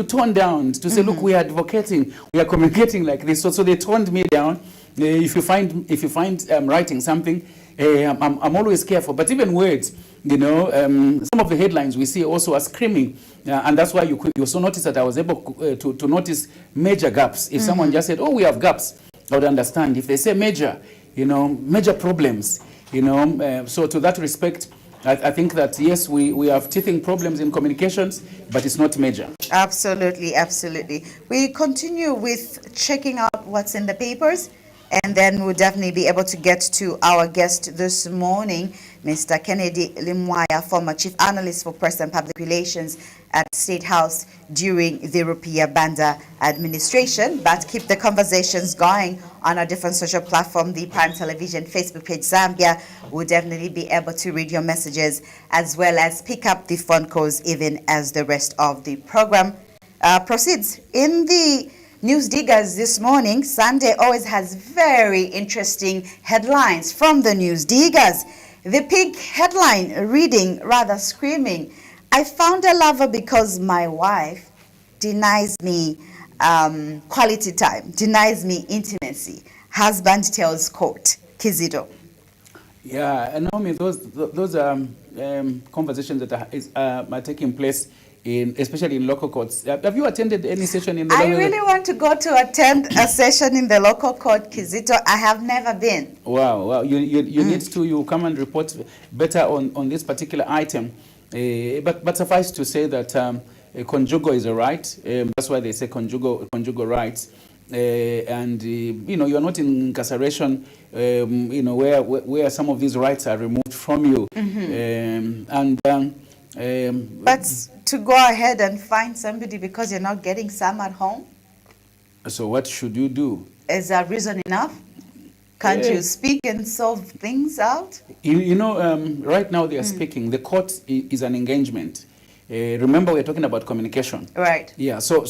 [SPEAKER 11] tone down, to say, look, we are advocating, we are communicating like this. So they toned me down. If you find writing something, I'm always careful. But even words, you know, some of the headlines we see also are screaming, and that's why you also notice that I was able to notice major gaps. If someone just said, oh, we have gaps, I would understand. If they say major, you know, major problems, you know, so to that respect, I think that, yes, we have teething problems in communications, but it's not major.
[SPEAKER 10] Absolutely, absolutely. We continue with checking out what's in the papers, and then we'll definitely be able to get to our guest this morning, Mr. Kennedy Limwaya, former Chief Analyst for Press and Public Relations at State House during the Rupiah Banda administration. But keep the conversations going on our different social platform, the Prime Television Facebook page Zambia. We'll definitely be able to read your messages as well as pick up the phone calls even as the rest of the program proceeds. In the News Diggers this morning, Sunday always has very interesting headlines from the News Diggers. The big headline reading, rather screaming, I found a lover because my wife denies me quality time, denies me intimacy. Husband tells court. Kizito.
[SPEAKER 11] Yeah, and Naomi, those are conversations that are taking place especially in local courts. Have you attended any session in the
[SPEAKER 10] I really want to go to attend a session in the local court, Kizito. I have never been.
[SPEAKER 11] Wow. You need to, you come and report better on this particular item. But suffice to say that conjugal is a right. That's why they say conjugal rights. And you know, you're not in incarceration, you know, where some of these rights are removed from you.
[SPEAKER 10] But to go ahead and find somebody because you're not getting some at home?
[SPEAKER 11] So what should you do?
[SPEAKER 10] Is that reason enough? Can't you speak and solve things out?
[SPEAKER 11] You know, right now they are speaking. The court is an engagement. Remember, we're talking about communication.
[SPEAKER 10] Right.
[SPEAKER 11] Yeah, so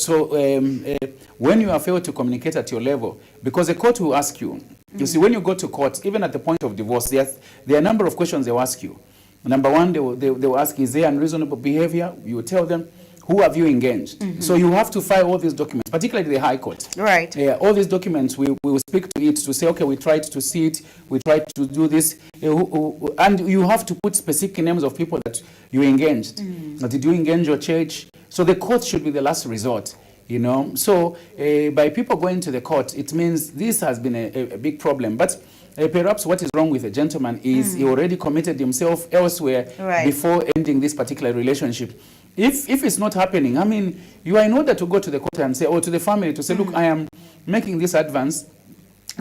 [SPEAKER 11] when you are failed to communicate at your level, because the court will ask you, you see, when you go to court, even at the point of divorce, there are a number of questions they will ask you. Number one, they will ask, is there unreasonable behavior? You will tell them, who have you engaged? So you have to file all these documents, particularly the High Court.
[SPEAKER 10] Right.
[SPEAKER 11] All these documents, we will speak to it to say, okay, we tried to see it, we tried to do this. And you have to put specific names of people that you engaged. Did you engage your church? So the court should be the last resort, you know. So by people going to the court, it means this has been a big problem. But perhaps what is wrong with the gentleman is he already committed himself elsewhere before ending this particular relationship. If it's not happening, I mean, you are in order to go to the court and say, or to the family to say, look, I am making this advance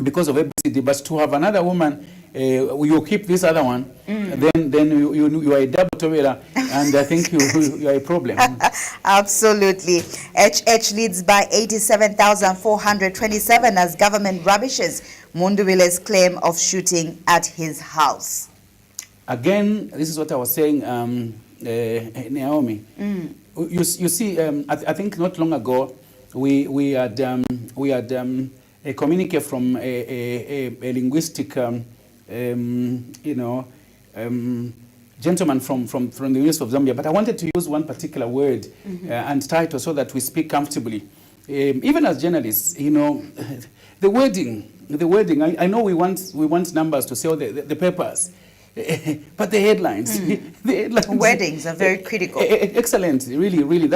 [SPEAKER 11] because of ABCD, but to have another woman, you keep this other one, then you are a double toiler, and I think you are a problem.
[SPEAKER 10] Absolutely. HH leads by 87,427 as government rubbishes Munduwile's claim of shooting at his house.
[SPEAKER 11] Again, this is what I was saying. Naomi. You see, I think not long ago we had a communique from a linguistic gentleman from the University of Zambia, but I wanted to use one particular word and title so that we speak comfortably. Even as journalists, the wording. I know we want numbers to sell the papers, but the headlines, the headlines.
[SPEAKER 10] Wordings are very critical.
[SPEAKER 11] Excellent, really.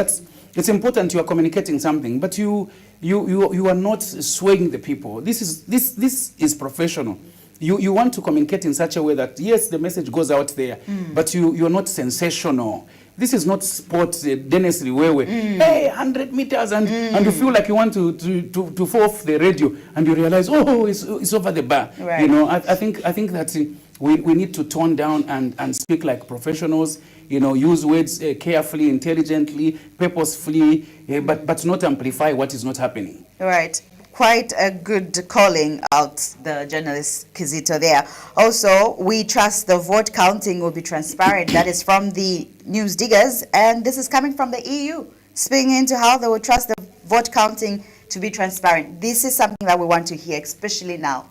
[SPEAKER 11] It's important. You are communicating something, but you are not swaying the people. This is professional. You want to communicate in such a way that, yes, the message goes out there, but you're not sensational. This is not sports, Dennis Liwewe. Hey, 100 meters, and you feel like you want to fall off the radio, and you realize, oh, it's over the bar.
[SPEAKER 10] Right.
[SPEAKER 11] I think that we need to tone down and speak like professionals. Use words carefully, intelligently, purposefully, but not amplify what is not happening.
[SPEAKER 10] Right. Quite a good calling out, the journalist Kizito there. Also, we trust the vote counting will be transparent. That is from the News Diggers, and this is coming from the EU, speaking into how they will trust the vote counting to be transparent. This is something that we want to hear, especially now.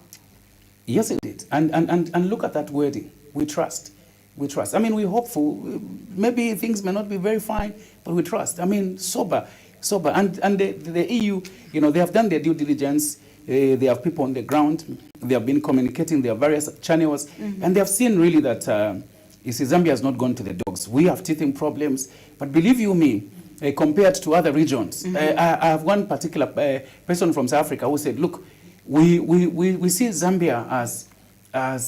[SPEAKER 11] Yes, indeed. And look at that wording. We trust. We trust. I mean, we're hopeful. Maybe things may not be very fine, but we trust. I mean, sober. And the EU, they have done their due diligence. They have people on the ground. They have been communicating their various channels, and they have seen really that Zambia has not gone to the dogs. We have teething problems, but believe you me, compared to other regions, I have one particular person from South Africa who said, "Look, we see Zambia as a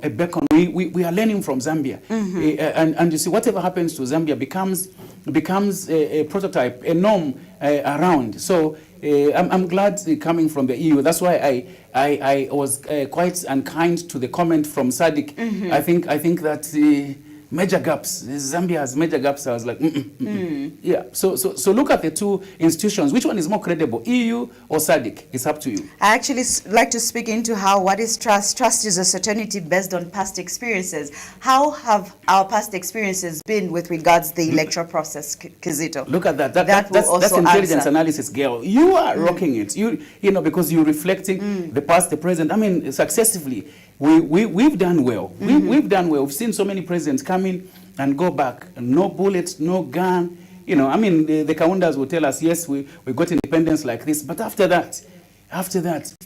[SPEAKER 11] beacon. We are learning from Zambia, and you see, whatever happens to Zambia becomes a prototype, a norm around. So I'm glad coming from the EU. That's why I was quite unkind to the comment from Sadiq. I think that major gaps. Zambia has major gaps. I was like, yeah. So look at the two institutions. Which one is more credible, EU or SADC? It's up to you.
[SPEAKER 10] I actually like to speak into what is trust. Trust is a certainty based on past experiences. How have our past experiences been with regards to the electoral process, Kizito?
[SPEAKER 11] Look at that. That's intelligence analysis, girl. You are rocking it. You know, because you're reflecting the past, the present. I mean, successively. We've done well. We've done well. We've seen so many presidents come in and go back. No bullets, no gun. I mean, the Kaundas will tell us, yes, we got independence like this. But after that,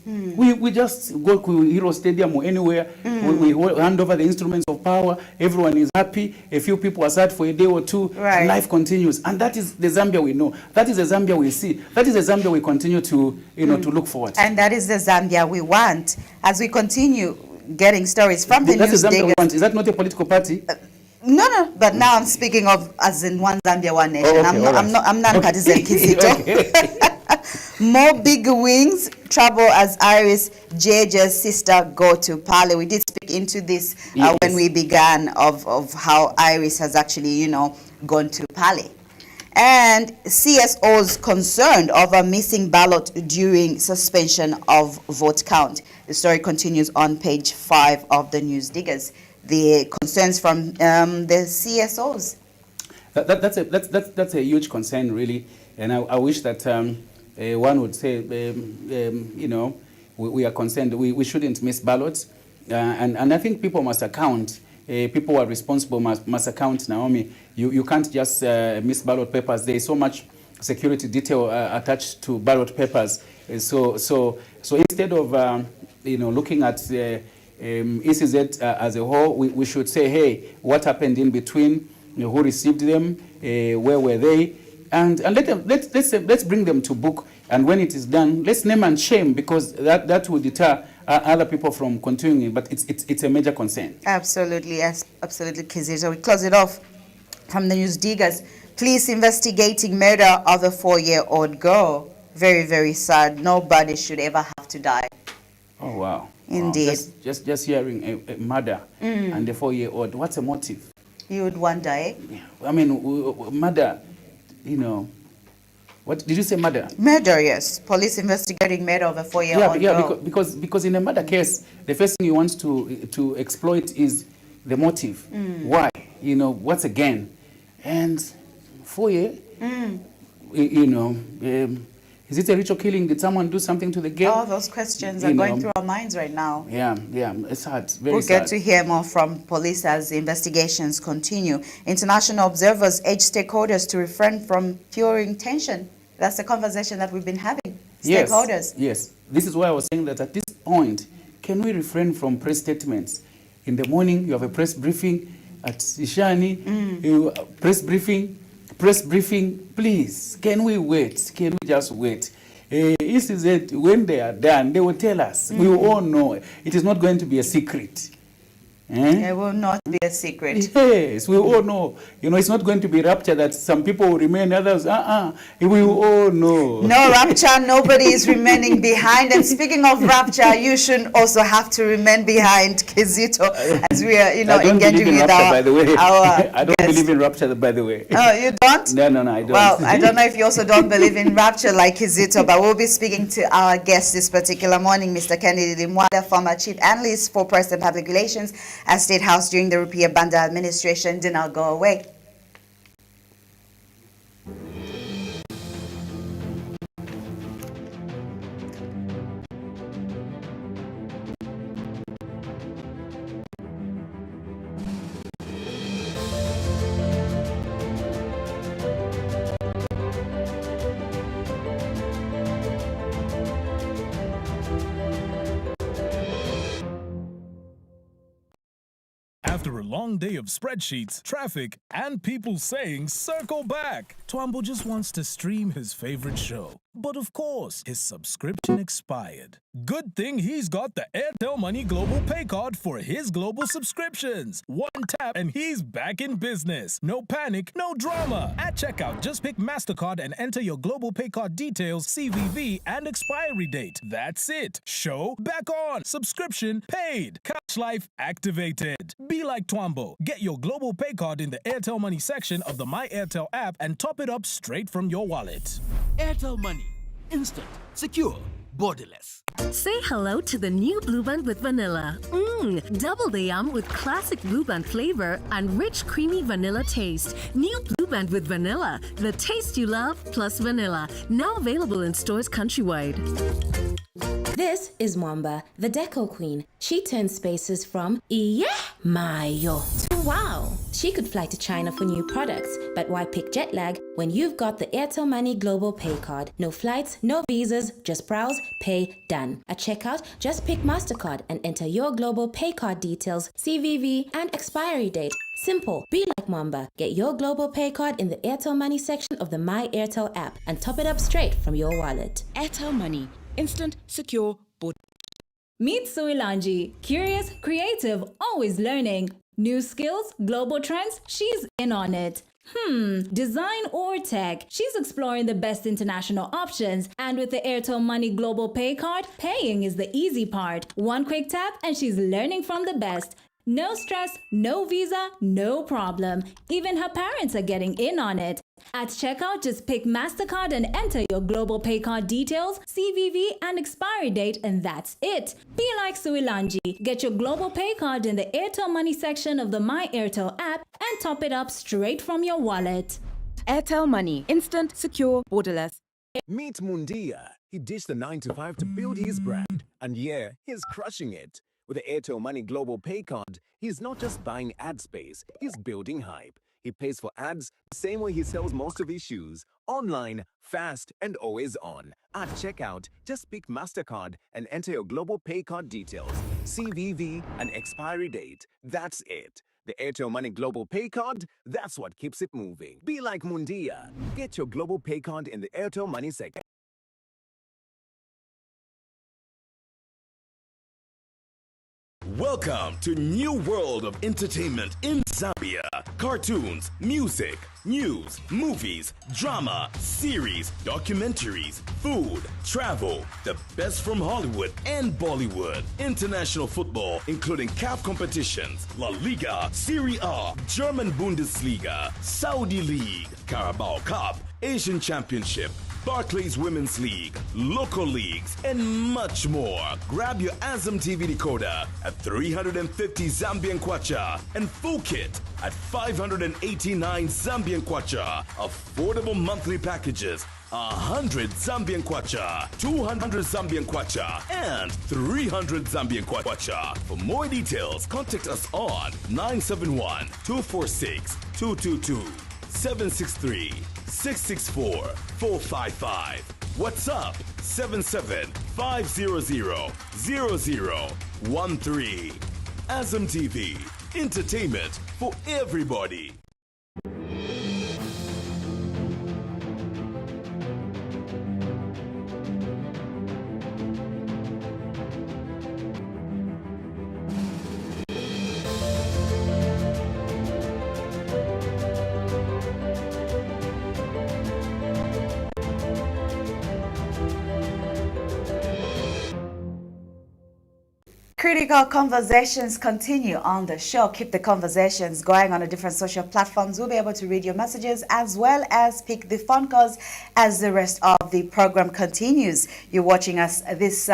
[SPEAKER 11] we just go to Hero Stadium or anywhere. We hand over the instruments of power. Everyone is happy. A few people are sad for a day or two.
[SPEAKER 10] Right.
[SPEAKER 11] Life continues. And that is the Zambia we know. That is the Zambia we see. That is the Zambia we continue to, to look forward to.
[SPEAKER 10] And that is the Zambia we want as we continue getting stories from the News Diggers.
[SPEAKER 11] Is that not a political party?
[SPEAKER 10] No, but now I'm speaking of as in one Zambia, one nation. I'm non-partisan, Kizito. More big wings, trouble as Iris Jeje's sister go to Pale. We did speak into this when we began of how Iris has actually, gone to Pale. And CSOs concerned over missing ballot during suspension of vote count. The story continues on page 5 of the News Diggers. The concerns from the CSOs.
[SPEAKER 11] That's a huge concern, really, and I wish that one would say, we are concerned. We shouldn't miss ballots, and I think people must account. People who are responsible must account. Naomi, you can't just miss ballot papers. There is so much security detail attached to ballot papers. So instead of looking at ECZ as a whole, we should say, hey, what happened in between? Who received them? Where were they? And let's bring them to book. And when it is done, let's name and shame, because that will deter other people from continuing. But it's a major concern.
[SPEAKER 10] Absolutely, yes, absolutely, Kizito. We close it off from the News Diggers. Police investigating murder of a 4-year-old girl. Very, very sad. Nobody should ever have to die.
[SPEAKER 11] Oh, wow.
[SPEAKER 10] Indeed.
[SPEAKER 11] Wow. Just hearing a murder and a 4-year-old. What's the motive?
[SPEAKER 10] You would wonder, eh?
[SPEAKER 11] I mean, murder, What did you say, murder?
[SPEAKER 10] Murder, yes. Police investigating murder of a 4-year-old girl.
[SPEAKER 11] Because in a murder case, the first thing you want to exploit is the motive. Why? What's again? And Foye, is it a ritual killing? Did someone do something to the girl?
[SPEAKER 10] All those questions are going through our minds right now.
[SPEAKER 11] Yeah, it's hard. Very
[SPEAKER 10] We'll
[SPEAKER 11] sad.
[SPEAKER 10] get to hear more from police as the investigations continue. International observers urge stakeholders to refrain from fueling tension. That's the conversation that we've been having. Stakeholders.
[SPEAKER 11] Yes. This is why I was saying that at this point, can we refrain from press statements? In the morning, you have a press briefing at Ishani, press briefing, please, can we wait? Can we just wait? This is it. When they are done, they will tell us. We will all know. It is not going to be a secret.
[SPEAKER 10] It will not be a secret.
[SPEAKER 11] Yes, we all know. It's not going to be rapture that some people will remain, others, we all know.
[SPEAKER 10] No rapture, nobody is remaining behind. And speaking of rapture, you should also have to remain behind, Kizito, as we are, engaging with
[SPEAKER 11] by the way. I don't
[SPEAKER 10] guest.
[SPEAKER 11] believe in rapture, by the way.
[SPEAKER 10] Oh, you don't?
[SPEAKER 11] No, I don't.
[SPEAKER 10] Well, I don't know if you also don't believe in rapture like Kizito, but we'll be speaking to our guest this particular morning, Mr. Kennedy Limwada, former Chief Analyst for Press and Public Relations at State House during the Rupiah Banda administration. Do not go away.
[SPEAKER 3] After a long day of spreadsheets, traffic, and people saying circle back, Twambo just wants to stream his favorite show. But of course, his subscription expired. Good thing he's got the Airtel Money Global Pay Card for his global subscriptions. One tap and he's back in business. No panic, no drama. At checkout, just pick MasterCard and enter your Global Pay Card details, CVV, and expiry date. That's it. Show back on. Subscription paid. Cash Life activated. Be like Twambo. Get your Global Pay Card in the Airtel Money section of the My Airtel app and top it up straight from your wallet.
[SPEAKER 4] Airtel Money. Instant, secure, borderless.
[SPEAKER 24] Say hello to the new Blue Band with vanilla. Double the yum with classic Blue Band flavor and rich creamy vanilla taste. New Blue Band with vanilla, the taste you love plus vanilla. Now available in stores countrywide.
[SPEAKER 25] This is Mwamba, the Deco Queen. She turns spaces from mayo to wow. She could fly to China for new products, but why pick jet lag when you've got the Airtel Money Global Pay Card? No flights, no visas, just browse, pay, done. At checkout, just pick MasterCard and enter your Global Pay Card details, CVV, and expiry date. Simple. Be like Mwamba. Get your Global Pay Card in the Airtel Money section of the My Airtel app and top it up straight from your wallet.
[SPEAKER 26] Airtel Money. Instant, secure,
[SPEAKER 15] Meet Suilanji. Curious, creative, always learning. New skills, global trends, she's in on it. Design or tech, she's exploring the best international options. And with the Airtel Money Global Pay Card, paying is the easy part. One quick tap and she's learning from the best. No stress, no visa, no problem. Even her parents are getting in on it. At checkout, just pick MasterCard and enter your Global Pay Card details, CVV, and expiry date, and that's it. Be like Suilanji. Get your Global Pay Card in the Airtel Money section of the My Airtel app and top it up straight from your wallet.
[SPEAKER 26] Airtel Money. Instant, secure, borderless.
[SPEAKER 16] Meet Mundia. He ditched the 9-to-5 to build his brand. And yeah, he's crushing it. With the Airtel Money Global Pay Card, he's not just buying ad space, he's building hype. He pays for ads the same way he sells most of his shoes. Online, fast, and always on. At checkout, just pick MasterCard and enter your Global Pay Card details, CVV, and expiry date. That's it. The Airtel Money Global Pay Card, that's what keeps it moving. Be like Mundia. Get your Global Pay Card in the Airtel Money section.
[SPEAKER 17] Welcome to New World of Entertainment in Zambia. Cartoons, music, news, movies, drama, series, documentaries, food, travel, the best from Hollywood and Bollywood. International football, including CAF competitions, La Liga, Serie A, German Bundesliga, Saudi League, Carabao Cup, Asian Championship, Barclays Women's League, local leagues, and much more. Grab your Azam TV decoder at 350 Zambian Kwacha and full kit at 589 Zambian Kwacha. Affordable monthly packages, 100 Zambian Kwacha, 200 Zambian Kwacha, and 300 Zambian Kwacha. For more details, contact us on 971-246-222, 763-664-455. WhatsApp 77-500-0013. Azam TV, entertainment for everybody.
[SPEAKER 10] Critical conversations continue on the show. Keep the conversations going on the different social platforms. We'll be able to read your messages as well as pick the phone calls as the rest of the program continues. You're watching us this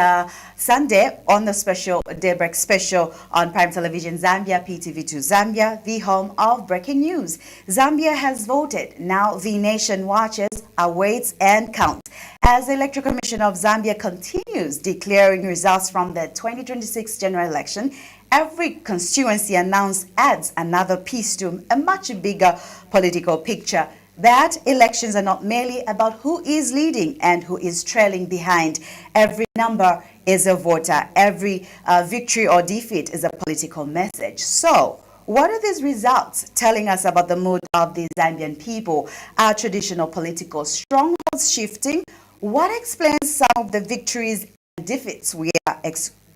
[SPEAKER 10] Sunday on the special Daybreak special on Prime Television Zambia, PTV2 Zambia, the home of breaking news. Zambia has voted. Now the nation watches, awaits and counts. As the Electoral Commission of Zambia continues declaring results from the 2026 general election, every constituency announced adds another piece to a much bigger political picture. That elections are not merely about who is leading and who is trailing behind. Every number is a voter. Every victory or defeat is a political message. So, what are these results telling us about the mood of the Zambian people? Are traditional political strongholds shifting? What explains some of the victories and defeats we are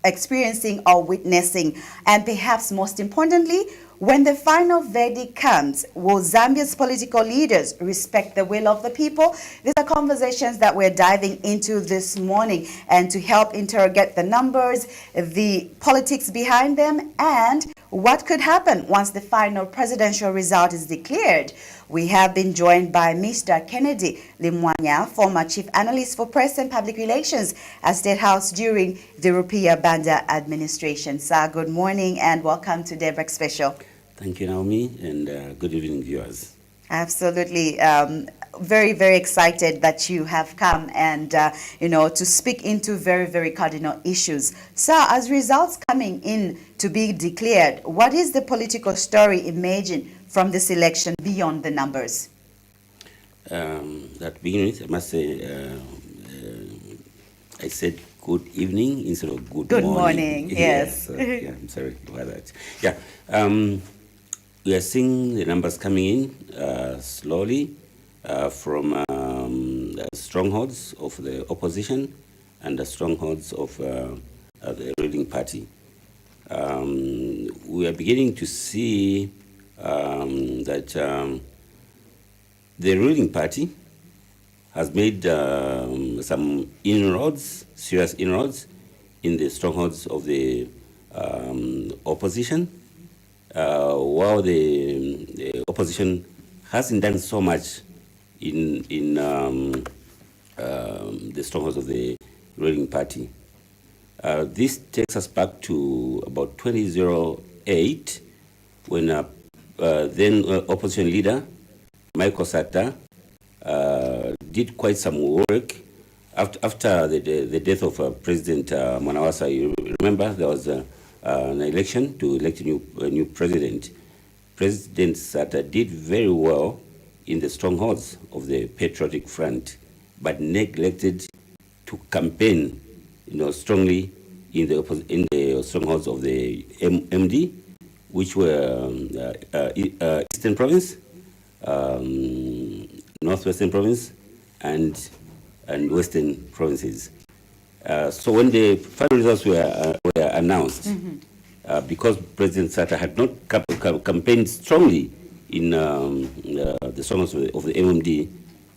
[SPEAKER 10] experiencing or witnessing? And perhaps most importantly, when the final verdict comes, will Zambia's political leaders respect the will of the people? These are conversations that we're diving into this morning, and to help interrogate the numbers, the politics behind them, and what could happen once the final presidential result is declared. We have been joined by Mr. Kennedy Limwanya, former Chief Analyst for Press and Public Relations at State House during the Rupiah Banda administration. Sir, good morning and welcome to Daybreak Special.
[SPEAKER 2] Thank you, Naomi, and good evening, viewers.
[SPEAKER 10] Absolutely. Very, very excited that you have come and, to speak into very, very cardinal issues. Sir, as results coming in to be declared, what is the political story emerging from this election beyond the numbers?
[SPEAKER 2] That beginning, I must say, I said good evening instead of good morning.
[SPEAKER 10] Good morning, yes.
[SPEAKER 2] Yeah, I'm sorry about that. Yeah, we are seeing the numbers coming in slowly from the strongholds of the opposition and the strongholds of the ruling party. We are beginning to see that the ruling party has made some inroads, serious inroads, in the strongholds of the opposition, while the opposition hasn't done so much in the strongholds of the ruling party. This takes us back to about 2008, when then opposition leader Michael Sata did quite some work after the death of President Mwanawasa. You remember there was an election to elect a new president. President Sata did very well in the strongholds of the Patriotic Front, but neglected to campaign, strongly in the strongholds of the MD, which were Eastern Province, Northwestern Province, and Western Provinces. So when the final results were announced, because President Sata had not campaigned strongly in the strongholds of the MMD,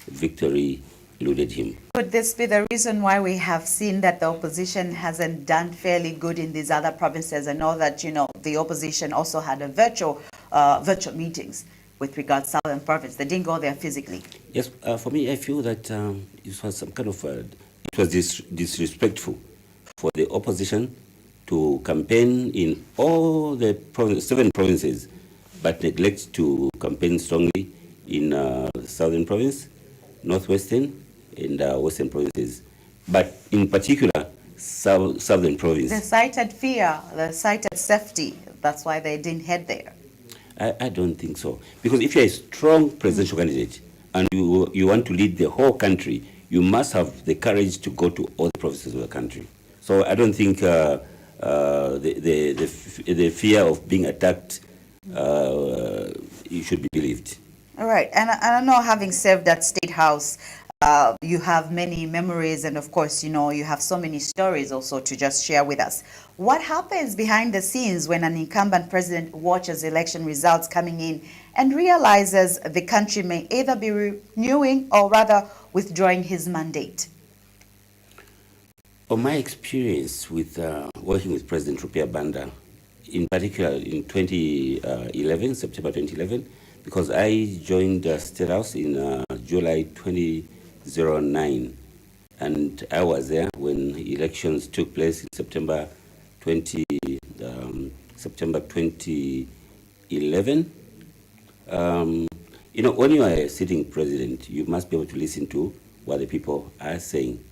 [SPEAKER 2] victory eluded him.
[SPEAKER 10] Could this be the reason why we have seen that the opposition hasn't done fairly good in these other provinces? I know that, the opposition also had a virtual meetings with regards to Southern Province. They didn't go there physically.
[SPEAKER 2] Yes, for me, I feel that it was some kind of it was disrespectful for the opposition to campaign in all the 7 provinces, but neglect to campaign strongly in Southern Province, Northwestern, and Western provinces, but in particular Southern Province.
[SPEAKER 10] They cited fear, they cited safety. That's why they didn't head there.
[SPEAKER 2] I don't think so, because if you're a strong presidential candidate and you want to lead the whole country, you must have the courage to go to all the provinces of the country. So I don't think the fear of being attacked it should be believed.
[SPEAKER 10] All right, and I know, having served at State House, you have many memories, and of course, you know, you have so many stories also to just share with us. What happens behind the scenes when an incumbent president watches election results coming in and realizes the country may either be renewing or rather withdrawing his mandate?
[SPEAKER 2] On my experience with working with President Rupiah Banda, in particular in 2011, September 2011, because I joined State House in July 2009, and I was there when elections took place in September 2011. You know, when you are a sitting president, you must be able to listen to what the people are saying.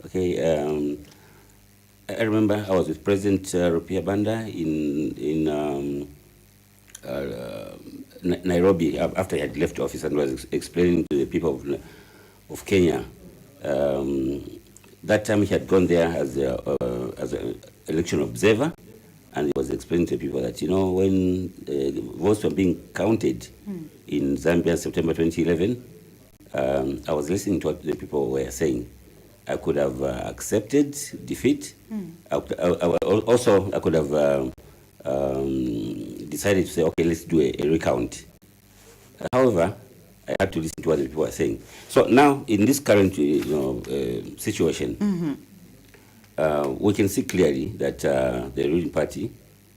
[SPEAKER 2] Okay, I remember I was with President Rupiah Banda in Nairobi after he had left office, and was explaining to the people of Kenya. That time he had gone there as an election observer, and he was explaining to people that, you know, when votes were being counted in Zambia, September 2011, I was listening to what the people were saying. I could have accepted defeat. I could have decided to say, okay, let's do a recount. However, I had to listen to what the people were saying. So now, in this current situation, we can see clearly that the ruling party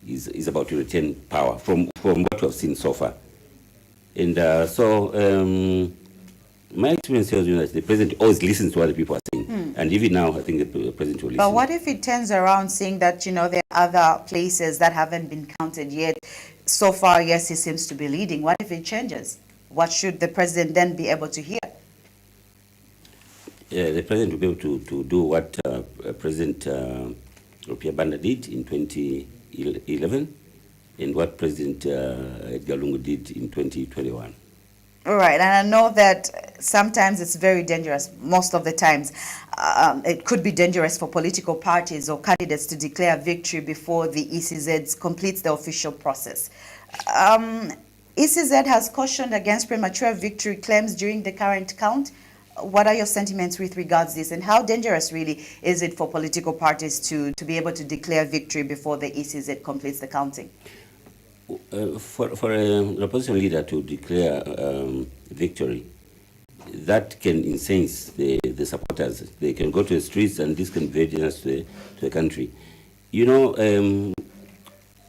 [SPEAKER 2] is about to retain power from what we have seen so far. And my experience tells me that the president always listens to what the people are saying. And even now, I think the president will listen.
[SPEAKER 10] But what if it turns around saying that, you know, there are other places that haven't been counted yet? So far, yes, he seems to be leading. What if it changes? What should the president then be able to hear?
[SPEAKER 2] The president will be able to do what President Rupiah Banda did in 2011 and what President Edgar Lungu did in 2021.
[SPEAKER 10] All right, and I know that sometimes it's very dangerous. Most of the times, it could be dangerous for political parties or candidates to declare victory before the ECZ completes the official process. ECZ has cautioned against premature victory claims during the current count. What are your sentiments with regards to this, and how dangerous really is it for political parties to be able to declare victory before the ECZ completes the counting?
[SPEAKER 2] For an opposition leader to declare victory, that can incense the supporters. They can go to the streets, and this can be very dangerous to the country. You know,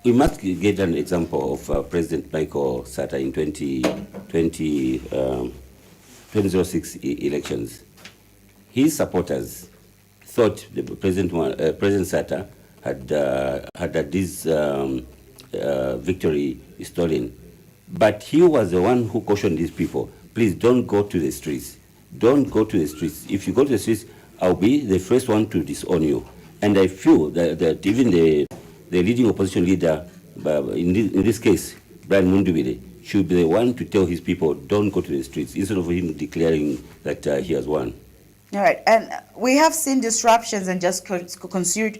[SPEAKER 2] we must get an example of President Michael Sata in 2006 elections. His supporters thought the President Sata had this victory stolen. But he was the one who cautioned these people, please don't go to the streets. Don't go to the streets. If you go to the streets, I'll be the first one to disown you. And I feel that even the leading opposition leader, in this case, Brian Mundubile, should be the one to tell his people, don't go to the streets, instead of him declaring that he has won.
[SPEAKER 10] All right, and we have seen disruptions and just security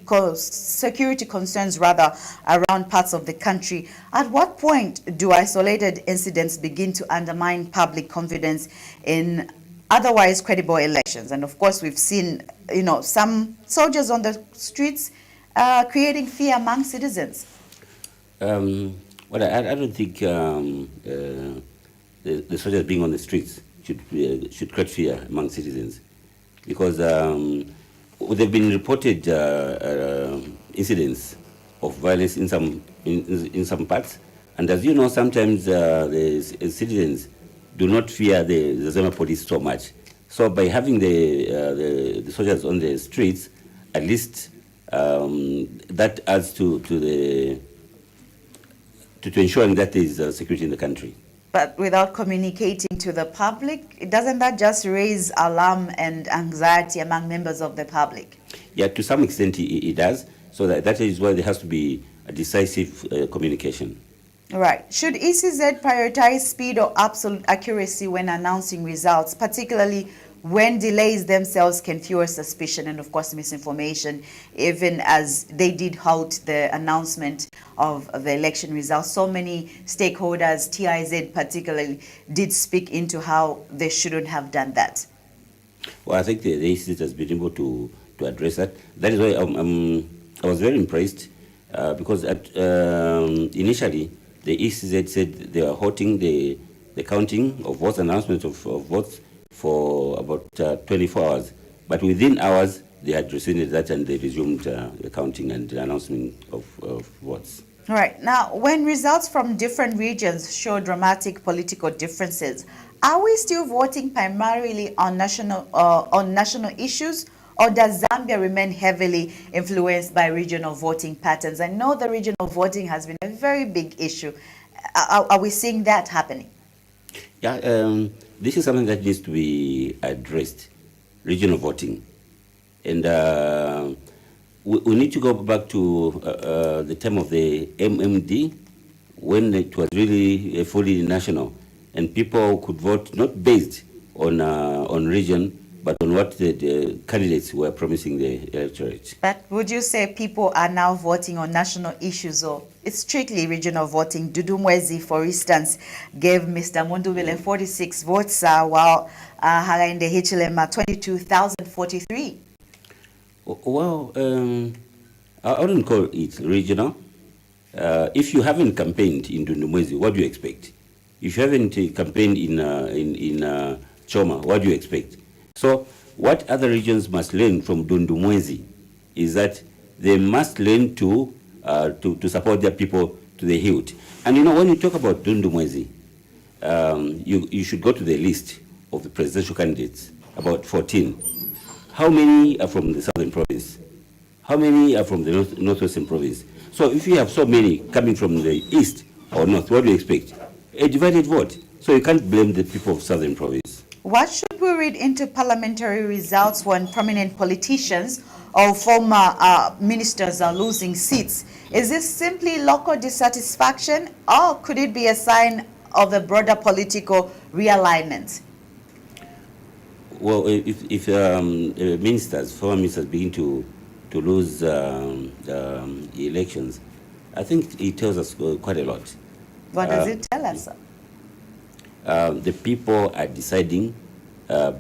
[SPEAKER 10] concerns rather around parts of the country. At what point do isolated incidents begin to undermine public confidence in otherwise credible elections? And of course, we've seen, you know, some soldiers on the streets creating fear among citizens.
[SPEAKER 2] Well, I don't think the soldiers being on the streets should create fear among citizens. Because there have been reported incidents of violence in some parts, and as you know, sometimes the citizens do not fear the Zama police so much. So by having the soldiers on the streets, at least that adds to ensuring that there is security in the country.
[SPEAKER 10] But without communicating to the public, doesn't that just raise alarm and anxiety among members of the public?
[SPEAKER 2] Yeah, to some extent it does. So that is why there has to be a decisive communication.
[SPEAKER 10] Right. Should ECZ prioritize speed or absolute accuracy when announcing results, particularly when delays themselves can fuel suspicion and, of course, misinformation, even as they did halt the announcement of the election results? So many stakeholders, TIZ particularly, did speak into how they shouldn't have done that.
[SPEAKER 2] Well, I think the ECZ has been able to address that. That is why I was very impressed because initially the ECZ said they were halting the counting of votes, announcements of votes, for about 24 hours. But within hours, they had rescinded that and they resumed the counting and the announcement of votes.
[SPEAKER 10] All right. Now, when results from different regions show dramatic political differences, are we still voting primarily on national issues, or does Zambia remain heavily influenced by regional voting patterns? I know the regional voting has been a very big issue. Are we seeing that happening?
[SPEAKER 2] Yeah, this is something that needs to be addressed, regional voting. And we need to go back to the time of the MMD, when it was really fully national, and people could vote not based on region, but on what the candidates were promising the electorate.
[SPEAKER 10] But would you say people are now voting on national issues, or it's strictly regional voting? Dudu Mwezi, for instance, gave Mr. Mundubile 46 votes, while Hakainde Hichilema 22,043.
[SPEAKER 2] Well, I wouldn't call it regional. If you haven't campaigned in Dudu Mwezi, what do you expect? If you haven't campaigned in Choma, what do you expect? So what other regions must learn from Dundu Mwezi is that they must learn to support their people to the hilt. And you know, when you talk about Dundu Mwezi, you should go to the list of the presidential candidates, about 14. How many are from the southern province? How many are from the northwestern province? So if you have so many coming from the east or north, what do you expect? A divided vote. So you can't blame the people of southern province.
[SPEAKER 10] What should we read into parliamentary results when prominent politicians or former ministers are losing seats? Is this simply local dissatisfaction, or could it be a sign of the broader political realignment?
[SPEAKER 2] Well, if ministers, former ministers begin to lose elections, I think it tells us quite a lot.
[SPEAKER 10] What does it tell us?
[SPEAKER 2] The people are deciding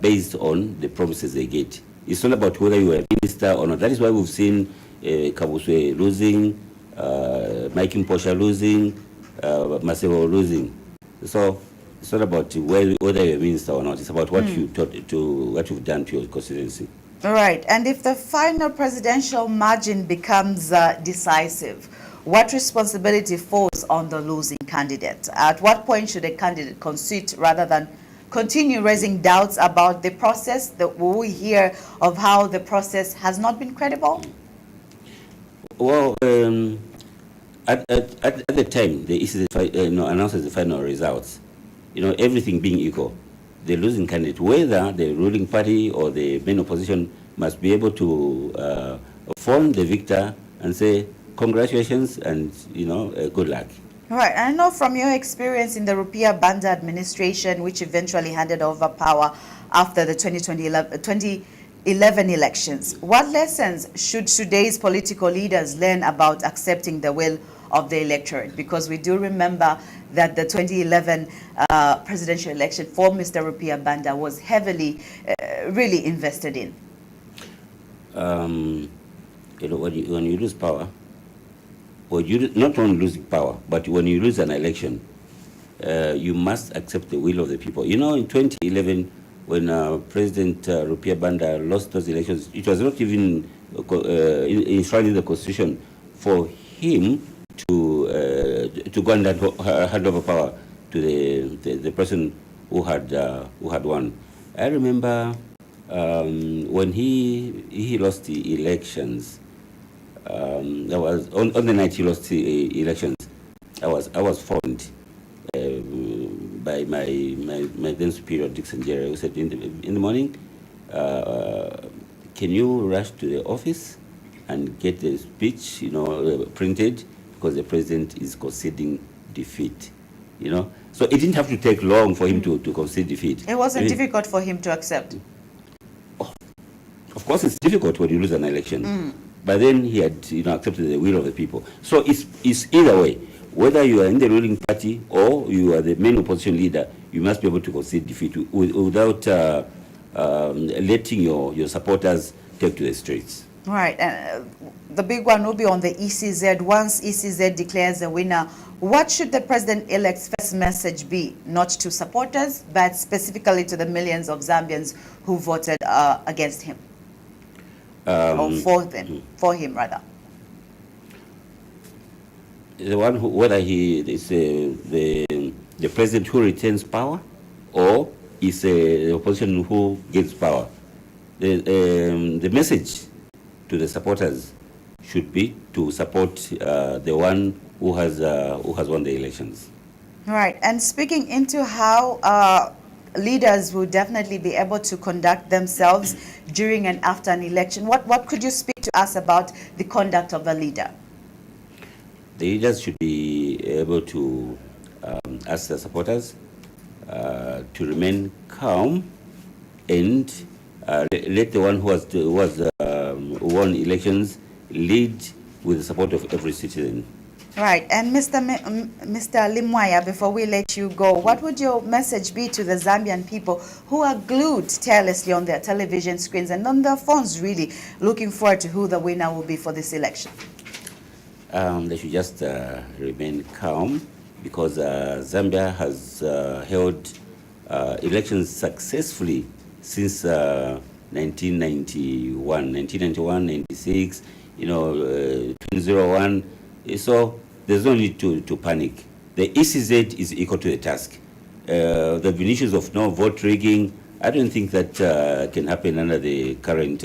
[SPEAKER 2] based on the promises they get. It's not about whether you are a minister or not. That is why we've seen Kabuswe losing, Mike Mposha losing, Masebo losing. So it's not about whether you're a minister or not. It's about what you've done to your constituency.
[SPEAKER 10] All right. And if the final presidential margin becomes decisive, what responsibility falls on the losing candidate? At what point should a candidate concede rather than continue raising doubts about the process? Will we hear of how the process has not been credible?
[SPEAKER 2] Well, at the time the ECZ announces the final results, everything being equal, the losing candidate, whether the ruling party or the main opposition, must be able to phone the victor and say, congratulations and, good luck.
[SPEAKER 10] Right. I know from your experience in the Rupiah Banda administration, which eventually handed over power after the 2011 elections, what lessons should today's political leaders learn about accepting the will of the electorate? Because we do remember that the 2011 presidential election for Mr. Rupiah Banda was heavily, really invested in.
[SPEAKER 2] When you lose power, or you not only losing power, but when you lose an election, you must accept the will of the people. In 2011, when President Rupiah Banda lost those elections, it was not even enshrined in the Constitution for him to go and hand over power to the person who had won. I remember when he lost the elections. That was on the night he lost the elections. I was phoned by my then superior Dixon Jerry, who said in the morning, can you rush to the office and get the speech, printed, because the president is conceding defeat, So it didn't have to take long for him to concede defeat.
[SPEAKER 10] It wasn't difficult for him to accept.
[SPEAKER 2] Of course, it's difficult when you lose an election. But then he had, accepted the will of the people. So it's either way. Whether you are in the ruling party or you are the main opposition leader, you must be able to concede defeat without letting your supporters take to the streets.
[SPEAKER 10] Right. The big one will be on the ECZ. Once ECZ declares a winner, what should the president-elect's first message be? Not to supporters, but specifically to the millions of Zambians who voted against him. Or for him rather.
[SPEAKER 2] The one whether he is the president who retains power, or is the opposition who gets power. The message to the supporters should be to support the one who has won the elections.
[SPEAKER 10] Right. And speaking into how leaders will definitely be able to conduct themselves during and after an election, what could you speak to us about the conduct of a leader?
[SPEAKER 2] The leaders should be able to ask their supporters to remain calm and let the one who won elections lead with the support of every citizen.
[SPEAKER 10] Right. And Mr. Limwaya, before we let you go, what would your message be to the Zambian people who are glued tirelessly on their television screens and on their phones, really looking forward to who the winner will be for this election?
[SPEAKER 2] They should just remain calm, because Zambia has held elections successfully since 1991, 96, 2001. So there's no need to panic. The ECZ is equal to the task. There have been issues of no vote rigging. I don't think that can happen under the current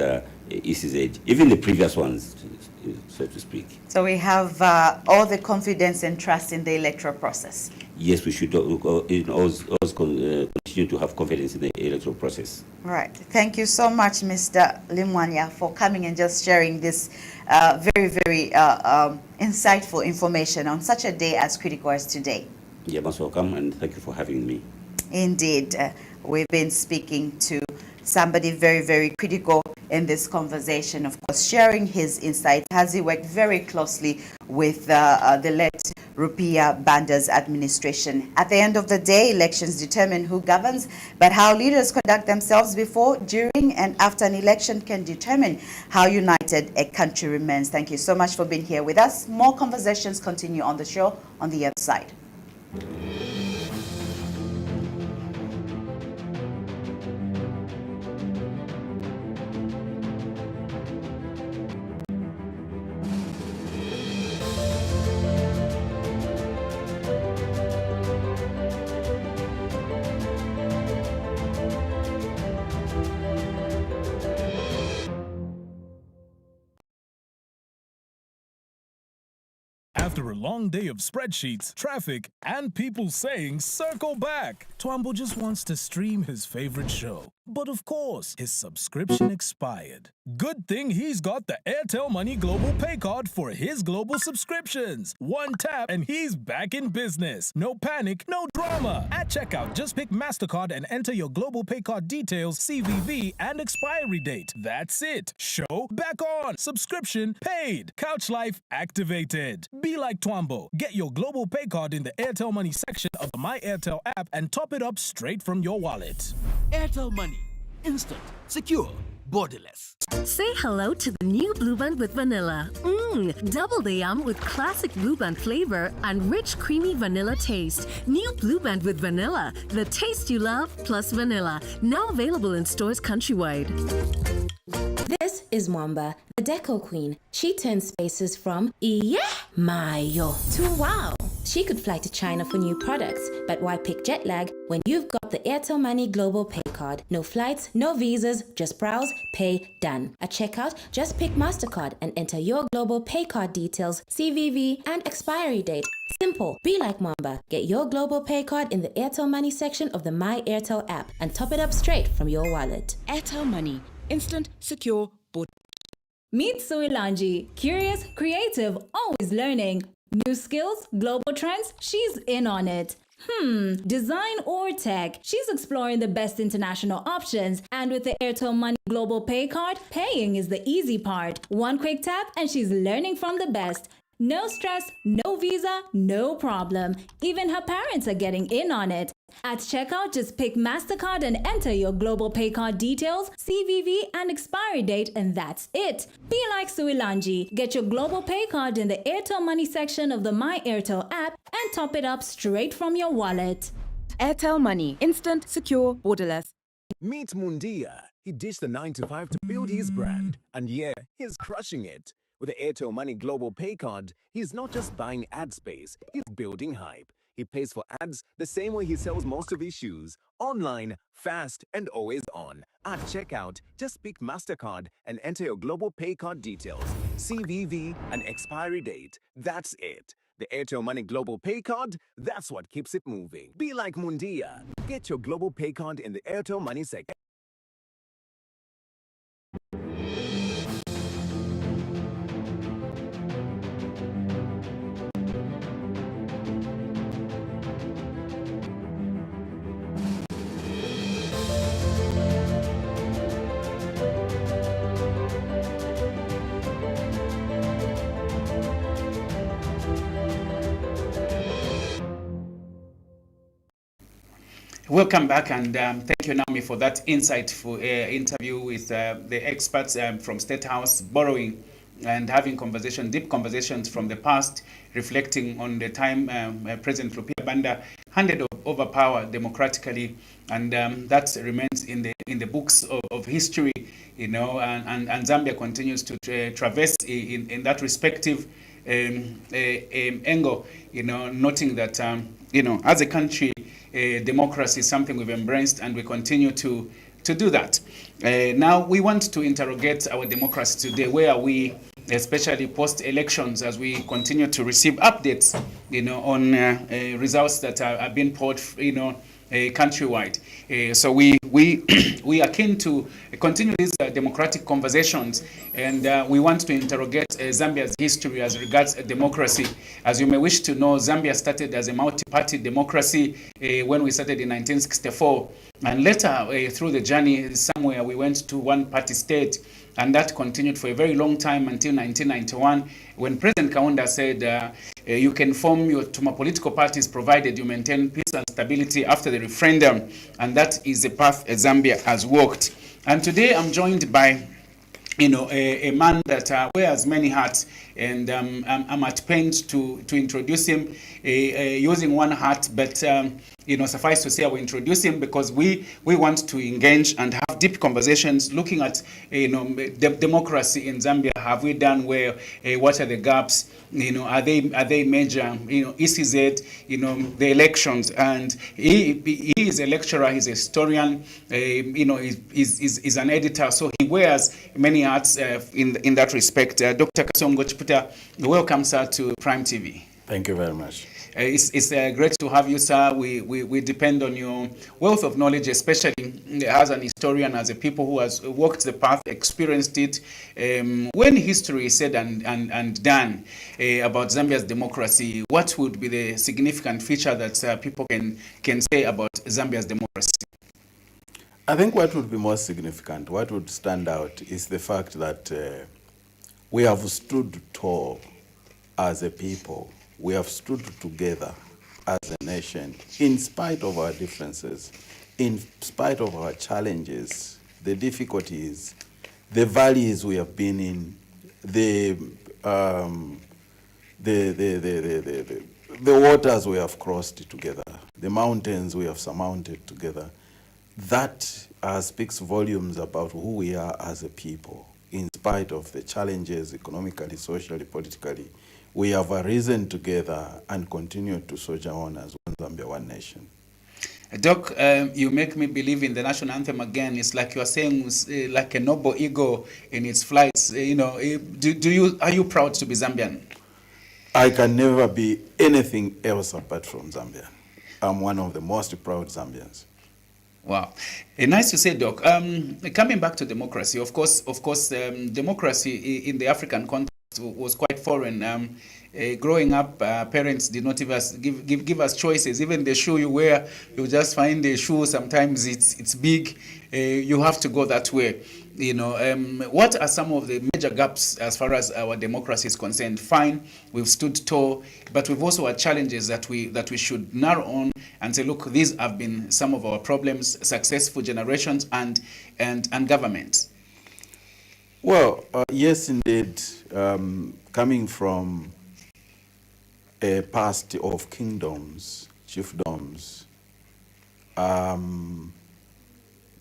[SPEAKER 2] ECZ, even the previous ones, so to speak.
[SPEAKER 10] So we have all the confidence and trust in the electoral process.
[SPEAKER 2] Yes, we should always continue to have confidence in the electoral process.
[SPEAKER 10] Right. Thank you so much, Mr. Limwanya, for coming and just sharing this very, very insightful information on such a day as critical as today.
[SPEAKER 2] You're most welcome, and thank you for having me.
[SPEAKER 10] Indeed. We've been speaking to somebody very, very critical in this conversation, of course, sharing his insights as he worked very closely with the late Rupiah Banda's administration. At the end of the day, elections determine who governs, but how leaders conduct themselves before, during, and after an election can determine how united a country remains. Thank you so much for being here with us. More conversations continue on the show on the other side.
[SPEAKER 3] After a long day of spreadsheets, traffic, and people saying circle back, Twambo just wants to stream his favorite show. But of course, his subscription expired. Good thing he's got the Airtel Money Global Pay Card for his global subscriptions. One tap and he's back in business. No panic, no drama. At checkout, just pick MasterCard and enter your Global Pay Card details, CVV, and expiry date. That's it. Show back on. Subscription paid. Couch Life activated. Be like Twambo. Get your Global Pay Card in the Airtel Money section of the My Airtel app and top it up straight from your wallet.
[SPEAKER 4] Airtel Money. Instant, secure, borderless.
[SPEAKER 24] Say hello to the new Blue Band with vanilla. Double the yum with classic Blue Band flavor and rich creamy vanilla taste. New Blue Band with vanilla, the taste you love plus vanilla. Now available in stores countrywide.
[SPEAKER 25] This is Mwamba, the Deco Queen. She turns spaces from Mayo to wow. She She could fly to China for new products, but why pick jet lag when you've got the Airtel Money Global Pay Card? No flights, no visas, just browse, pay, done. At checkout, just pick MasterCard and enter your global pay card details, CVV, and expiry date. Simple. Be like Mamba. Get your global pay card in the Airtel Money section of the My Airtel app and top it up straight from your wallet.
[SPEAKER 26] Airtel Money. Instant, secure,
[SPEAKER 15] Meet Suilanji. Curious, creative, always learning. New skills, global trends, she's in on it. Design or tech, she's exploring the best international options. And with the Airtel Money Global Pay Card, paying is the easy part. One quick tap and she's learning from the best. No stress, no visa, no problem. Even her parents are getting in on it. At checkout, just pick MasterCard and enter your global pay card details, CVV, and expiry date, and that's it. Be like Suilanji. Get your global pay card in the Airtel Money section of the My Airtel app and top it up straight from your wallet.
[SPEAKER 26] Airtel Money. Instant, secure, borderless.
[SPEAKER 16] Meet Mundia. He ditched the 9-to-5 to build his brand. And yeah, he's crushing it. With the Airtel Money Global Pay Card, he's not just buying ad space, he's building hype. He pays for ads the same way he sells most of his shoes. Online, fast, and always on. At checkout, just pick MasterCard and enter your global pay card details, CVV, and expiry date. That's it. The Airtel Money Global Pay Card, that's what keeps it moving. Be like Mundia. Get your global pay card in the Airtel Money section.
[SPEAKER 11] Welcome back, and thank you, Naomi, for that insightful interview with the experts from State House, borrowing and having deep conversations from the past, reflecting on the time President Rupia Banda handed over power democratically, and that remains in the books of history, you know, and Zambia continues to traverse in that respective angle, you know, noting that, you know, as a country, democracy is something we've embraced, and we continue to do that. Now, we want to interrogate our democracy today. Where are we, especially post-elections, as we continue to receive updates, you know, on results that are being poured, you know, countrywide. So we are keen to continue these democratic conversations, and we want to interrogate Zambia's history as regards democracy. As you may wish to know, Zambia started as a multi-party democracy when we started in 1964, and later through the journey somewhere we went to one-party state, and that continued for a very long time until 1991, when President Kaunda said you can form your political parties provided you maintain peace and stability after the referendum, and that is the path Zambia has walked. And today I'm joined by, you know, a man that wears many hats, and I'm at pains to introduce him using one hat, but you know, suffice to say I will introduce him because we want to engage and have deep conversations looking at, you know, democracy in Zambia. Have we done well? What are the gaps? You know, are they major? You know, ECZ, you know, the elections, and he is a lecturer, he's a historian, you know, he's an editor, so he wears many hats in that respect. Dr. Kasongo Chiputa, welcome, sir, to Prime TV.
[SPEAKER 1] Thank you very much.
[SPEAKER 11] It's great to have you, sir. We depend on your wealth of knowledge, especially as an historian, as a people who has walked the path, experienced it. When history is said and done about Zambia's democracy, what would be the significant feature that people can say about Zambia's democracy?
[SPEAKER 1] I think what would be most significant, what would stand out, is the fact that we have stood tall as a people. We have stood together as a nation, in spite of our differences, in spite of our challenges, the difficulties, the valleys we have been in, the waters we have crossed together, the mountains we have surmounted together. That speaks volumes about who we are as a people. in spite of the challenges economically, socially, politically, we have arisen together and continue to soldier on as one Zambia, one nation.
[SPEAKER 11] Doc, you make me believe in the national anthem again. It's like you are saying, like a noble eagle in its flights. You know, are you proud to be Zambian?
[SPEAKER 1] I can never be anything else apart from Zambian. I'm one of the most proud Zambians.
[SPEAKER 11] Wow, nice to say, Doc. Coming back to democracy, of course, democracy in the African context was quite foreign. Growing up, parents did not give us choices. Even the shoe you wear, you just find the shoe. Sometimes it's big. You have to go that way. You know, what are some of the major gaps as far as our democracy is concerned? Fine, we've stood tall, but we've also had challenges that we should narrow on and say, look, these have been some of our problems: successful generations and governments.
[SPEAKER 1] Well, yes, indeed. Coming from a past of kingdoms, chiefdoms,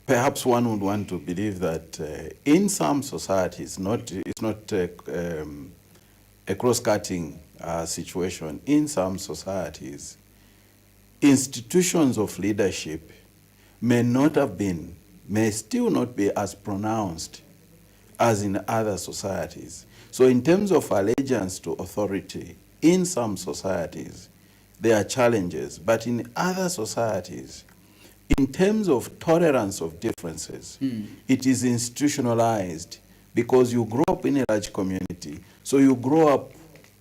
[SPEAKER 1] perhaps one would want to believe that in some societies, it's not a cross-cutting situation. In some societies, institutions of leadership may still not be as pronounced as in other societies. So in terms of allegiance to authority, in some societies, there are challenges, but in other societies, in terms of tolerance of differences, it is institutionalized because you grow up in a large community. So you grow up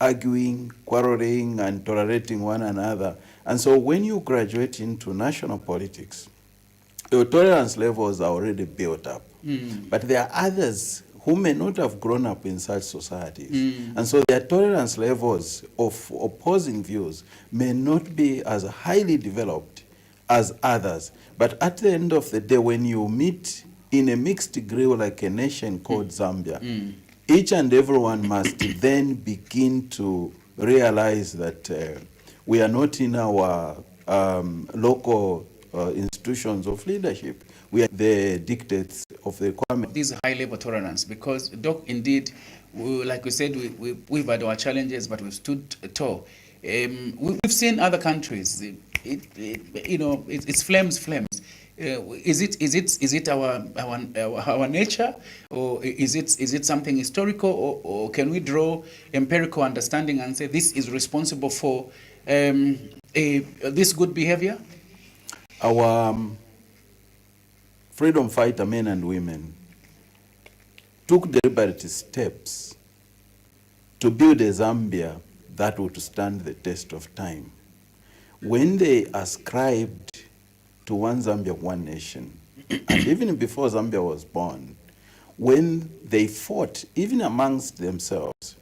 [SPEAKER 1] arguing, quarreling, and tolerating one another. And so when you graduate into national politics, your tolerance levels are already built up. But there are others who may not have grown up in such societies. And so their tolerance levels of opposing views may not be as highly developed as others. But at the end of the day, when you meet in a mixed grill like a nation called Zambia, each and everyone must then begin to realize that we are not in our local institutions of leadership. We are the dictates of the requirement.
[SPEAKER 11] This high-level tolerance, because, Doc, indeed, like we said, we've had our challenges, but we've stood tall. We've seen other countries. It's flames. Is it our nature, or is it something historical, or can we draw empirical understanding and say this is responsible for this good behavior?
[SPEAKER 1] Our freedom fighter men and women took deliberate steps to build a Zambia that would stand the test of time. When they ascribed to one Zambia, one nation, and even before Zambia was born, when they fought, even amongst themselves,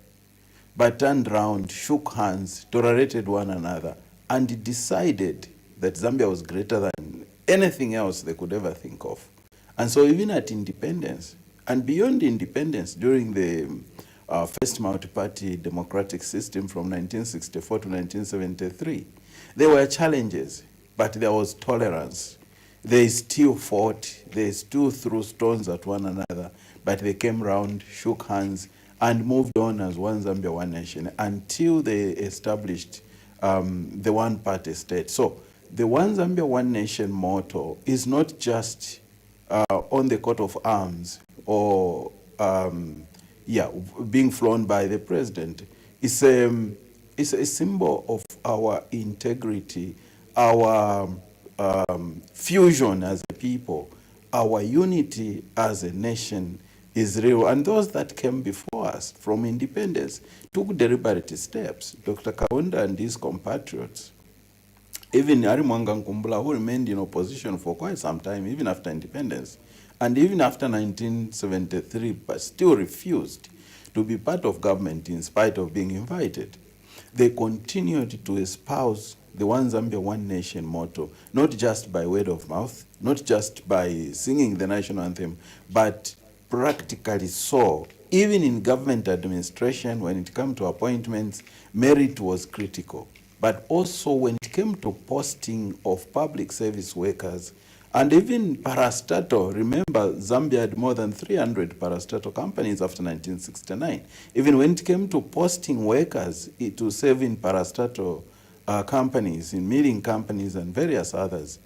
[SPEAKER 1] but turned around, shook hands, tolerated one another, and decided that Zambia was greater than anything else they could ever think of. And so even at independence, and beyond independence, during the first multi-party democratic system from 1964 to 1973, there were challenges, but there was tolerance. They still fought, they still threw stones at one another, but they came round, shook hands, and moved on as one Zambia, one nation, until they established the one-party state. So the one Zambia, one nation motto is not just on the coat of arms or being flown by the president. It's a symbol of our integrity, our fusion as a people, our unity as a nation is real. And those that came before us from independence took deliberate steps. Dr. Kaunda and his compatriots, even Ari Mwanga Nkumbula, who remained in opposition for quite some time, even after independence, and even after 1973, but still refused to be part of government in spite of being invited. They continued to espouse the One Zambia, One Nation motto, not just by word of mouth, not just by singing the national anthem, but practically so. Even in government administration, when it came to appointments, merit was critical. But also when it came to posting of public service workers And even parastatal, remember Zambia had more than 300 parastatal companies after 1969. Even when it came to posting workers to serve in parastatal companies, in milling companies and various others,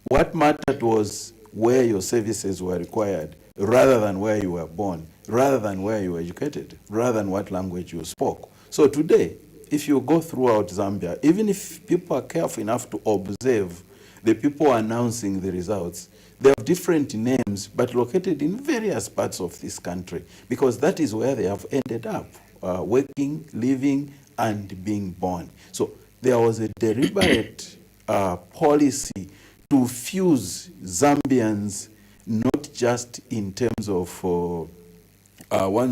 [SPEAKER 1] what mattered was where your services were required, rather than where you were born, rather than where you were educated, rather than what language you spoke. So today, if you go throughout Zambia, even if people are careful enough to observe the people announcing the results, they have different names, but located in various parts of this country, because that is where they have ended up, working, living, and being born. So there was a deliberate policy to fuse Zambians, not just in terms of One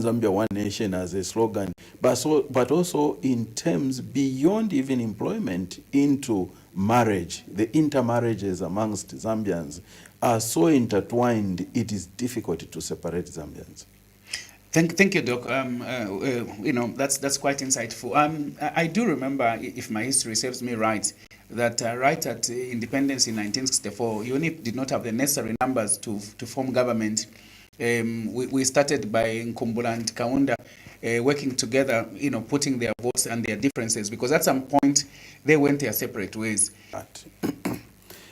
[SPEAKER 1] Zambia, One Nation as a slogan, but also in terms beyond even employment into marriage. The intermarriages amongst Zambians are so intertwined, it is difficult to separate Zambians.
[SPEAKER 11] Thank you, Doc. That's quite insightful. I do remember, if my history serves me right, that right at independence in 1964, UNIP did not have the necessary numbers to form government. We started by Nkumbula and Kaunda working together, putting their votes and their differences, because at some point they went their separate ways.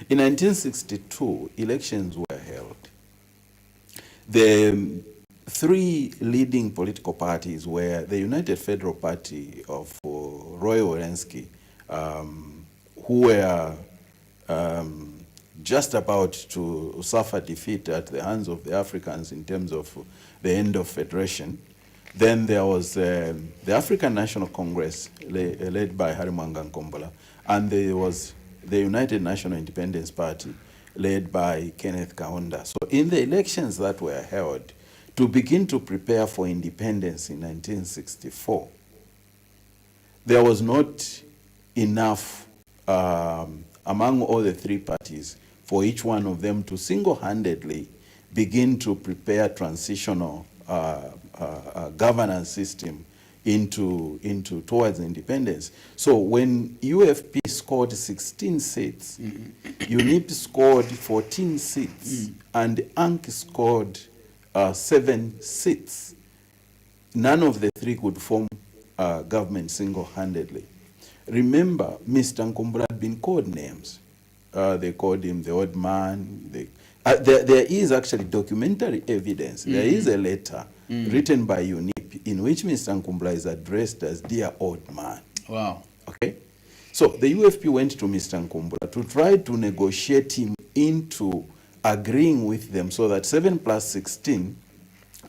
[SPEAKER 1] In 1962, elections were held. The three leading political parties were the United Federal Party of Roy Orensky, who were just about to suffer defeat at the hands of the Africans in terms of the end of federation. Then there was the African National Congress, led by Harimanga Nkombola, and there was the United National Independence Party, led by Kenneth Kaunda. So in the elections that were held to begin to prepare for independence in 1964, there was not enough among all the three parties for each one of them to single-handedly begin to prepare transitional governance system towards independence. So when UFP scored 16 seats, UNIP scored 14 seats, and ANC scored 7 seats. None of the three could form government single-handedly. Remember, Mr. Nkumbula had been called names. They called him the old man. There is actually documentary evidence. There is a letter written by UNIP in which Mr. Nkumbula is addressed as dear old man.
[SPEAKER 11] Wow.
[SPEAKER 1] Okay? So the UFP went to Mr. Nkumbula to try to negotiate him into agreeing with them so that 7 plus 16,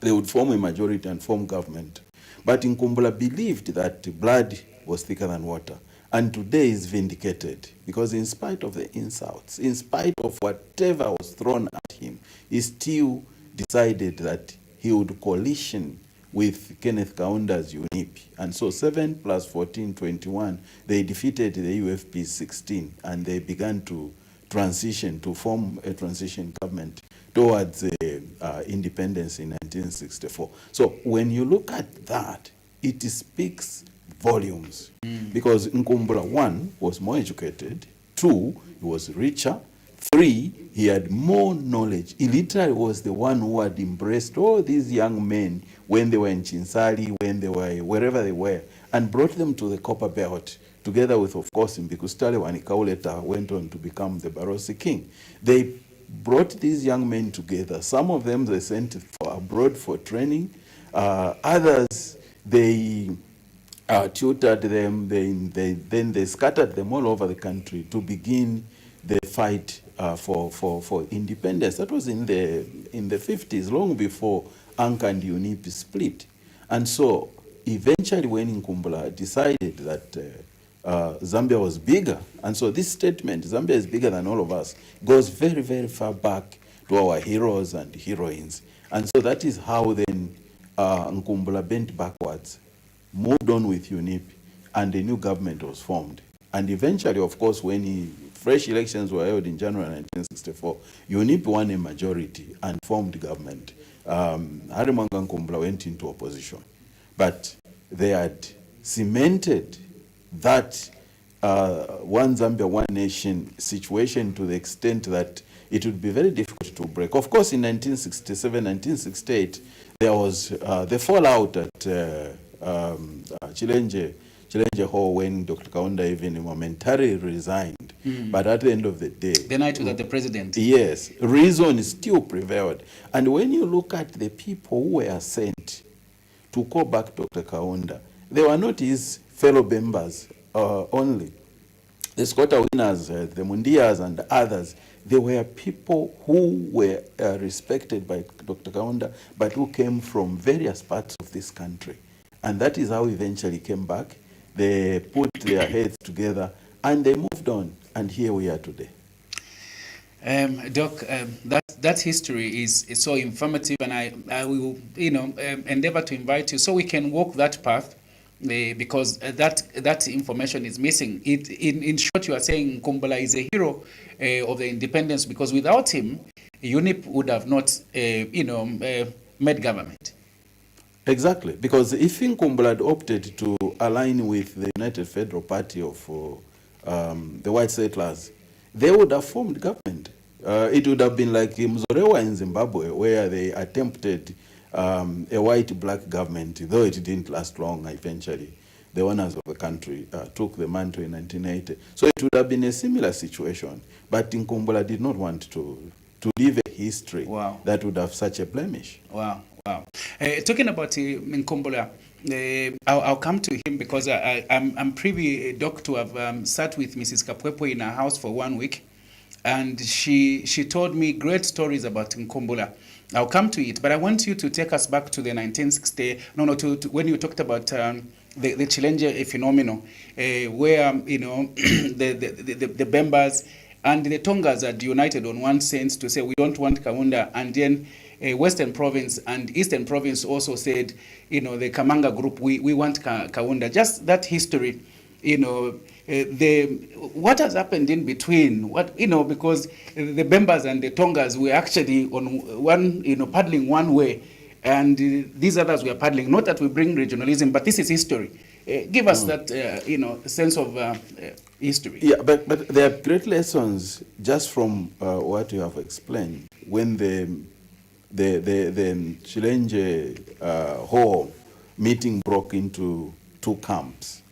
[SPEAKER 1] they would form a majority and form government. But Nkumbula believed that blood was thicker than water. And today is vindicated, because in spite of the insults, in spite of whatever was thrown at him, he still decided that he would coalition with Kenneth Kaunda's UNIP. And so 7 plus 14, 21, they defeated the UFP 16, and they began to transition, to form a transition government towards independence in 1964. So when you look at that, it speaks volumes. Because Nkumbula, 1, was more educated, 2, he was richer, 3, he had more knowledge. He literally was the one who had embraced all these young men when they were in Chinsali, when they were wherever they were, and brought them to the Copper Belt, together with, of course, Mbikustale Wanikau later went on to become the Barosi king. They brought these young men together. Some of them they sent abroad for training. Others, they tutored them, then they scattered them all over the country to begin the fight for independence. That was in the 50s, long before ANC and UNIP split. And so eventually when Nkumbula decided that Zambia was bigger, and so this statement, Zambia is bigger than all of us, goes very, very far back to our heroes and heroines. And so that is how then Nkumbula bent backwards, moved on with UNIP, and a new government was formed. And eventually, of course, when fresh elections were held in January 1964, UNIP won a majority and formed government. Harimanga Nkumbula went into opposition. But they had cemented that One Zambia, One Nation situation to the extent that it would be very difficult to break. Of course, in 1967, 1968, there was the fallout at Chilenje Hall when Dr. Kaunda even momentarily resigned. But at the end of the day,
[SPEAKER 11] the night without the president.
[SPEAKER 1] Yes, reason still prevailed. And when you look at the people who were sent to call back Dr. Kaunda, they were not his fellow members only. The Scotta winners, the Mundias and others, they were people who were respected by Dr. Kaunda, but who came from various parts of this country. And that is how eventually came back. They put their heads together and they moved on. And here we are today.
[SPEAKER 11] Doc, that history is so informative, and I will, endeavor to invite you so we can walk that path, because that information is missing. In short, you are saying Nkombola is a hero of the independence, because without him, UNIP would have not, made government.
[SPEAKER 1] Exactly, because if Nkombola had opted to align with the United Federal Party of the white settlers, they would have formed government. It would have been like Mzolewa in Zimbabwe, where they attempted a white-black government, though it didn't last long. Eventually, the owners of the country took the mantle in 1980. So it would have been a similar situation. But Nkombola did not want to leave a history that would have such a blemish.
[SPEAKER 11] Wow. Talking about Nkombola, I'll come to him because I'm privy, Doc, to have sat with Mrs. Kapwepo in her house for 1 week, and she told me great stories about Nkombola. I'll come to it, but I want you to take us back to the 1960, to when you talked about the Chilenje phenomenon, where the Bembas and the Tongas had united on one sense to say we don't want Kaunda, and then Western Province and Eastern Province also said, the Kamanga group, we want Kaunda. Just that history, what has happened in between, because the Bembas and the Tongas were actually on one, paddling one way, and these others were paddling. Not that we bring regionalism, but this is history. Give us that, sense of history.
[SPEAKER 1] Yeah, but there are great lessons just from what you have explained. When the Chilenje Hall meeting broke into two camps,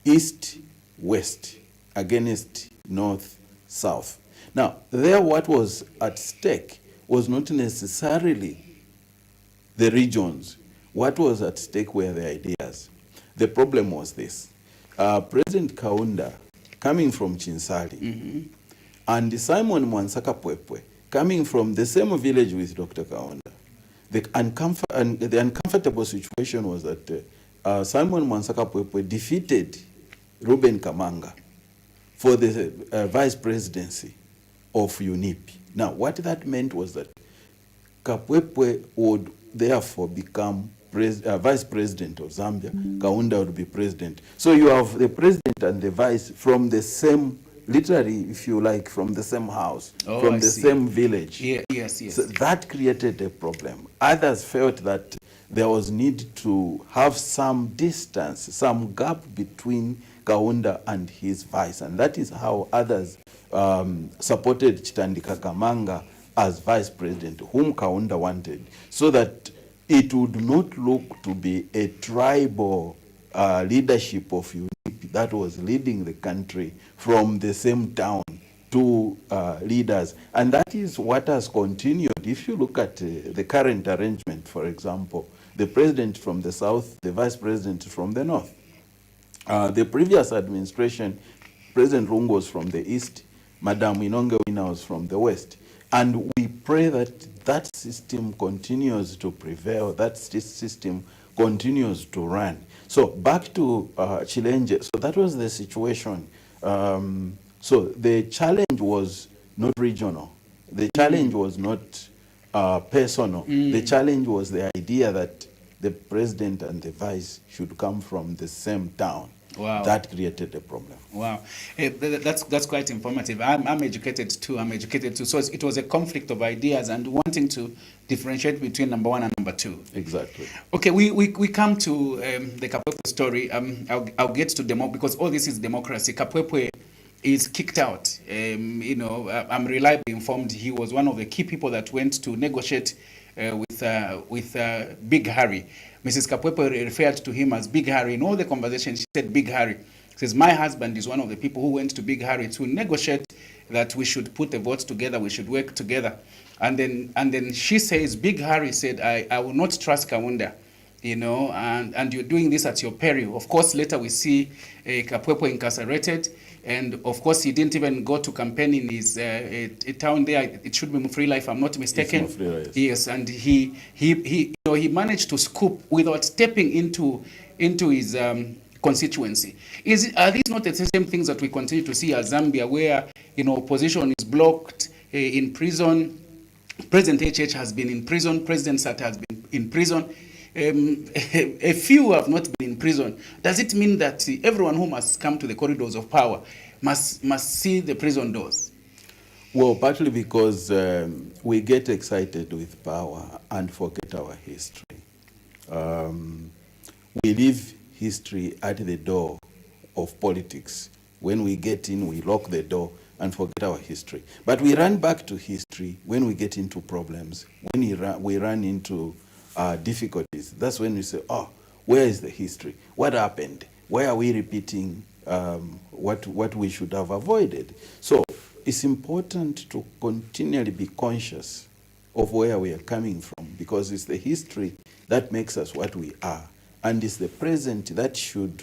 [SPEAKER 1] East, West, against North, South. Now, there what was at stake was not necessarily the regions. What was at stake were the ideas. The problem was this. President Kaunda, coming from Chinsali, and Simon Mwansaka Pwepwe, coming from the same village with Dr. Kaunda. The uncomfortable situation was that Simon Mwansaka Pwepwe defeated Reuben Kamanga for the vice presidency of UNIP. Now, what that meant was that Kapwepwe would therefore become vice president of Zambia. Kaunda would be president. So you have the president and the vice from the same, literally, if you like, from the same house, from the same village.
[SPEAKER 11] Yes.
[SPEAKER 1] So that created a problem. Others felt that there was need to have some distance, some gap between Kaunda and his vice. And that is how others supported Chitandika Kamanga as vice president, whom Kaunda wanted, so that it would not look to be a tribal leadership of UNIP that was leading the country from the same town to leaders. And that is what has continued. If you look at the current arrangement, for example, the president from the south, the vice president from the north. The previous administration, President Lungu was from the east, Madam Inonge Wina was from the west. And we pray that that system continues to prevail, that system continues to run. So back to Chilenje. So that was the situation. So the challenge was not regional. The challenge was not personal. The challenge was the idea that the president and the vice should come from the same town.
[SPEAKER 11] Wow.
[SPEAKER 1] That created a problem.
[SPEAKER 11] Wow. That's quite informative. I'm educated too. So it was a conflict of ideas and wanting to differentiate between number one and number two.
[SPEAKER 1] Exactly.
[SPEAKER 11] Okay, we come to the Kapwepwe story. I'll get to demo because all this is democracy. Kapwepwe is kicked out. I'm reliably informed he was one of the key people that went to negotiate with Big Harry. Mrs. Kapwepo referred to him as Big Harry. In all the conversation, she said Big Harry. She says, my husband is one of the people who went to Big Harry to negotiate that we should put the votes together, we should work together. And then she says, Big Harry said, I will not trust Kaunda, and you're doing this at your peril. Of course, later we see Kapwepo incarcerated, and of course he didn't even go to campaign in his a town there. It should be Mufrila, if I'm not mistaken.
[SPEAKER 1] It's Mufrila,
[SPEAKER 11] yes, and he managed to scoop without stepping into his constituency. Are these not the same things that we continue to see as Zambia, where opposition is blocked, in prison? President HH has been in prison. President Sata has been in prison. A few have not been in prison. Does it mean that everyone who must come to the corridors of power must see the prison doors?
[SPEAKER 1] Well, partly because we get excited with power and forget our history. We leave history at the door of politics. When we get in, we lock the door and forget our history. But we run back to history when we get into problems, when we run into difficulties. That's when we say, oh, where is the history? What happened? Why are we repeating what we should have avoided? So it's important to continually be conscious of where we are coming from, because it's the history that makes us what we are. And it's the present that should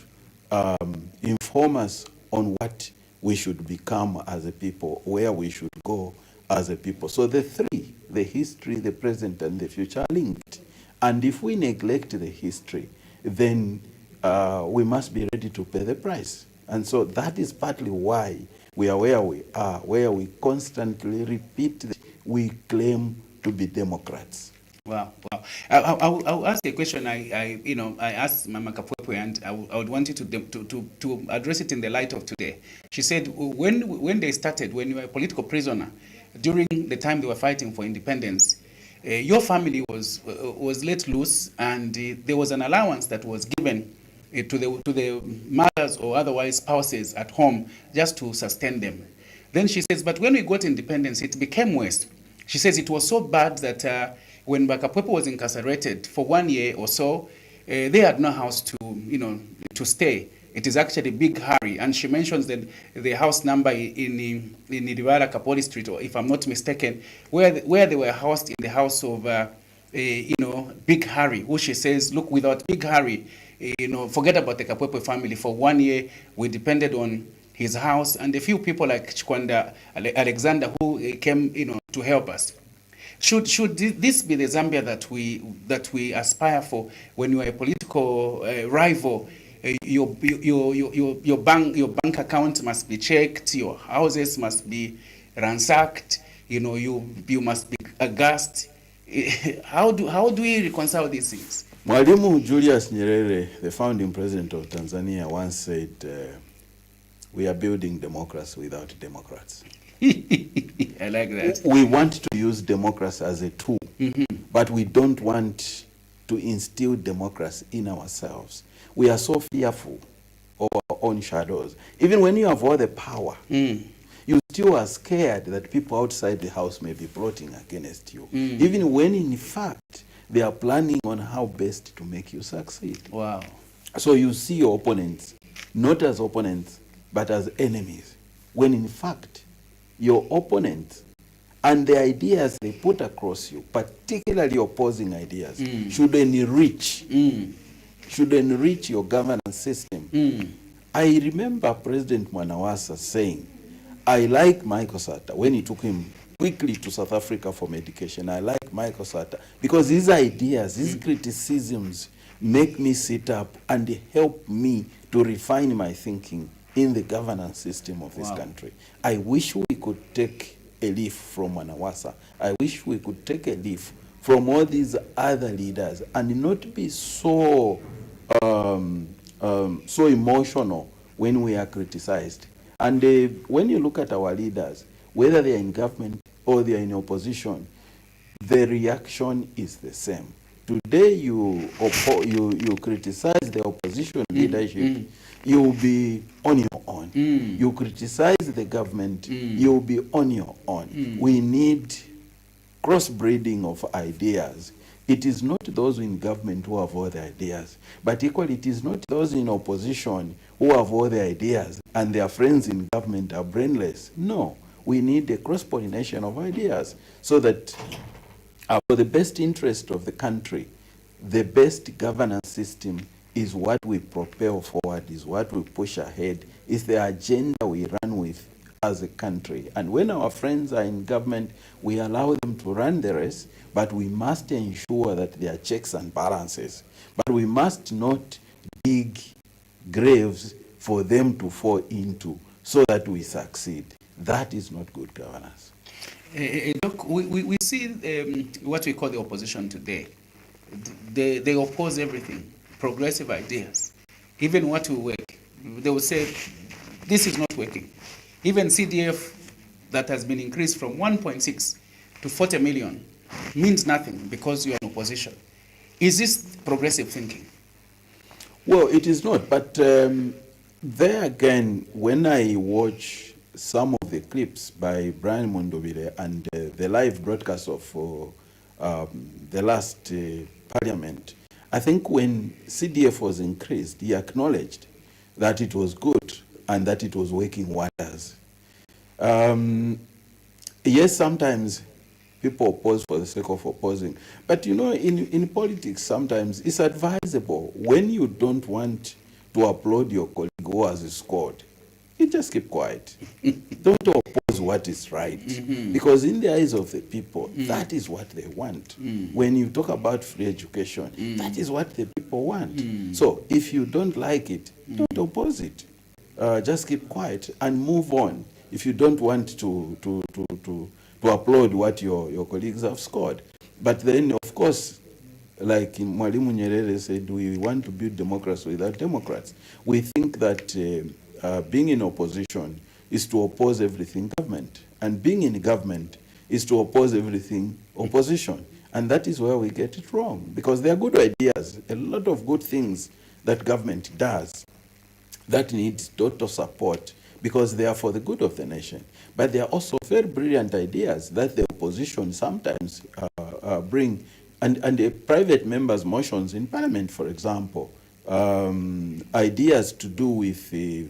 [SPEAKER 1] inform us on what we should become as a people, where we should go as a people. So the three, the history, the present, and the future, are linked. And if we neglect the history, then we must be ready to pay the price. And so that is partly why we are where we are, where we constantly repeat, we claim to be Democrats.
[SPEAKER 11] Wow. I'll ask a question. I asked Mama Kapwepo, and I would want you to address it in the light of today. She said when they started, when you were a political prisoner, during the time they were fighting for independence, your family was let loose, and there was an allowance that was given to the mothers or otherwise spouses at home just to sustain them. Then she says, but when we got independence, it became worse. She says it was so bad that when Kapwepo was incarcerated for 1 year or so, they had no house to stay. It is actually Big Harry, and she mentions that the house number in Nidivara Kapoli Street, or if I'm not mistaken, where they were housed in the house of Big Harry, who she says, look, without Big Harry, forget about the Kapwepo family. For 1 year, we depended on his house and a few people like Chikwanda Alexander who came to help us. Should this be the Zambia that we aspire for when you are a political rival? Your bank account must be checked, your houses must be ransacked, you must be aghast. How do we reconcile these things?
[SPEAKER 1] Mwalimu Julius Nyerere, the founding president of Tanzania, once said, we are building democracy without Democrats.
[SPEAKER 11] I like that.
[SPEAKER 1] We want to use democracy as a tool, but we don't want to instill democracy in ourselves. We are so fearful of our own shadows. Even when you have all the power, you still are scared that people outside the house may be plotting against you. Even when in fact, they are planning on how best to make you succeed.
[SPEAKER 11] Wow.
[SPEAKER 1] So you see your opponents, not as opponents, but as enemies. When in fact, your opponents and the ideas they put across you, particularly opposing ideas, should enrich your governance system. I remember President Mwanawasa saying, I like Michael Sata when he took him quickly to South Africa for medication. I like Michael Sata because his ideas, his criticisms make me sit up and help me to refine my thinking in the governance system of this country. I wish we could take a leaf from Mwanawasa. I wish we could take a leaf from all these other leaders and not be so so emotional when we are criticized. And when you look at our leaders, whether they are in government or they are in opposition, the reaction is the same. today you criticize the opposition leadership, you'll be on your own. You criticize the government, you'll be on your own. We need crossbreeding of ideas. It is not those in government who have all the ideas, but equally it is not those in opposition who have all the ideas and their friends in government are brainless. No, we need a cross-pollination of ideas so that for the best interest of the country, the best governance system is what we propel forward, is what we push ahead, is the agenda we run with as a country. And when our friends are in government, we allow them to run the race, but we must ensure that there are checks and balances. But we must not dig graves for them to fall into so that we succeed. That is not good governance.
[SPEAKER 11] Doc, we see what we call the opposition today. They oppose everything, progressive ideas. Even what will work, they will say, this is not working. Even CDF that has been increased from 1.6 to 40 million means nothing because you are in opposition. Is this progressive thinking?
[SPEAKER 1] Well, it is not, but there again, when I watch some of the clips by Brian Mondobile and the live broadcast of the last parliament, I think when CDF was increased, he acknowledged that it was good and that it was working wonders. Yes, sometimes people oppose for the sake of opposing. But you know, in politics, sometimes it's advisable when you don't want to applaud your colleague who has scored, you just keep quiet. Don't oppose what is right. Because in the eyes of the people, that is what they want. When you talk about free education, that is what the people want. So if you don't like it, don't oppose it. Just keep quiet and move on if you don't want to applaud what your colleagues have scored. But then, of course, like Mwalimu Nyerere said, we want to build democracy without Democrats. We think that being in opposition is to oppose everything government, and being in government is to oppose everything opposition. And that is where we get it wrong, because there are good ideas, a lot of good things that government does that needs total support because they are for the good of the nation. But there are also very brilliant ideas that the opposition sometimes bring, and the private members' motions in Parliament, for example, ideas to do with the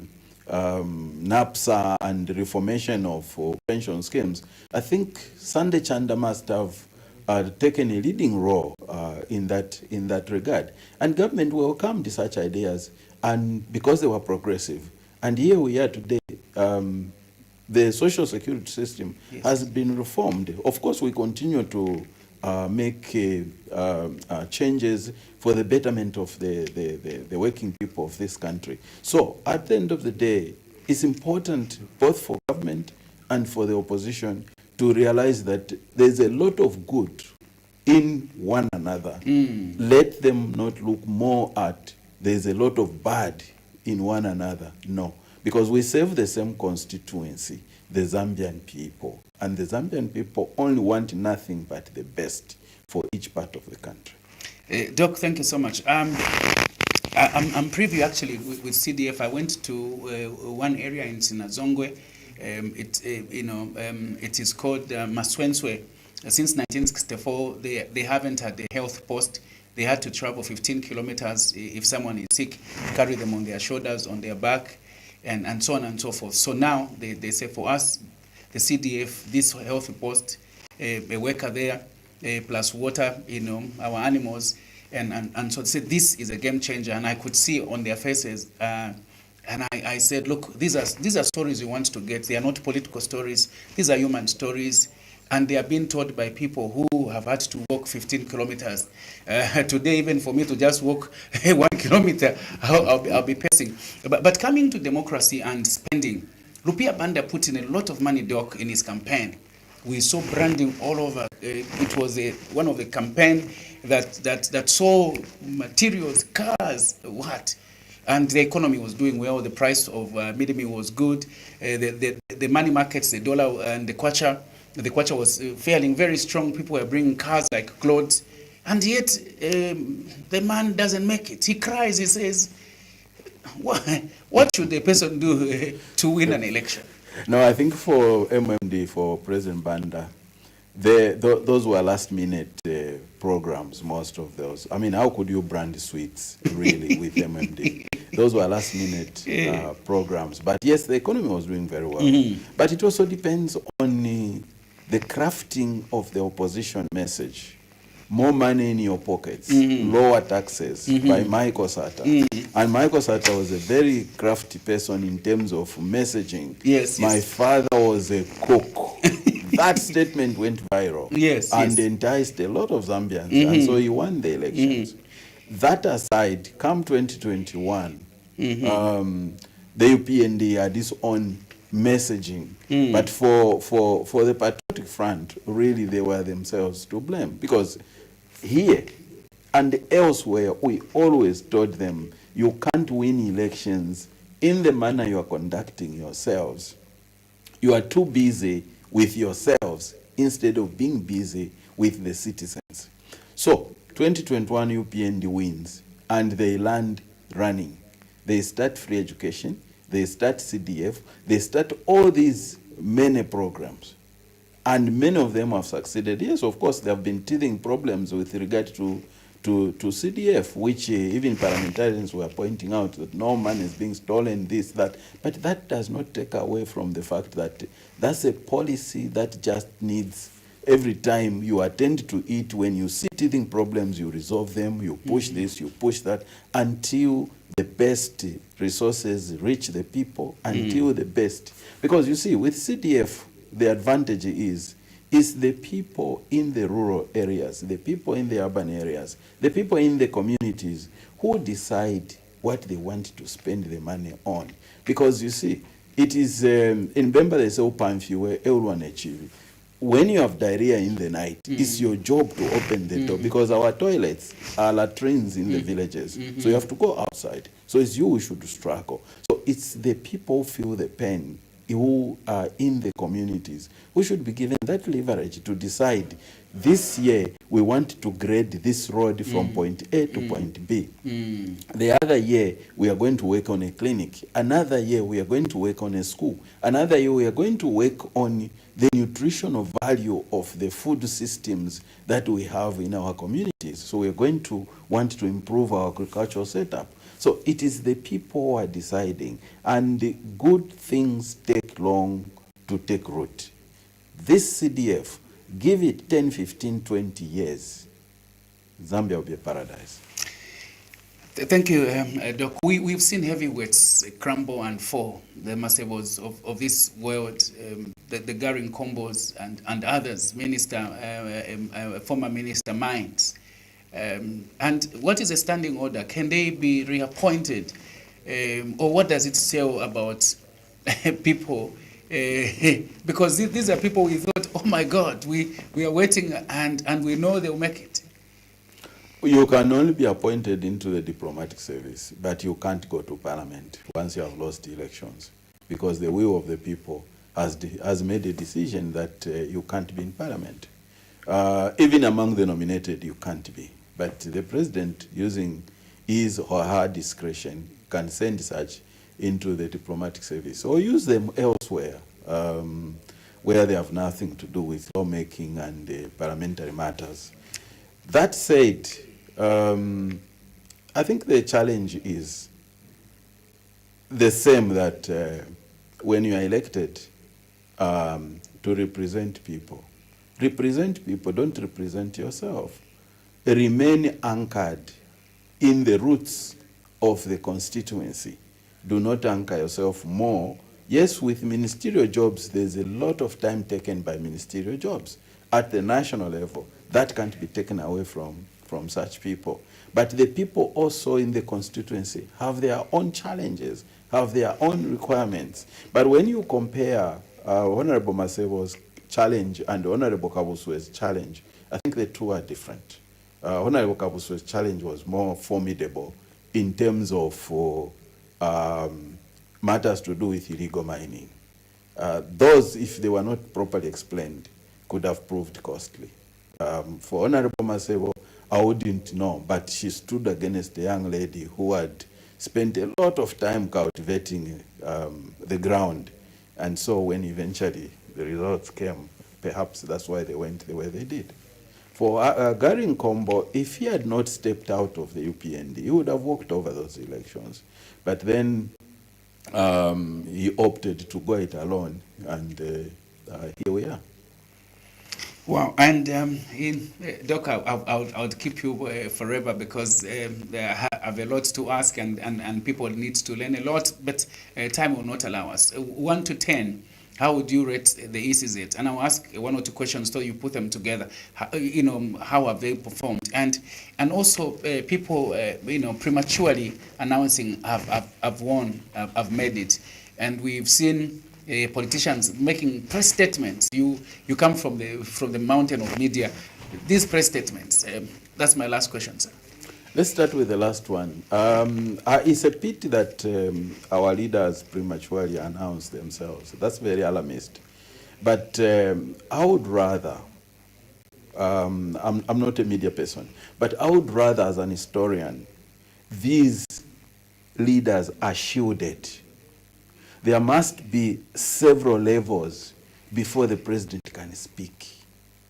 [SPEAKER 1] NAPSA and the reformation of pension schemes. I think Sunday Chanda must have taken a leading role in that regard. And government welcomed such ideas, and because they were progressive. And here we are today. The social security system has been reformed. Of course, we continue to make changes for the betterment of the working people of this country. So at the end of the day, it's important both for government and for the opposition to realize that there's a lot of good in one another. Let them not look more at there's a lot of bad in one another. No, because we serve the same constituency, the Zambian people. And the Zambian people only want nothing but the best for each part of the country.
[SPEAKER 11] Doc, thank you so much. I'm privy actually with CDF. I went to one area in Sinazongwe. It is called Maswenswe. Since 1964, they haven't had a health post. They had to travel 15 kilometers if someone is sick, carry them on their shoulders, on their back, and so on and so forth. So now they say for us, the CDF, this health post, a worker there, plus water, our animals, and so they said this is a game changer. And I could see on their faces, and I said, look, these are stories we want to get. They are not political stories. These are human stories. And they are being told by people who have had to walk 15 kilometers. Today, even for me to just walk 1 kilometer, I'll be pacing. But coming to democracy and spending, Rupia Banda put in a lot of money, Doc, in his campaign. We saw branding all over. It was one of the campaign that saw materials, cars, what? And the economy was doing well. The price of minimum was good. The money markets, the dollar and the kwacha was fairly very strong. People were bringing cars like clothes. And yet, the man doesn't make it. He cries, he says, what should the person do to win an election?
[SPEAKER 1] No, I think for MMD, for President Banda, those were last-minute programs, most of those. I mean, how could you brand sweets, really, with MMD? Those were last-minute programs. But yes, the economy was doing very well. But it also depends on the crafting of the opposition message. More money in your pockets, lower taxes by Michael Sata. And Michael Sata was a very crafty person in terms of messaging.
[SPEAKER 11] Yes,
[SPEAKER 1] My
[SPEAKER 11] yes.
[SPEAKER 1] father was a cook. That statement went viral.
[SPEAKER 11] Yes,
[SPEAKER 1] and
[SPEAKER 11] yes.
[SPEAKER 1] enticed a lot of Zambians. And so he won the elections. That aside, come 2021, the UPND had its own messaging. But for the Patriotic Front, really they were themselves to blame. Because here and elsewhere, we always told them, you can't win elections in the manner you are conducting yourselves. You are too busy with yourselves instead of being busy with the citizens. So 2021 UPND wins and they land running. They start free education, they start CDF, they start all these many programs. And many of them have succeeded. Yes, of course, there have been teething problems with regard to CDF, which even parliamentarians were pointing out that no money is being stolen, this, that. But that does not take away from the fact that that's a policy that just needs, every time you attend to it, when you see teething problems, you resolve them, you push this, you push that, until the best resources reach the people, until the best. Because you see, with CDF, the advantage is the people in the rural areas, the people in the urban areas, the people in the communities who decide what they want to spend the money on. Because you see, it is, in Bemba they say, Upamfiwe, Eulwanechivi. When you have diarrhea in the night, it's your job to open the door, because our toilets are latrines in the villages. So you have to go outside. So it's you who should struggle. So it's the people who feel the pain, who are in the communities, who should be given that leverage to decide, this year we want to grade this road from point A to point B. The other year we are going to work on a clinic. Another year we are going to work on a school. Another year we are going to work on the nutritional value of the food systems that we have in our communities. So we are going to want to improve our agricultural setup. So it is the people who are deciding, and the good things take long to take root. This CDF, give it 10, 15, 20 years, Zambia will be a paradise.
[SPEAKER 11] Thank you, Doc. We've seen heavyweights crumble and fall, the Masebos of this world, the Garing Combos and others, former Minister Mines. And what is a standing order? Can they be reappointed? Or what does it say about people? Because these are people we thought, oh my God, we are waiting and we know they'll make it.
[SPEAKER 1] You can only be appointed into the diplomatic service, but you can't go to parliament once you have lost the elections, because the will of the people has made a decision that you can't be in parliament. Even among the nominated, you can't be. But the president, using his or her discretion, can send such into the diplomatic service or use them elsewhere, where they have nothing to do with lawmaking and parliamentary matters. That said, I think the challenge is the same that when you are elected to represent people, don't represent yourself. Remain anchored in the roots of the constituency. Do not anchor yourself more. Yes, with ministerial jobs, there's a lot of time taken by ministerial jobs. At the national level, that can't be taken away from such people. But the people also in the constituency have their own challenges, have their own requirements. But when you compare Honorable Masebo's challenge and Honorable Kabuswe's challenge, I think the two are different. Honorable Kabuswe's challenge was more formidable in terms of matters to do with illegal mining. Those, if they were not properly explained, could have proved costly. For Honorable Masebo, I wouldn't know, but she stood against a young lady who had spent a lot of time cultivating the ground. And so when eventually the results came, perhaps that's why they went the way they did. For Gary Nkombo, if he had not stepped out of the UPND, he would have walked over those elections. But then he opted to go it alone, and here we are.
[SPEAKER 11] Wow, and Doc, I would keep you forever because I have a lot to ask and people need to learn a lot, but time will not allow us. 1 to 10, how would you rate the ECZ? And I'll ask 1 or 2 questions so you put them together. How have they performed? And also people, prematurely announcing I've won, I've made it. And we've seen politicians making press statements. You come from the mountain of media. These press statements. That's my last question, sir.
[SPEAKER 1] Let's start with the last one. It's a pity that our leaders prematurely announce themselves. That's very alarmist. But I would rather, I'm not a media person, but I would rather, as an historian, these leaders are shielded. There must be several levels before the president can speak.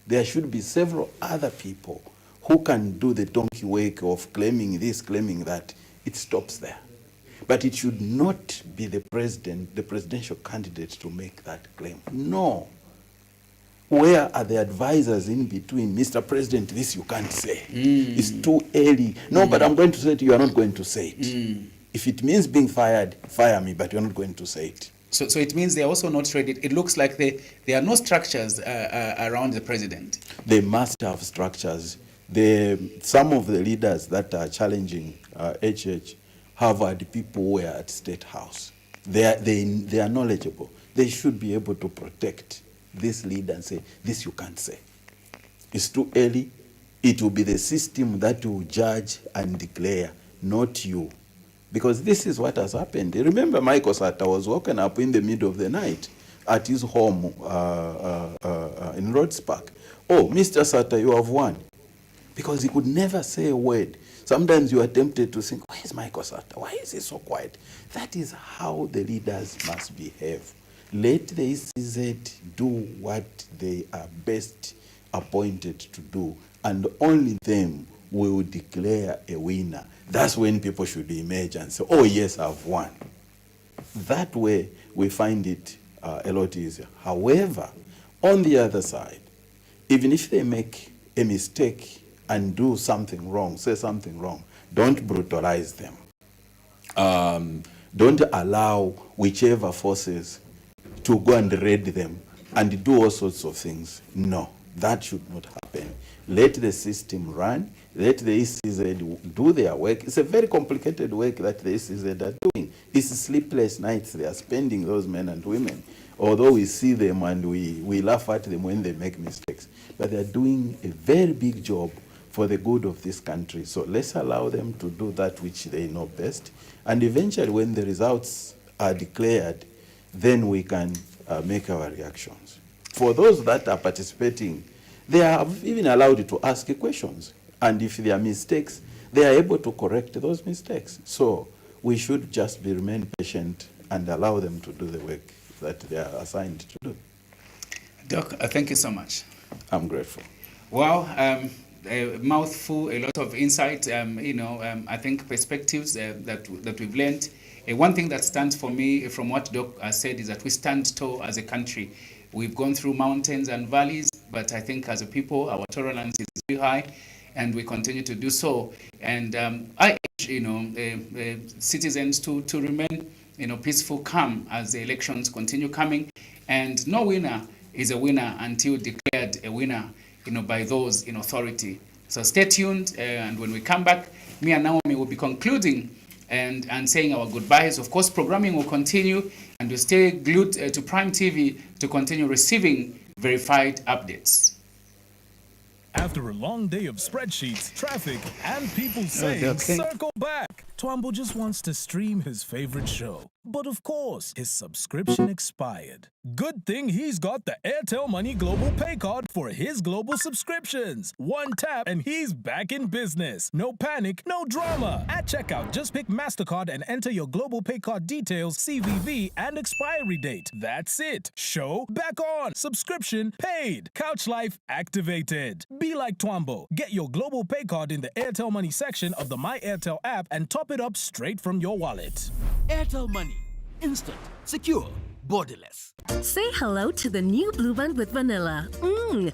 [SPEAKER 1] There should be several other people who can do the donkey work of claiming this, claiming that. It stops there. But it should not be the president, the presidential candidate, to make that claim. No. Where are the advisors in between? Mr. President, this you can't say. It's too early. No, but I'm going to say it. You are not going to say it. If it means being fired, fire me, but you're not going to say it.
[SPEAKER 11] So it means they're also not ready. It looks like there are no structures around the president.
[SPEAKER 1] They must have structures. Some of the leaders that are challenging HH have had people who were at State House. They are knowledgeable. They should be able to protect this leader and say, this you can't say. It's too early. It will be the system that will judge and declare, not you. Because this is what has happened. Remember, Michael Sata was woken up in the middle of the night at his home in Rhodes Park. Oh, Mr. Sata, you have won. Because he could never say a word. Sometimes you are tempted to think, where is Michael Sata? Why is he so quiet? That is how the leaders must behave. Let the ECZ do what they are best appointed to do, and only them will declare a winner. That's when people should emerge and say, oh yes, I've won. That way, we find it a lot easier. However, on the other side, even if they make a mistake and do something wrong, say something wrong, don't brutalize them. Don't allow whichever forces to go and raid them and do all sorts of things. No, that should not happen. Let the system run. Let the ECZ do their work. It's a very complicated work that the ECZ are doing. It's sleepless nights they are spending, those men and women. Although we see them and we laugh at them when they make mistakes. But they're doing a very big job for the good of this country. So let's allow them to do that which they know best. And eventually, when the results are declared, then we can make our reactions. For those that are participating, they are even allowed to ask questions. And if there are mistakes, they are able to correct those mistakes. So we should just remain patient and allow them to do the work that they are assigned to do.
[SPEAKER 11] Doc, thank you so much.
[SPEAKER 1] I'm grateful.
[SPEAKER 11] Wow, a mouthful, a lot of insight, I think perspectives that we've learned. One thing that stands for me from what Doc has said is that we stand tall as a country. We've gone through mountains and valleys, but I think as a people, our tolerance is very high, and we continue to do so. And I urge, citizens to remain, peaceful, calm as the elections continue coming. And no winner is a winner until declared a winner, by those in authority. So stay tuned, and when we come back, me and Naomi will be concluding and saying our goodbyes. Of course, programming will continue, and we'll stay glued to Prime TV to continue receiving verified updates.
[SPEAKER 3] After a long day of spreadsheets, traffic, and people saying, circle back, Twambo just wants to stream his favorite show. But of course, his subscription expired. Good thing he's got the Airtel Money Global Pay Card for his global subscriptions. One tap and he's back in business. No panic, no drama. At checkout, just pick MasterCard and enter your Global Pay Card details, CVV, and expiry date. That's it. Show back on. Subscription paid. Couch Life activated. Be like Twambo. Get your Global Pay Card in the Airtel Money section of the My Airtel app and top it up straight from your wallet.
[SPEAKER 4] Airtel Money. Instant, secure, borderless.
[SPEAKER 24] Say hello to the new Blue Band with vanilla.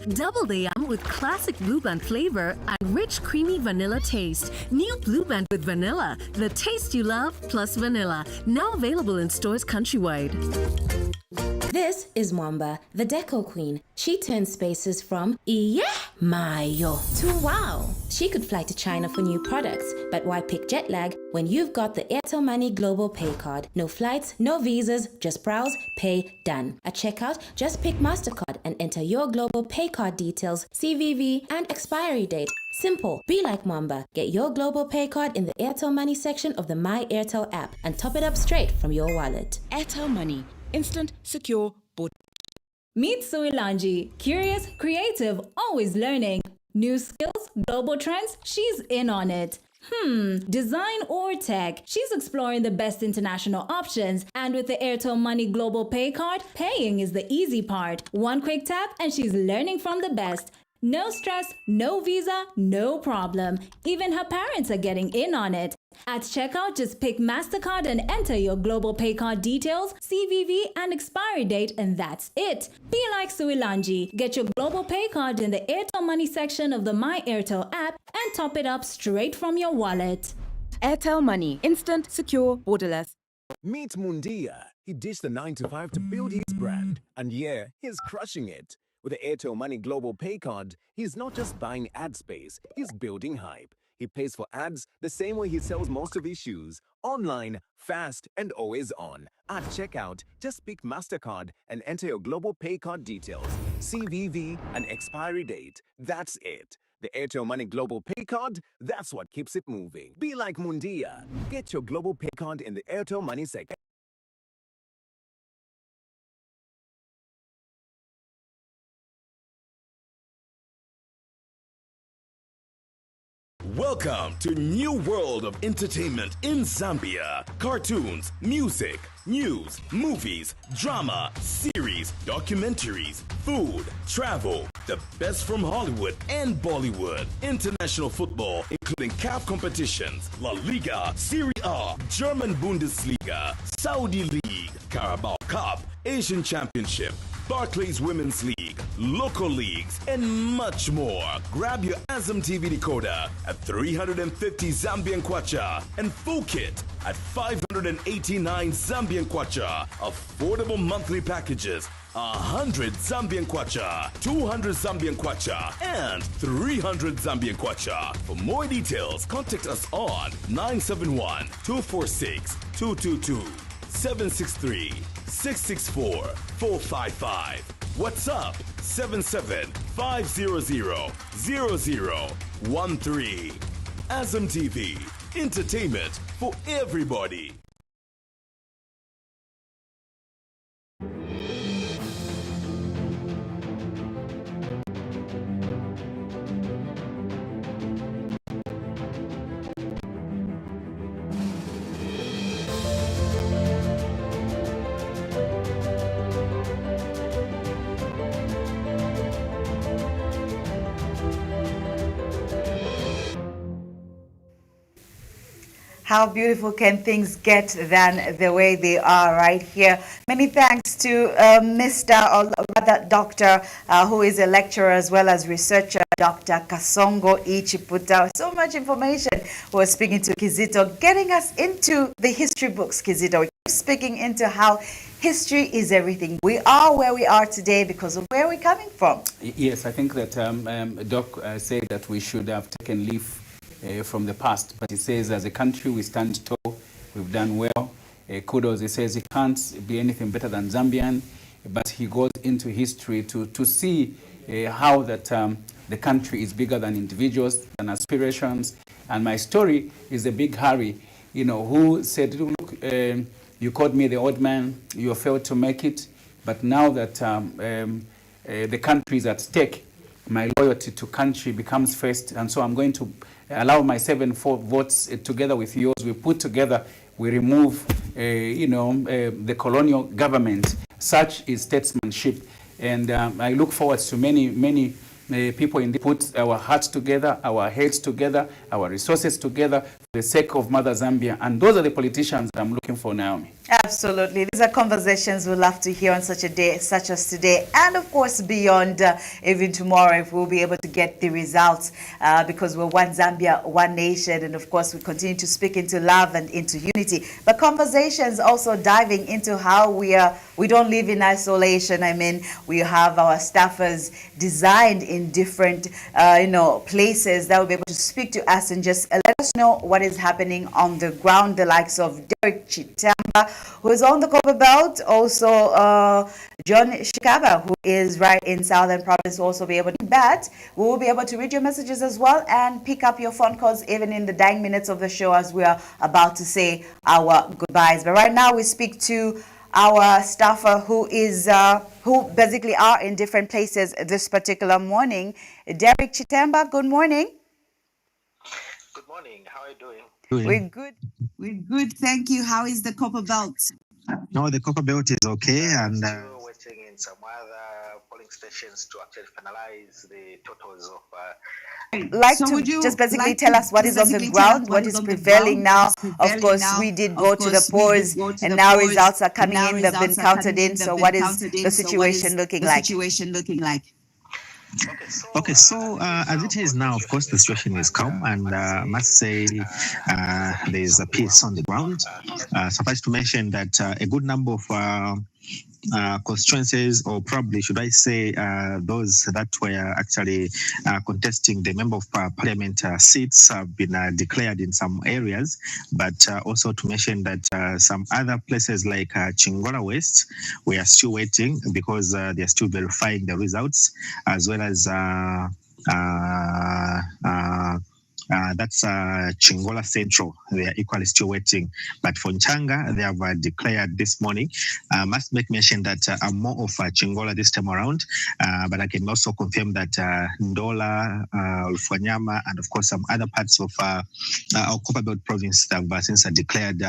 [SPEAKER 24] Double the yum with classic Blue Band flavor and rich creamy vanilla taste. New Blue Band with vanilla, the taste you love plus vanilla. Now available in stores countrywide.
[SPEAKER 25] This is Mwamba, the Deco Queen. She turns spaces from mayo to wow. She could fly to China for new products, but why pick jet lag when you've got the Airtel Money Global Pay Card? No flights, no visas, just browse, pay, done. At checkout, just pick MasterCard and enter your Global Pay Card details, CVV, and expiry date. Simple. Be like Mwamba. Get your Global Pay Card in the Airtel Money section of the My Airtel app and top it up straight from your wallet.
[SPEAKER 26] Airtel Money. Instant, secure, borderless.
[SPEAKER 15] Meet Suilanji, curious, creative, always learning. New skills, global trends, she's in on it. Design or tech, she's exploring the best international options. And with the Airtel Money Global Pay Card, paying is the easy part. One quick tap and she's learning from the best. No stress, no visa, no problem. Even her parents are getting in on it. At checkout, just pick MasterCard and enter your Global Pay Card details, CVV, and expiry date, and that's it. Be like Suilanji. Get your Global Pay Card in the Airtel Money section of the My Airtel app and top it up straight from your wallet.
[SPEAKER 26] Airtel Money. Instant, secure, borderless.
[SPEAKER 16] Meet Mundia. He ditched the 9-to-5 to build his brand. And yeah, he's crushing it. With the Airtel Money Global Pay Card, he's not just buying ad space, he's building hype. He pays for ads the same way he sells most of his shoes. Online, fast, and always on. At checkout, just pick MasterCard and enter your Global Pay Card details, CVV, and expiry date. That's it. The Airtel Money Global Pay Card, that's what keeps it moving. Be like Mundia. Get your Global Pay Card in the Airtel Money section.
[SPEAKER 17] Welcome to New World of Entertainment in Zambia. Cartoons, music, news, movies, drama, series, documentaries, food, travel, the best from Hollywood and Bollywood, international football, including CAF competitions, La Liga, Serie A, German Bundesliga, Saudi League, Carabao Cup, Asian Championship, Barclays Women's League, local leagues, and much more. Grab your Azam TV decoder at 350 Zambian Kwacha and full kit at 589 Zambian Kwacha. Affordable monthly packages, 100 Zambian Kwacha, 200 Zambian Kwacha, and 300 Zambian Kwacha. For more details, contact us on 971-246-222, 763-664-455. What's up? 77-500-0013. Azam TV, entertainment for everybody.
[SPEAKER 10] How beautiful can things get than the way they are right here? Many thanks to Mr. or rather Dr. Who is a lecturer as well as researcher, Dr. Kasongo Ichiputa. So much information. We're speaking to Kizito, getting us into the history books, Kizito. We're speaking into how history is everything. We are where we are today because of where we're coming from.
[SPEAKER 11] Yes, I think that Doc said that we should have taken leave from the past, but he says as a country we stand tall, we've done well. Kudos, he says he can't be anything better than Zambian, but he goes into history to see how that the country is bigger than individuals and aspirations. And my story is a big Harry, who said, look,
[SPEAKER 5] You called me the odd man. You failed to make it. But now that the country is at stake, my loyalty to country becomes first. And so I'm going to allow my 7 votes together with yours. We put together, we remove, the colonial government. Such is statesmanship. And I look forward to many people in the put our hearts together, our heads together, our resources together for the sake of Mother Zambia. And those are the politicians that I'm looking for, Naomi.
[SPEAKER 10] Absolutely. These are conversations we'll love to hear on such a day such as today, and of course beyond, even tomorrow, if we'll be able to get the results, because we're one Zambia, one nation, and of course we continue to speak into love and into unity. But conversations also diving into how we don't live in isolation. I mean, we have our staffers designed in different places that will be able to speak to us and just let us know what is happening on the ground. The likes of Derek Chitamba, who is on the Copper Belt, also John Shikaba, who is right in Southern Province, will also be able to do that. We will be able to read your messages as well and pick up your phone calls even in the dying minutes of the show as we are about to say our goodbyes. But right now we speak to our staffer who basically are in different places this particular morning. Derek Chitamba, good morning.
[SPEAKER 13] Good morning. How are you doing?
[SPEAKER 10] We're good. We're good. Thank you. How is the Copper Belt?
[SPEAKER 13] No, the Copper Belt is okay, and still waiting in some other polling stations to actually finalize the totals of.
[SPEAKER 10] Would you just basically tell us what is on the ground, what is prevailing now? Of course, we did go to the polls, and now results are coming in. They've been counted in. So, what is the situation looking like?
[SPEAKER 13] Okay, so as it is now, of course, the situation is calm, and I must say there's a peace on the ground. Suffice to mention that a good number of constituencies, or probably should I say those that were actually contesting the member of parliament seats have been declared in some areas, but also to mention that some other places like Chingola West, we are still waiting because they are still verifying the results, as well as that's Chingola Central. They are equally still waiting. But for Nchanga, they have declared this morning. I must make mention that I'm more of Chingola this time around, but I can also confirm that Ndola, Ulfwanyama, and of course some other parts of our Copper Belt province have since declared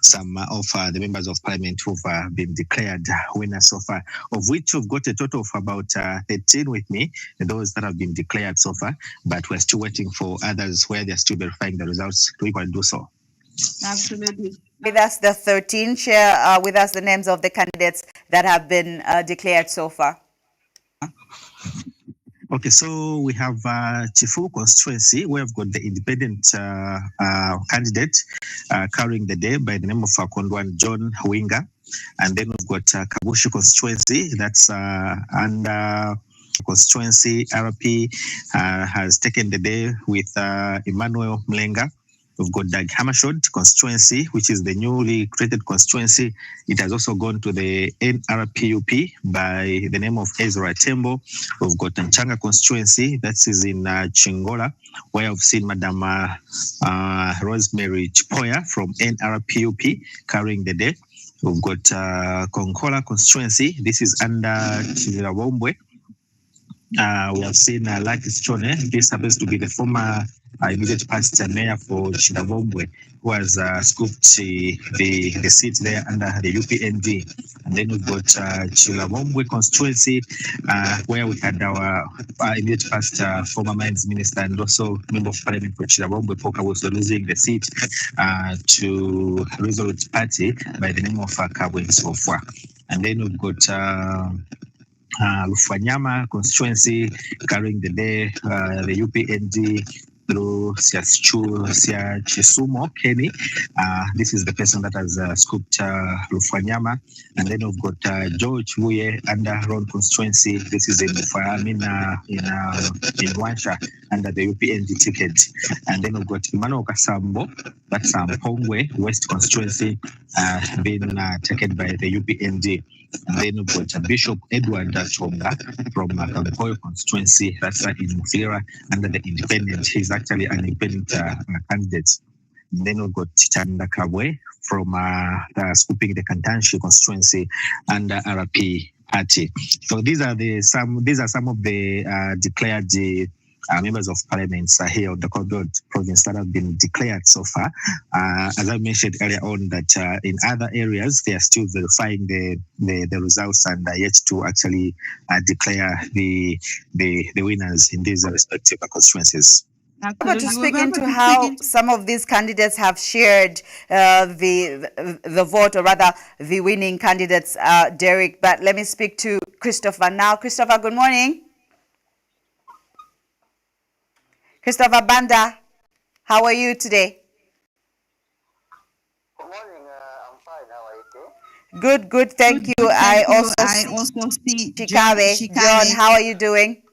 [SPEAKER 13] some of the members of parliament who've been declared winners so far, of which we've got a total of about 13 with me, those that have been declared so far, but we're still waiting for others where they're still verifying the results to equally do so.
[SPEAKER 10] Absolutely. With us the 13, share with us the names of the candidates that have been declared so far.
[SPEAKER 13] Okay, so we have Chifu constituency, where we've got the independent candidate carrying the day by the name of Kondwan John Winga. And then we've got Kabushi constituency, that's under constituency. RP has taken the day with Emmanuel Mlenga. We've got Dag Hammarskjöld constituency, which is the newly created constituency. It has also gone to the NRPUP by the name of Ezra Tembo. We've got Nchanga constituency, that is in Chingola, where I've seen Madam Rosemary Chipoya from NRPUP carrying the day. We've got Konkola constituency. This is under Chirabombwe. We have seen Lucky Chone. This happens to be the former immediate past mayor for Chirabombwe, who has scooped the seat there under the UPND. And then we've got Chirabombwe constituency, where we had our immediate past former mines minister and also member of parliament for Chirabombwe, Poka, was losing the seat to Resolute Party by the name of Kabwe Sofwa. And then we've got Lufwanyama constituency carrying the day, the UPND through Chisumo Kenny. This is the person that has scooped Lufwanyama. And then we've got George Wuye under Ron constituency. This is in Wansha under the UPND ticket. And then we've got Emmanuel Kasambo, that's Mpongwe West constituency, being taken by the UPND. And then we've got Bishop Edward Chonga from Kampoyo constituency, that's in Mufira under the independent. He's actually an independent candidate. And then we've got Chanda Kabwe from scooping the Kantanshi constituency under RP party. So these are some of the declared members of parliament here of the Kogi province that have been declared so far. As I mentioned earlier on, that in other areas they are still verifying the results and are yet to actually declare the winners in these respective constituencies.
[SPEAKER 10] But to speak into how some of these candidates have shared the vote, or rather the winning candidates, Derek. But let me speak to Christopher now. Christopher, good morning. Christopher Banda, how are you today?
[SPEAKER 7] Good morning. I'm fine. How are you today?
[SPEAKER 10] Good, good. Thank you. I also see Chikawe. John, how are you doing?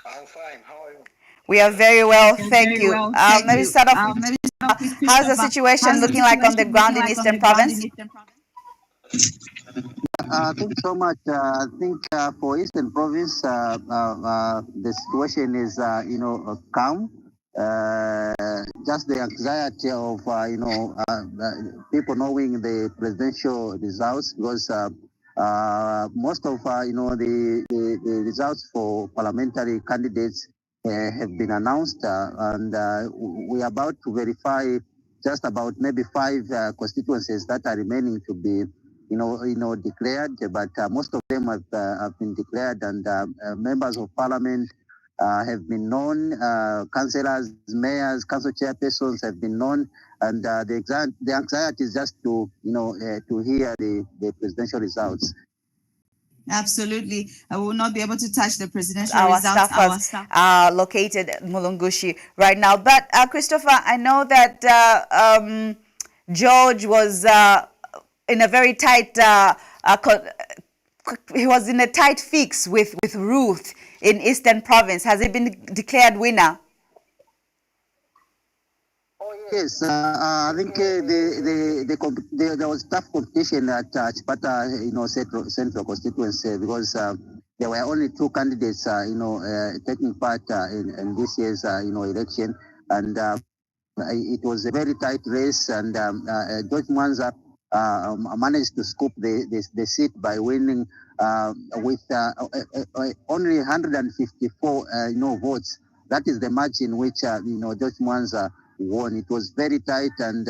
[SPEAKER 7] I'm fine. How are you?
[SPEAKER 10] We are very well, thank you. Let me start off. How's the situation looking like on the ground in Eastern Province?
[SPEAKER 7] Thank you so much. I think for Eastern Province, the situation is, calm. Just the anxiety of, people knowing the presidential results, because most of, the results for parliamentary candidates have been announced, and we are about to verify just about maybe 5 constituencies that are remaining to be, declared. But most of them have been declared, and members of parliament have been known. Councillors, mayors, council chairpersons have been known, and the anxiety is just to, to hear the presidential results.
[SPEAKER 10] Absolutely. I will not be able to touch the presidential results. Our staff are located at Mulungushi right now. But Christopher, I know that George was in a very tight, he was in a tight fix with Ruth in Eastern Province. Has he been declared winner?
[SPEAKER 7] Yes, I think there was tough competition at Chipata, central constituency, because there were only 2 candidates, taking part in this year's, election, and it was a very tight race, and George Mwanza managed to scoop the seat by winning with only 154, votes. That is the margin which George Mwanza won. It was very tight, and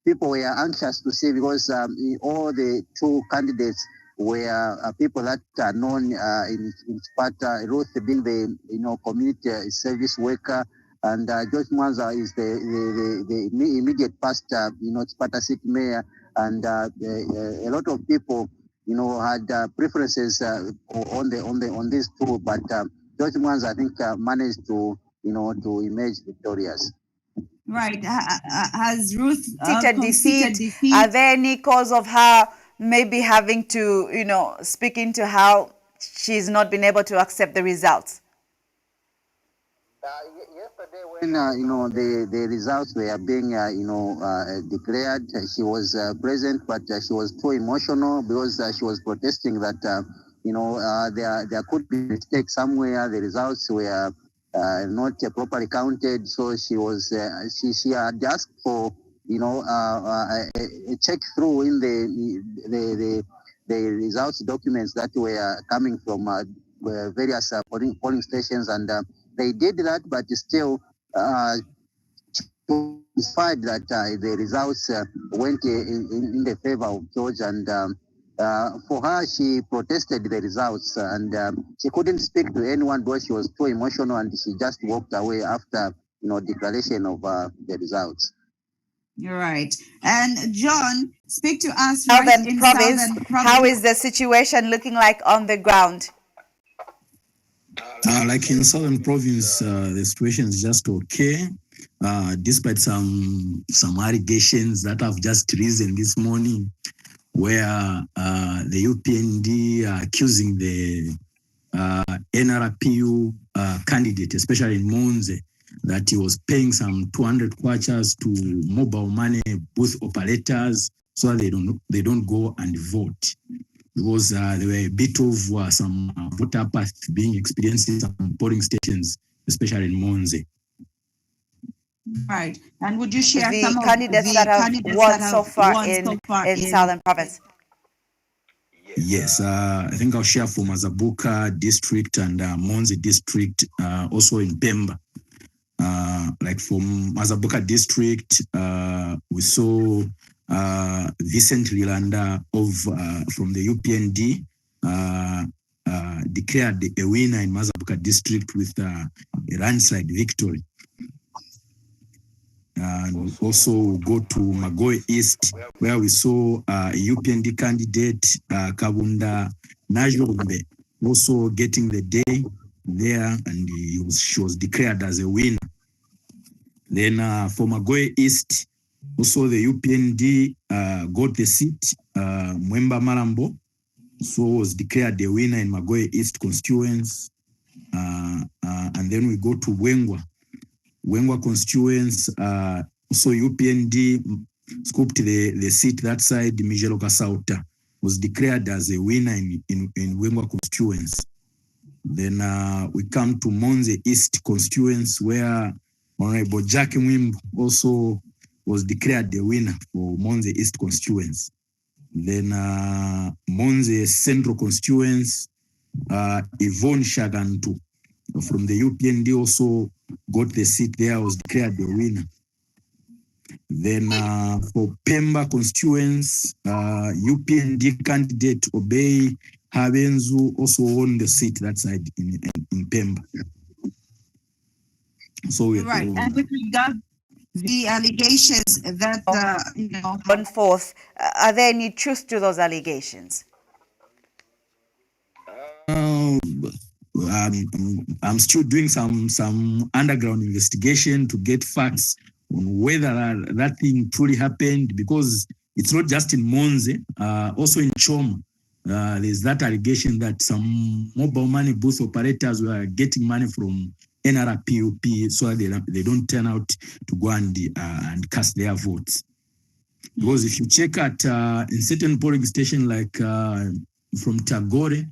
[SPEAKER 7] people were anxious to see, because all the 2 candidates were people that are known in Sparta. Ruth being the community service worker, and George Mwanza is the immediate past Sparta city mayor, and a lot of people had preferences on these 2, but George Mwanza, I think, managed to to emerge victorious.
[SPEAKER 10] Right. Has Ruth conceded defeat? Are there any cause of her maybe having to, speak into how she's not been able to accept the results?
[SPEAKER 7] Yesterday, when the results were being declared, she was present, but she was too emotional, because she was protesting that there could be mistake somewhere. The results were not properly counted, so she was she had asked for a check through in the results documents that were coming from various polling stations, and they did that, but still despite that the results went in the favor of George, and for her, she protested the results, and she couldn't speak to anyone because she was too emotional, and she just walked away after declaration of the results.
[SPEAKER 10] You're right. And John, speak to us right in Province. How is the situation looking like on the ground?
[SPEAKER 12] Like in Southern Province, the situation is just okay, despite some allegations that have just risen this morning, where the UPND are accusing the NRPU candidate, especially in Monze, that he was paying some 200 kwachas to mobile money booth operators so that they don't go and vote, because there were a bit of some voter apathy being experienced in some polling stations, especially in Monze.
[SPEAKER 6] Right. And would you share
[SPEAKER 10] the
[SPEAKER 6] some of
[SPEAKER 10] candidates
[SPEAKER 6] the
[SPEAKER 10] that have
[SPEAKER 6] candidates
[SPEAKER 10] won
[SPEAKER 6] that
[SPEAKER 10] so
[SPEAKER 6] have
[SPEAKER 10] far
[SPEAKER 6] won
[SPEAKER 10] in,
[SPEAKER 6] so far
[SPEAKER 10] in Southern Province?
[SPEAKER 12] Yes, I think I'll share for Mazabuka district and Monze district, also in Pemba. Like from Mazabuka district, we saw Vincent Lilanda from the UPND declared a winner in Mazabuka district with a landslide victory. And also go to Magoe East, where we saw a UPND candidate, Kabunda Najombe, also getting the day there, and she was declared as a winner. Then for Magoe East, also the UPND got the seat, Mwemba Malambo, so was declared the winner in Magoe East constituents. And then we go to Wengwa constituents, also UPND scooped the seat that side. Mijelo Kasauta was declared as a winner in Wengwa constituents. Then we come to Monze East constituents, where Honorable Jackie Mwimbu also was declared the winner for Monze East constituents. Then Monze Central constituents, Yvonne Shagantu from the UPND also got the seat there, was declared the winner. Then for Pemba constituents, UPND candidate Obey Habenzu also won the seat that side in Pemba. So
[SPEAKER 6] right. And with regard the allegations that
[SPEAKER 10] gone forth, are there any truth to those allegations?
[SPEAKER 12] I'm still doing some underground investigation to get facts on whether that thing truly happened, because it's not just in Monze, also in Choma. There's that allegation that some mobile money booth operators were getting money from NRPUP so that they don't turn out to go and cast their votes. Because if you check at in certain polling stations like from Tagore,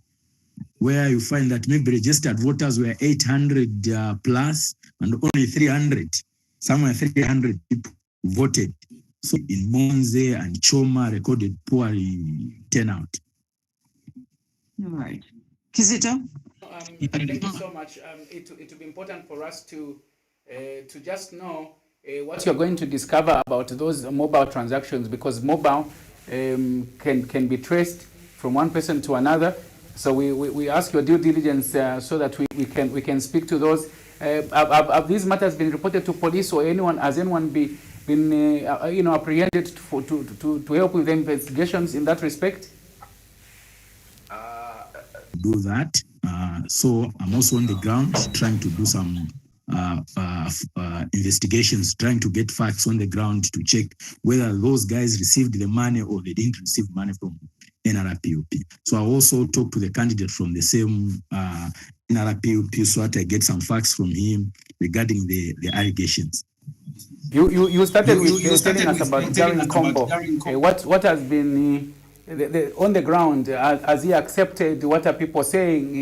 [SPEAKER 12] where you find that maybe registered voters were 800 plus and only 300, somewhere 300 people voted. So in Monze and Choma recorded poorly turnout.
[SPEAKER 6] All right. Kizito?
[SPEAKER 5] Thank you so much. It will be important for us to just know what you're going to discover about those mobile transactions, because mobile can be traced from one person to another. So we ask your due diligence so that we can speak to those. Have these matters been reported to police, or anyone? Has anyone been apprehended to help with the investigations in that respect?
[SPEAKER 12] Do that. So I'm also on the ground trying to do some investigations, trying to get facts on the ground to check whether those guys received the money or they didn't receive money from NRPUP. So I also talked to the candidate from the same NRPUP so that I get some facts from him regarding the allegations.
[SPEAKER 5] You started with telling us about Darren Combo. What has been on the ground? Has he accepted? What are people saying?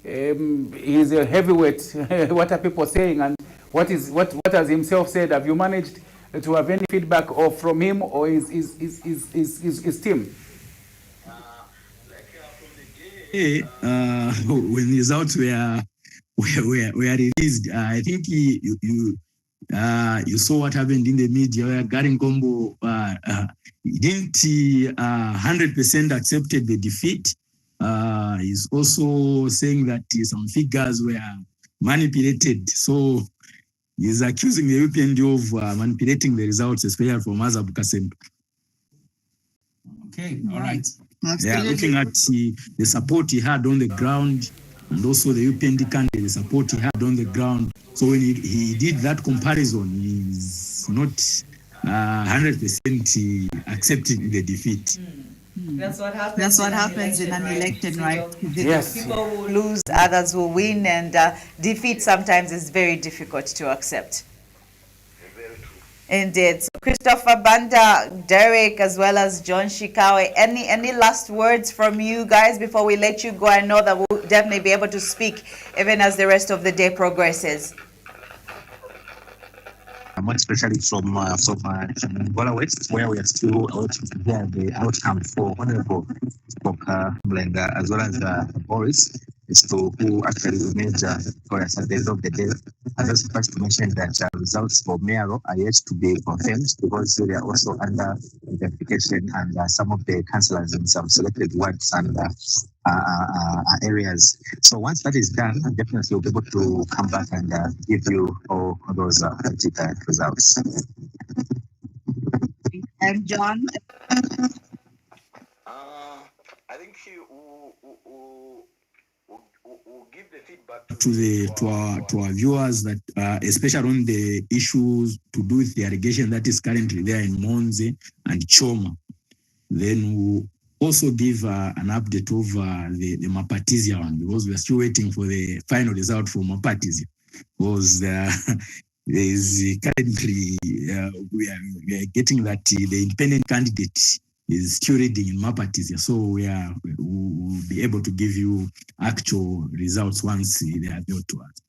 [SPEAKER 5] He's a heavyweight. What are people saying? And what has himself said? Have you managed to have any feedback from him or his team?
[SPEAKER 12] When results were released, I think you saw what happened in the media where Darren Combo didn't 100% accepted the defeat. He's also saying that some figures were manipulated. So he's accusing the UPND of manipulating the results, especially from Mazabuka Central.
[SPEAKER 6] Okay, all right.
[SPEAKER 12] Yeah, looking at the support he had on the ground, and also the UPND candidate, the support he had on the ground. So when he did that comparison, he's not 100% accepting the defeat.
[SPEAKER 10] That's what happens.
[SPEAKER 6] That's what happens in an election, right?
[SPEAKER 10] Yes. People will lose, others will win, and defeat sometimes is very difficult to accept. Indeed. So Christopher Banda, Derek, as well as John Shikawe, any last words from you guys before we let you go? I know that we'll definitely be able to speak even as the rest of the day progresses.
[SPEAKER 13] more especially from Angola West, where we are still awaiting to hear the outcome for Honorable Spoka Mlenga as well as Boris, as to who actually remains victorious at the end of the day. I'd also like to mention that results for Meru are yet to be confirmed because they are also under investigation, and some of the councillors in some selected wards and areas. So once that is done, definitely we'll be able to come back and give you all those results.
[SPEAKER 6] And John?
[SPEAKER 8] I think we'll give the feedback
[SPEAKER 12] to our viewers that especially on the issues to do with the irrigation that is currently there in Monze and Choma. Then we'll also give an update of the Mapatizia one, because we are still waiting for the final result from Mapatizia. Because there is currently we are getting that the independent candidate is still reading in Mapatizia, so we'll be able to give you actual results once they are brought to us.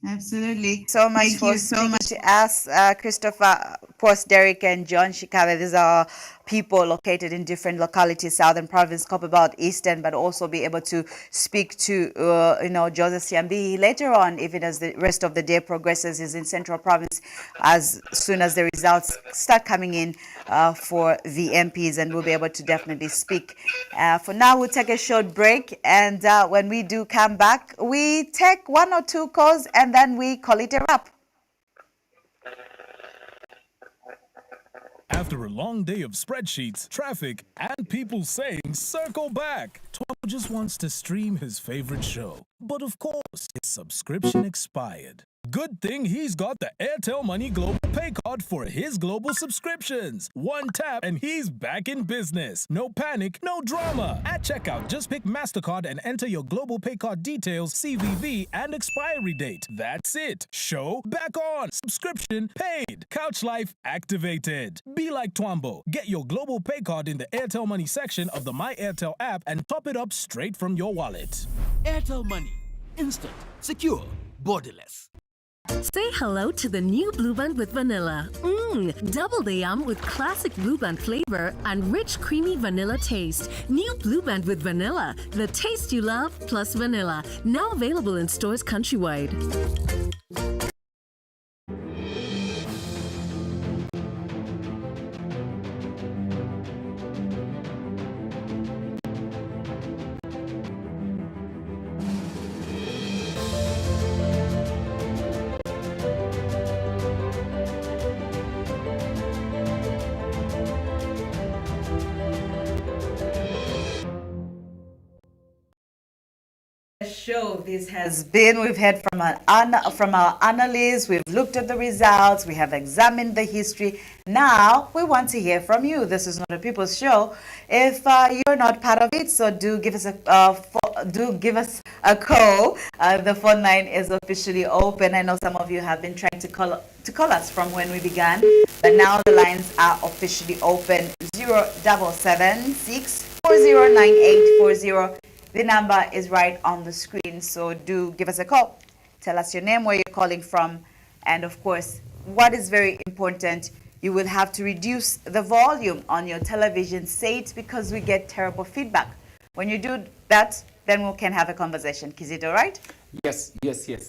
[SPEAKER 6] Absolutely.
[SPEAKER 10] So much
[SPEAKER 6] Thank
[SPEAKER 10] for
[SPEAKER 6] you so
[SPEAKER 10] speaking
[SPEAKER 6] much.
[SPEAKER 10] to us, Christopher, Post, Derek, and John Shikabe. These are people located in different localities, Southern Province, Copperbelt, Eastern, but also be able to speak to, Joseph Siambi later on, even as the rest of the day progresses. Is in Central Province as soon as the results start coming in for the MPs, and we'll be able to definitely speak. For now, we'll take a short break, and when we do come back, we take one or two calls, and then we call it a wrap.
[SPEAKER 3] After a long day of spreadsheets, traffic, and people saying circle back, Twambo just wants to stream his favorite show. But of course, his subscription expired. Good thing he's got the Airtel Money Global Pay Card for his global subscriptions. One tap and he's back in business. No panic, no drama. At checkout, just pick MasterCard and enter your global pay card details, CVV, and expiry date. That's it. Show back on. Subscription paid. Couch Life activated. Be like Twambo. Get your global pay card in the Airtel Money section of the My Airtel app and top it up straight from your wallet.
[SPEAKER 4] Airtel Money. Instant, secure, borderless.
[SPEAKER 24] Say hello to the new Blue Band with vanilla. Double the yum with classic Blue Band flavor and rich creamy vanilla taste. New Blue Band with vanilla, the taste you love plus vanilla. Now available in stores countrywide.
[SPEAKER 10] Show this has been. We've heard from our analysts. We've looked at the results. We have examined the history. Now we want to hear from you. This is not a people's show. If you're not part of it, so do give us a call. The phone line is officially open. I know some of you have been trying to call us from when we began, but now the lines are officially open. 077 6409840. The number is right on the screen, so do give us a call. Tell us your name, where you're calling from, and of course, what is very important, you will have to reduce the volume on your television set because we get terrible feedback. When you do that, then we can have a conversation. Is it all right?
[SPEAKER 5] Yes.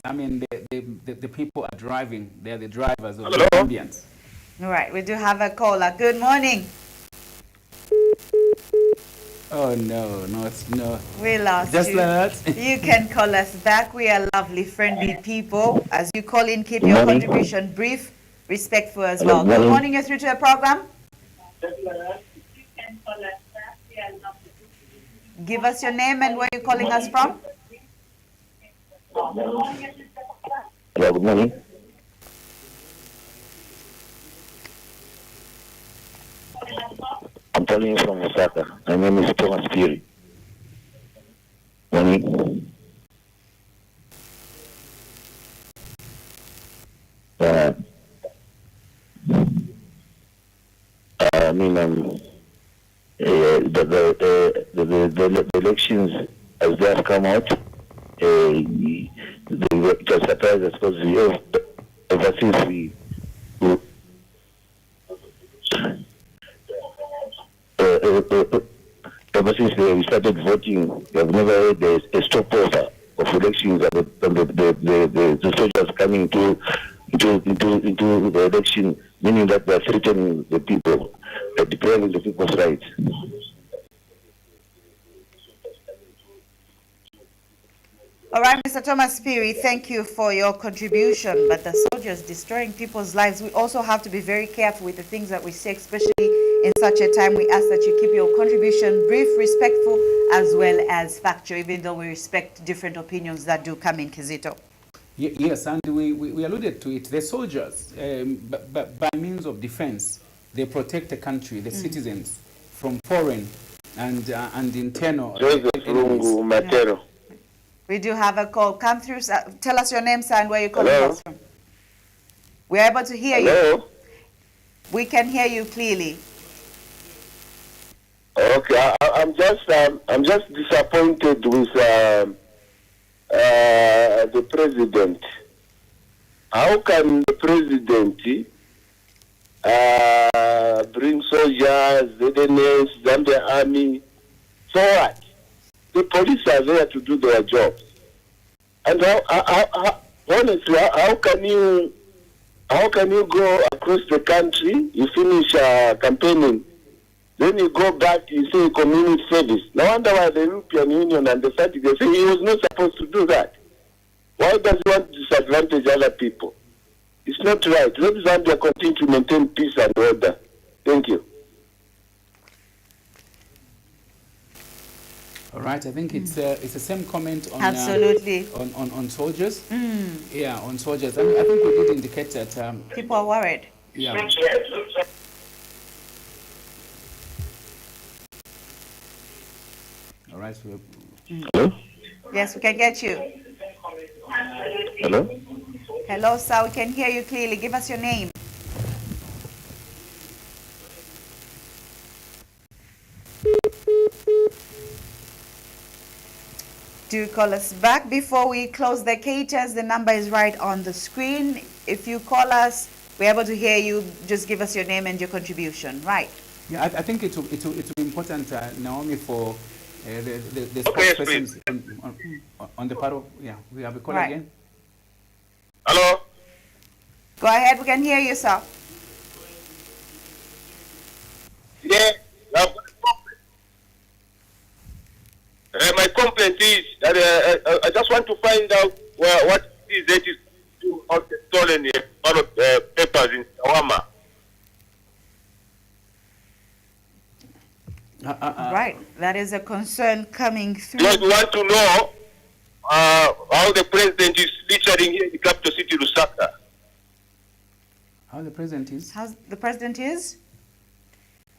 [SPEAKER 5] I mean, the people are driving. They're the drivers of the ambience.
[SPEAKER 10] All right, we do have a caller. Good morning.
[SPEAKER 5] Oh, no.
[SPEAKER 10] We lost
[SPEAKER 5] Just
[SPEAKER 10] you.
[SPEAKER 5] like that?
[SPEAKER 10] You can call us back. We are lovely, friendly people. As you call in, keep your contribution brief, respectful as well. Good morning, you're through to a program. Give us your name and where you're calling us from.
[SPEAKER 14] Hello, good morning. I'm calling you from Osaka. My name is Thomas Fury. Morning. The elections as they have come out, it was surprised because ever since ever since we started voting, we have never had a stopover of elections and the soldiers coming into the election, meaning that they are threatening the people, depriving the people's rights.
[SPEAKER 10] All right, Mr. Thomas Phiri, thank you for your contribution. But the soldiers destroying people's lives, we also have to be very careful with the things that we say, especially in such a time. We ask that you keep your contribution brief, respectful, as well as factual, even though we respect different opinions that do come in, Kizito.
[SPEAKER 5] Yes, and we alluded to it. The soldiers, by means of defense, they protect the country, the citizens, from foreign and internal enemies.
[SPEAKER 10] We do have a call. Come through. Tell us your name, sir, and where you're calling us from. We're able to hear you. We can hear you clearly.
[SPEAKER 14] Okay, I'm just disappointed with the president. How can the president bring soldiers, ZNS, Zambia Army? For what? The police are there to do their jobs. And honestly, how can you go across the country, you finish campaigning, then you go back, you say community service. No wonder why the European Union and the SADC, they say he was not supposed to do that. Why does he want to disadvantage other people? It's not right. Let Zambia continue to maintain peace and order. Thank you.
[SPEAKER 5] All right, I think it's the same comment on
[SPEAKER 10] absolutely
[SPEAKER 5] on soldiers. Yeah, on soldiers. I think we did indicate that
[SPEAKER 10] people are worried.
[SPEAKER 5] Yeah. All right.
[SPEAKER 14] Hello.
[SPEAKER 10] Yes, we can get you.
[SPEAKER 14] Hello.
[SPEAKER 10] Hello, sir. We can hear you clearly. Give us your name. Do call us back. Before we close the caters, the number is right on the screen. If you call us, we're able to hear you. Just give us your name and your contribution, right?
[SPEAKER 5] Yeah, I think it will be important, Naomi, for the spokespersons on the part of, yeah, we have a call again.
[SPEAKER 14] Hello?
[SPEAKER 10] Go ahead, we can hear you, sir.
[SPEAKER 14] Yeah, my complaint is that I just want to find out what is that is of the stolen part of papers in Sawama.
[SPEAKER 10] Right, that is a concern coming through.
[SPEAKER 14] Because we want to know how the president is featuring here in the capital city, Lusaka.
[SPEAKER 5] How the president is?
[SPEAKER 10] How the president is?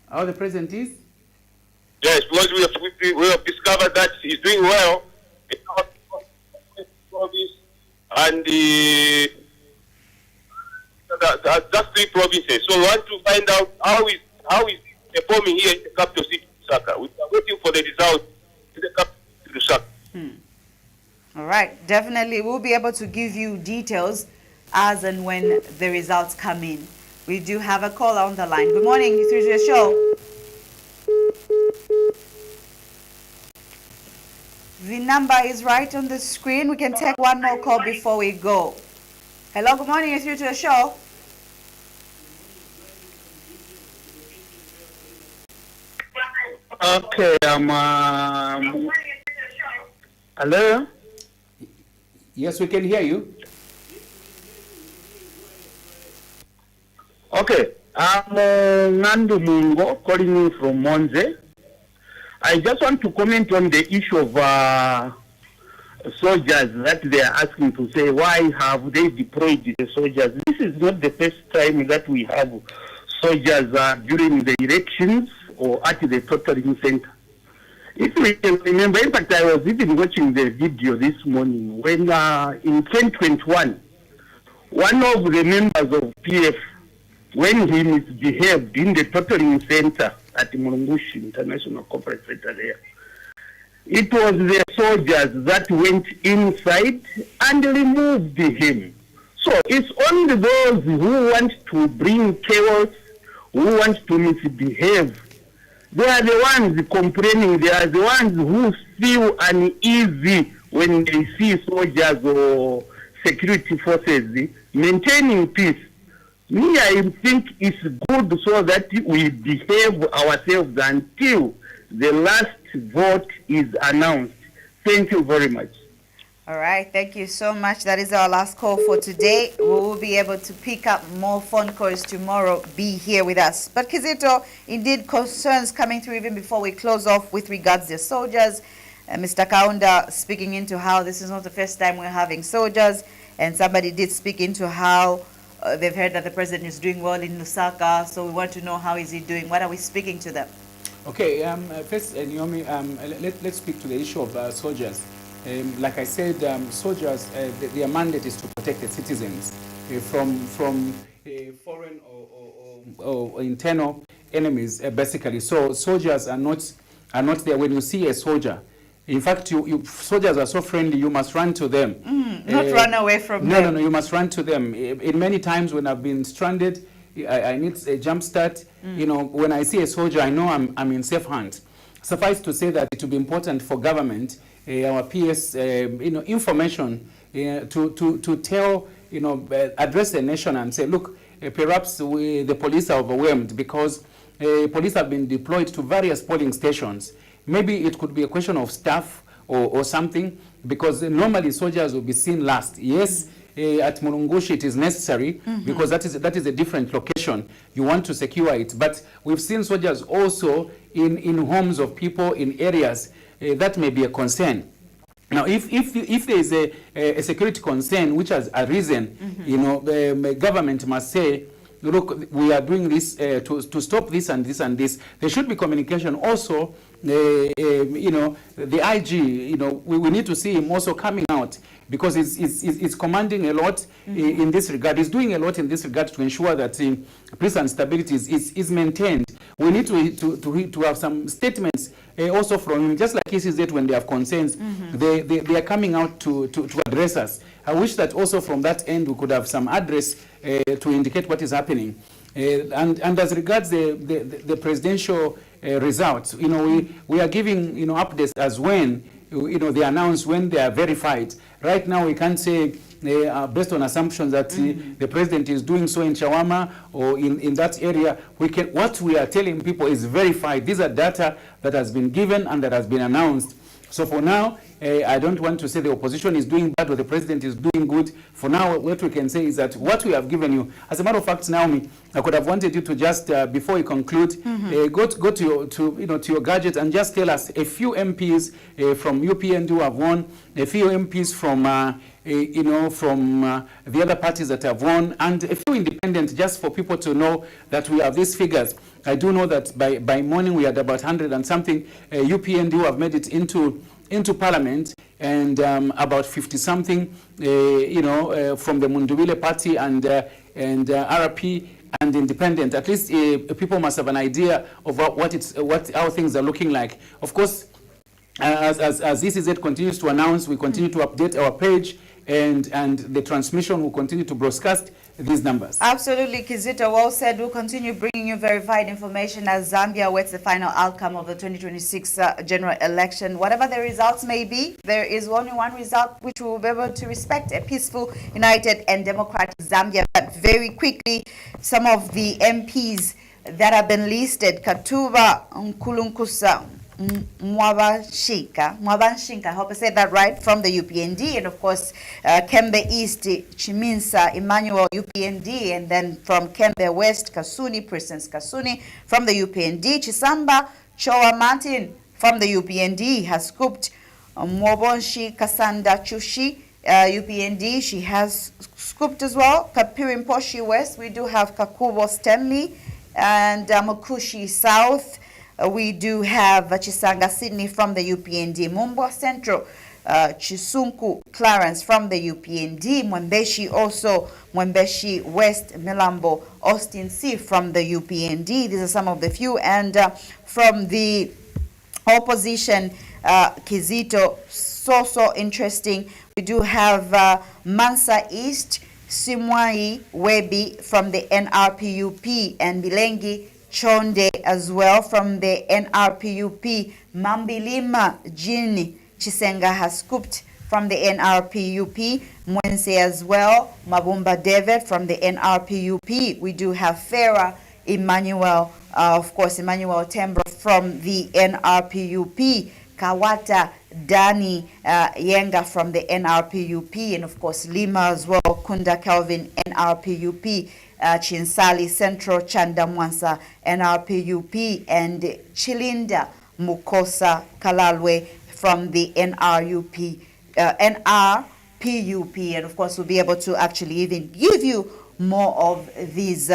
[SPEAKER 5] How the president is?
[SPEAKER 14] Yes, because we have discovered that he's doing well in our province and just 3 provinces. So we want to find out how is he performing here in the capital city, Lusaka. We are waiting for the results in the capital city, Lusaka.
[SPEAKER 10] All right, definitely we'll be able to give you details as and when the results come in. We do have a caller on the line. Good morning, you're through to the show. The number is right on the screen. We can take one more call before we go. Hello, good morning, you're through to the show.
[SPEAKER 9] Okay, hello?
[SPEAKER 5] Yes, we can hear you.
[SPEAKER 9] Okay, I'm Nandu Mungo, calling you from Monze. I just want to comment on the issue of soldiers that they are asking to say, why have they deployed the soldiers? This is not the first time that we have soldiers during the elections or at the torturing center. If we can remember, in fact, I was even watching the video this morning when in 2021, one of the members of PF, when he misbehaved in the torturing center at Mulungushi International Conference Center there, it was the soldiers that went inside and removed him. So it's only those who want to bring chaos, who want to misbehave, They are the ones complaining. They are the ones who feel uneasy when they see soldiers or security forces maintaining peace. Me, I think it's good so that we behave ourselves until the last vote is announced. Thank you very much.
[SPEAKER 10] All right, thank you so much. That is our last call for today. We will be able to pick up more phone calls tomorrow. Be here with us. But Kizito, indeed, concerns coming through even before we close off with regards to the soldiers. Mr. Kaunda speaking into how this is not the first time we're having soldiers, and somebody did speak into how they've heard that the president is doing well in Lusaka, so we want to know how is he doing. What are we speaking to them?
[SPEAKER 5] Okay, first, Naomi, let's speak to the issue of soldiers. Like I said, soldiers, their mandate is to protect the citizens from foreign or internal enemies, basically. So soldiers are not there. When you see a soldier, in fact, soldiers are so friendly, you must run to them.
[SPEAKER 10] Not run away from them.
[SPEAKER 5] No, you must run to them. In many times when I've been stranded, I need a jump start. You know, when I see a soldier, I know I'm in safe hands. Suffice to say that it will be important for government, our PS, information to tell, address the nation and say, look, perhaps the police are overwhelmed because police have been deployed to various polling stations. Maybe it could be a question of staff or something, because normally soldiers will be seen last. Yes, at Mulungushi it is necessary because that is a different location. You want to secure it. But we've seen soldiers also in homes of people in areas that may be a concern. Now, if there is a security concern which has arisen, the government must say, look, we are doing this to stop this and this and this. There should be communication also. The IG, we need to see him also coming out, because it's commanding a lot in this regard. He's doing a lot in this regard to ensure that peace and stability is maintained. We need to have some statements also from him, just like ECZ when they have concerns. They are coming out to address us. I wish that also from that end we could have some address to indicate what is happening. And as regards the presidential results, we are giving updates as when they announce, when they are verified. Right now we can't say based on assumptions that the president is doing so in Chawama or in that area. What we are telling people is verified. These are data that has been given and that has been announced. So for now, I don't want to say the opposition is doing bad or the president is doing good. For now, what we can say is that what we have given you, as a matter of fact, Naomi, I could have wanted you to just, before you conclude, go to your gadget and just tell us a few MPs from UPND who have won, a few MPs from the other parties that have won, and a few independent, just for people to know that we have these figures. I do know that by morning we had about 100 and something UPND who have made it into parliament, and about 50 something from the Mundubile party and RP and independent. At least people must have an idea of how things are looking like. Of course, as ECZ continues to announce, we continue to update our page, and the transmission will continue to broadcast these numbers.
[SPEAKER 10] Absolutely, Kizito, well said. We'll continue bringing you verified information as Zambia awaits the final outcome of the 2026 general election. Whatever the results may be, there is only one result which we will be able to respect: a peaceful, united and democratic Zambia. But very quickly, some of the MPs that have been listed: Katuba Nkulunkusa Mwabanshinka, I hope I said that right, from the UPND, and of course Kembe East, Chiminsa Emmanuel, UPND, and then from Kembe West, Kasuni, Presence Kasuni, from the UPND, Chisamba Choa Martin, from the UPND, has scooped Mwabonshi Kasanda Chushi, UPND, she has scooped as well. Kapirimposhi West, we do have Kakubo Stanley, and Mukushi South. We do have Chisanga Sydney from the UPND, Mumbwa Central, Chisunku Clarence from the UPND, Mwembeshi also, Mwembeshi West, Milambo, Austin C from the UPND. These are some of the few. And from the opposition, Kizito, so interesting. We do have Mansa East, Simwai Webi from the NRPUP, and Bilengi Chonde as well from the NRPUP. Mambilima Jini Chisenga has scooped from the NRPUP. Mwense as well. Mabumba David from the NRPUP. We do have Farah Emmanuel, of course, Emmanuel Tembro from the NRPUP. Kawata Dani Yenga from the NRPUP, and of course Lima as well. Kunda Kelvin, NRPUP. Chinsali Central Chanda Mwansa, NRPUP, and Chilinda Mukosa Kalalwe from the NRPUP, and of course we'll be able to actually even give you more of these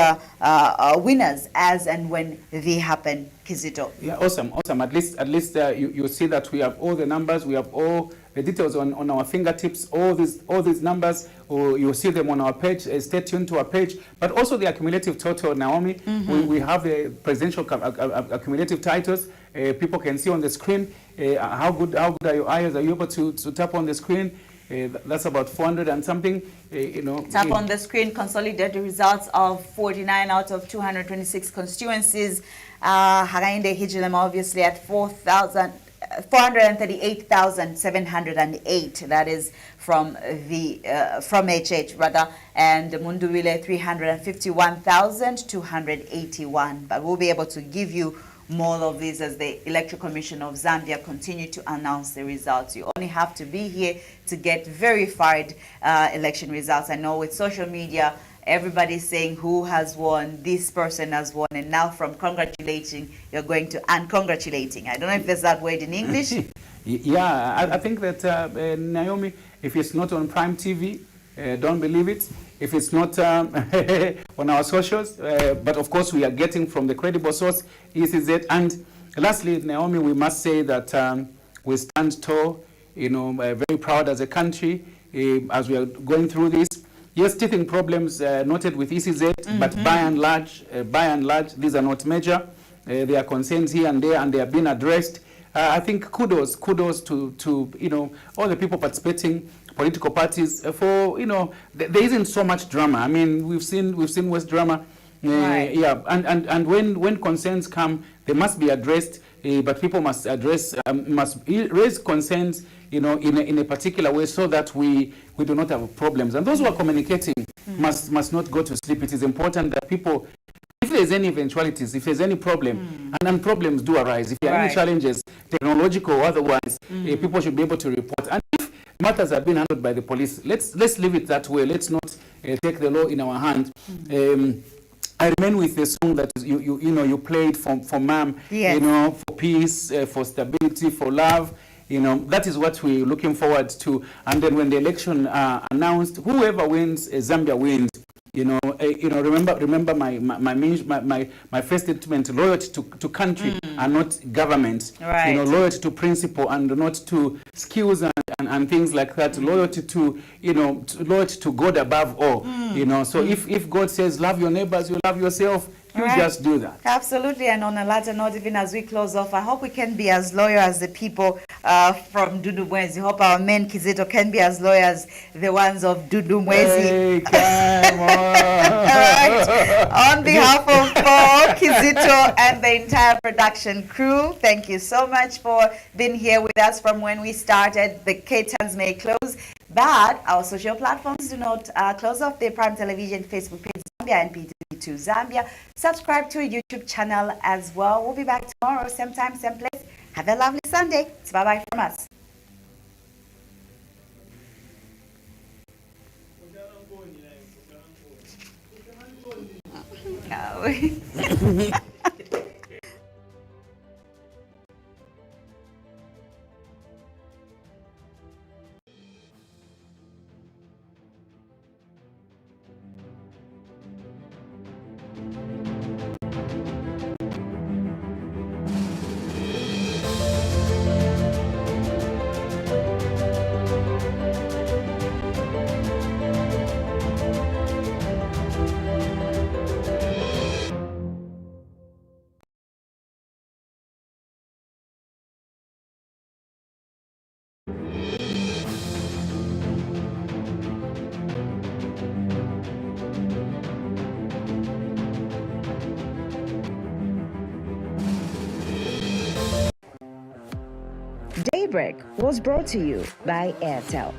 [SPEAKER 10] winners as and when they happen. Kizito.
[SPEAKER 5] Yeah, awesome. At least you see that we have all the numbers, we have all the details on our fingertips, all these numbers, or you'll see them on our page. Stay tuned to our page, but also the accumulative total, Naomi. We have the presidential accumulative titles. People can see on the screen. How good are your eyes? Are you able to tap on the screen? That's about 400 and something.
[SPEAKER 10] Tap on the screen, consolidated results of 49 out of 226 constituencies. Hakainde Hichilema obviously at 438,708. That is from the from HH rather, and Munduwile 351,281. But we'll be able to give you more of these as the Electoral Commission of Zambia continue to announce the results. You only have to be here to get verified election results. I know with social media, everybody's saying who has won, this person has won, and now from congratulating, you're going to uncongratulating. I don't know if there's that word in English.
[SPEAKER 5] Yeah, I think that, Naomi, if it's not on Prime TV, don't believe it. If it's not on our socials, but of course we are getting from the credible source, ECZ. And lastly, Naomi, we must say that we stand tall, very proud as a country as we are going through this. Yes, teething problems noted with ECZ, but by and large, these are not major. There are concerns here and there, and they have been addressed. I think kudos to all the people participating, political parties, for there isn't so much drama. I mean, we've seen West drama.
[SPEAKER 10] Right.
[SPEAKER 5] Yeah, and when concerns come, they must be addressed. But people must raise concerns, in a particular way, so that we do not have problems. And those who are communicating must not go to sleep. It is important that people, if there's any eventualities, if there's any problem, and problems do arise, if there are any challenges, technological or otherwise, people should be able to report. And if matters have been handled by the police, let's leave it that way. Let's not take the law in our hand. I remain with the song that you played for MAM,
[SPEAKER 10] Yes.
[SPEAKER 5] For peace, for stability, for love. That is what we're looking forward to. And then when the election announced, whoever wins, Zambia wins. Remember my first statement: loyalty to country and not government.
[SPEAKER 10] Right.
[SPEAKER 5] Loyalty to principle and not to skills and things like that. Loyalty to loyalty to God above all. So if God says love your neighbors, you love yourself. You just do that.
[SPEAKER 10] Absolutely. And on a later note, even as we close off, I hope we can be as loyal as the people from Dudu Mwezi. I hope our men Kizito can be as loyal as the ones of Dudu Mwezi.
[SPEAKER 5] Hey, come on.
[SPEAKER 10] Right. On behalf of Paul, Kizito, and the entire production crew, thank you so much for being here with us from when we started. The curtains may close, but our social platforms do not close off. The Prime Television Facebook page Zambia and PTV2 Zambia. Subscribe to our YouTube channel as well. We'll be back tomorrow, same time, same place. Have a lovely Sunday. It's bye-bye from us. No.
[SPEAKER 18] Daybreak was brought to you by Airtel.